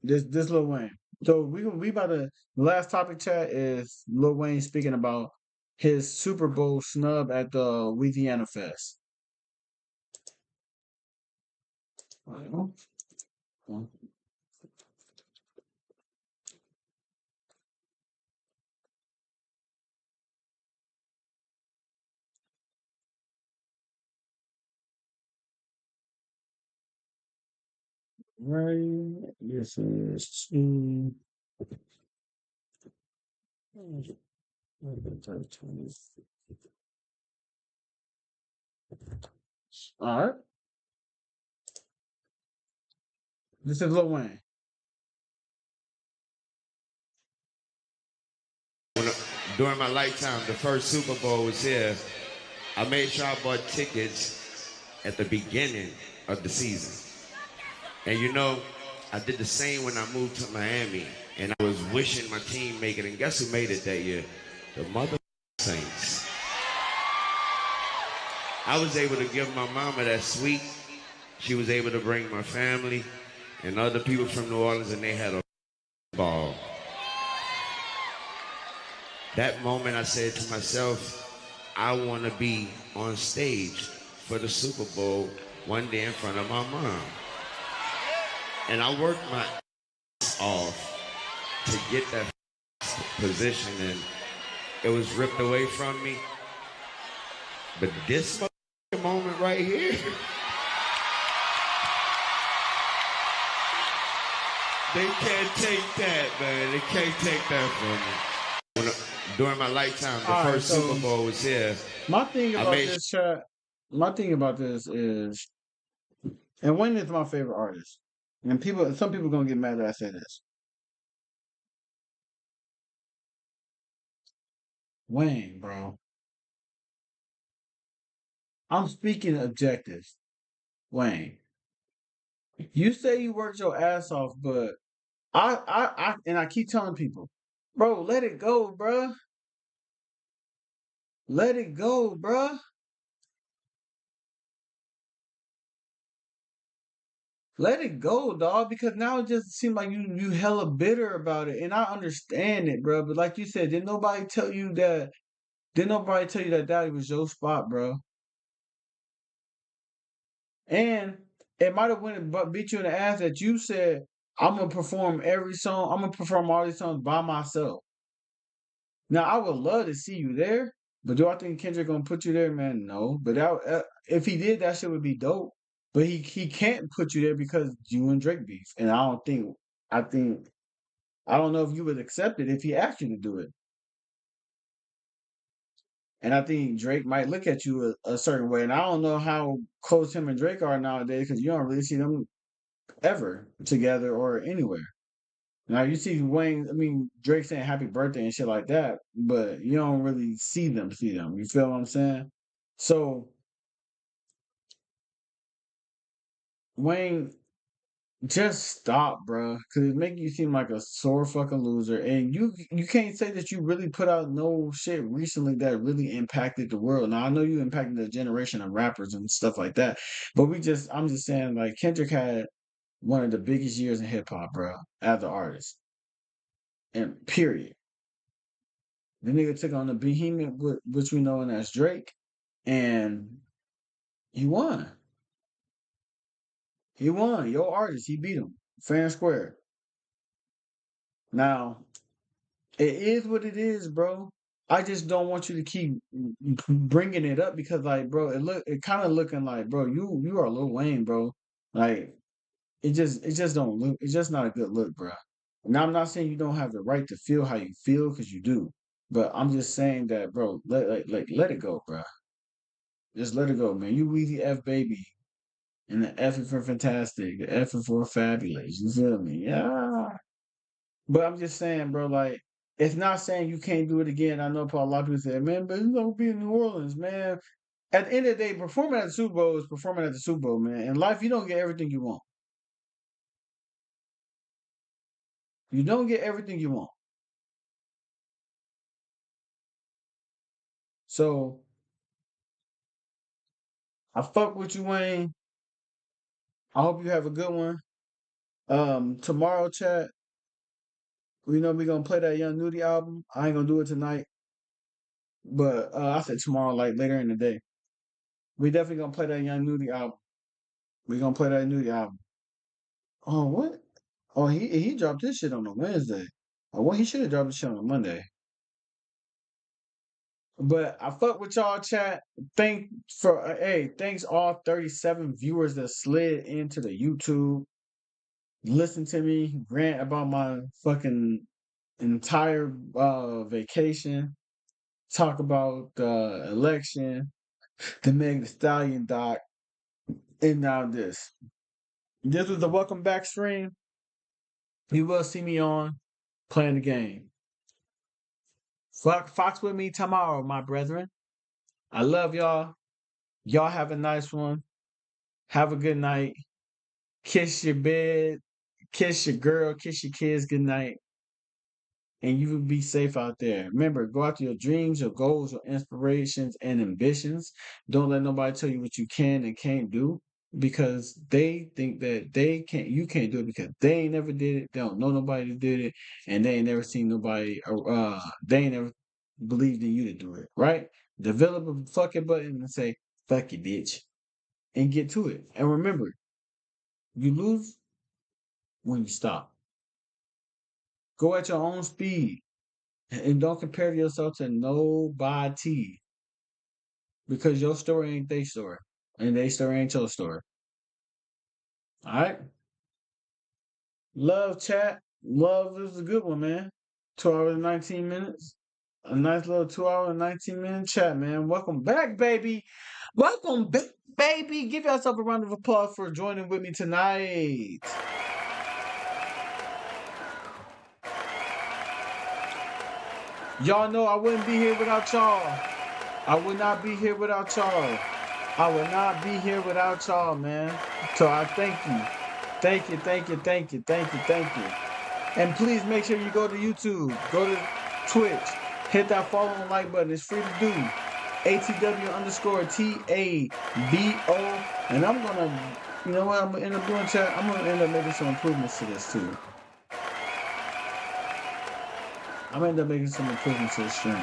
This Lil Wayne. So we about to the last topic chat is Lil Wayne speaking about his Super Bowl snub at the Louisiana Fest. Right. This is all right. This is Lil Wayne. During my lifetime, the first Super Bowl was here. I made sure I bought tickets at the beginning of the season. And I did the same when I moved to Miami. And I was wishing my team make it. And guess who made it that year? The mother Saints. I was able to give my mama that suite. She was able to bring my family and other people from New Orleans, and they had a ball. That moment I said to myself, I want to be on stage for the Super Bowl one day in front of my mom. And I worked my ass off to get that position, and it was ripped away from me. But this moment right here, they can't take that, man. They can't take that from me. During my lifetime, the first Super Bowl was here. My thing about this is, and Wayne is my favorite artist. And some people gonna get mad that I say this. Wayne, bro. I'm speaking objectives. Wayne. You say you worked your ass off, but I keep telling people, bro, let it go, bruh. Let it go, bruh. Let it go, dog, because now it just seems like you hella bitter about it. And I understand it, bro. But like you said, didn't nobody tell you that Daddy was your spot, bro? And it might have went and beat you in the ass that you said, I'm gonna perform every song, I'm gonna perform all these songs by myself. Now I would love to see you there, but do I think Kendrick gonna put you there, man? No. But if he did, that shit would be dope. But he can't put you there because you and Drake beef. And I don't know if you would accept it if he asked you to do it. And I think Drake might look at you a certain way. And I don't know how close him and Drake are nowadays because you don't really see them ever together or anywhere. Now you see Drake saying happy birthday and shit like that, but you don't really see them. You feel what I'm saying? So Wayne, just stop, bro, because it make you seem like a sore fucking loser, and you can't say that you really put out no shit recently that really impacted the world. Now I know you impacted the generation of rappers and stuff like that, but I'm just saying, like, Kendrick had one of the biggest years in hip hop, bro, as an artist, and period. The nigga took on the behemoth, which we know as Drake, and he won. He won. Your artist, he beat him fair and square. Now, it is what it is, bro. I just don't want you to keep bringing it up because, like, bro, it kind of looking like, bro, you are Lil Wayne, bro. Like, it just don't look. It's just not a good look, bro. Now, I'm not saying you don't have the right to feel how you feel because you do, but I'm just saying that, bro, let it go, bro. Just let it go, man. You Weezy F baby, and the F is for fantastic, the F is for fabulous. You feel me? Yeah. But I'm just saying, bro, like, it's not saying you can't do it again. I know a lot of people say, man, but you don't be in New Orleans, man. At the end of the day, performing at the Super Bowl is performing at the Super Bowl, man. In life, you don't get everything you want. You don't get everything you want. So, I fuck with you, Wayne. I hope you have a good one. Tomorrow, chat, we know we're gonna play that Young Nudie album. I ain't gonna do it tonight, but I said tomorrow, like later in the day. We definitely gonna play that Young Nudie album. We gonna play that Nudie album. Oh, what? Oh, he dropped this shit on a Wednesday. Oh, well, he should have dropped this shit on a Monday. But I fuck with y'all, chat. Thanks all 37 viewers that slid into the YouTube. Listen to me rant about my fucking entire vacation. Talk about the election, the Meg Thee Stallion doc, and now this. This was the welcome back stream. You will see me on playing the game. Fox with me tomorrow, my brethren. I love y'all. Y'all have a nice one. Have a good night. Kiss your bed. Kiss your girl. Kiss your kids good night. And you will be safe out there. Remember, go after your dreams, your goals, your inspirations, and ambitions. Don't let nobody tell you what you can and can't do because they think that you can't do it because they ain't never did it. They don't know nobody that did it, and they ain't never seen nobody. They ain't never believed in you to do it. Right? Develop a fucking button and say "fuck you, bitch," and get to it. And remember, you lose when you stop. Go at your own speed. And don't compare yourself to nobody because your story ain't their story. And their story ain't your story. All right? Love, chat. Love is a good one, man. 2 hours and 19 minutes. A nice little 2 hour and 19-minute chat, man. Welcome back, baby. Welcome back, baby. Give yourself a round of applause for joining with me tonight. Y'all know I wouldn't be here without y'all. I would not be here without y'all. I would not be here without y'all, man. So I thank you. Thank you, thank you, thank you, thank you, thank you. And please make sure you go to YouTube, go to Twitch, hit that follow and like button. It's free to do. ATW_TABO. And I'm gonna, you know what I'm gonna end up doing, chat? I'm gonna end up making some improvements to this too. I'm gonna end up making some improvements to the stream.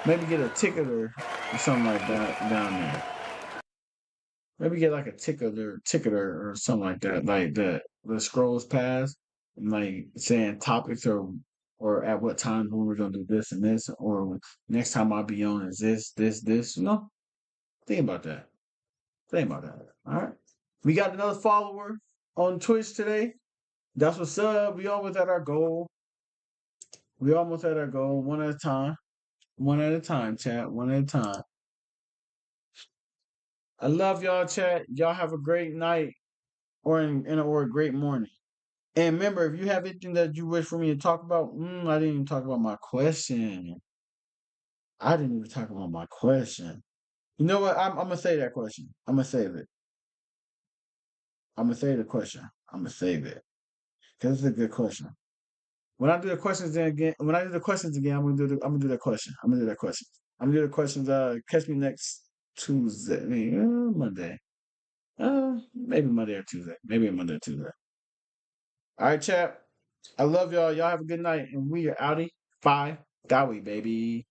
Maybe get a ticketer or something like that down there. Maybe get like a ticketer or something like that, like that scrolls past and like saying topics or at what time when we're gonna do this and this, or next time I'll be on is this. You know, think about that. Think about that. All right. We got another follower on Twitch today. That's what's up. We almost at our goal. We almost at our goal. One at a time. One at a time, chat. One at a time. I love y'all, chat. Y'all have a great night or a great morning. And remember, if you have anything that you wish for me to talk about, I didn't even talk about my question. I didn't even talk about my question. You know what? I'm gonna say that question. I'm gonna save it. I'm gonna save the question. I'm gonna save it because it's a good question. When I do the questions again, I'm gonna do that question. I'm gonna do that question. I'm gonna do the questions. Catch me next Tuesday, Monday. Maybe Monday or Tuesday. Maybe Monday or Tuesday. All right, chat. I love y'all. Y'all have a good night, and we are outie. 5 Dowie, baby.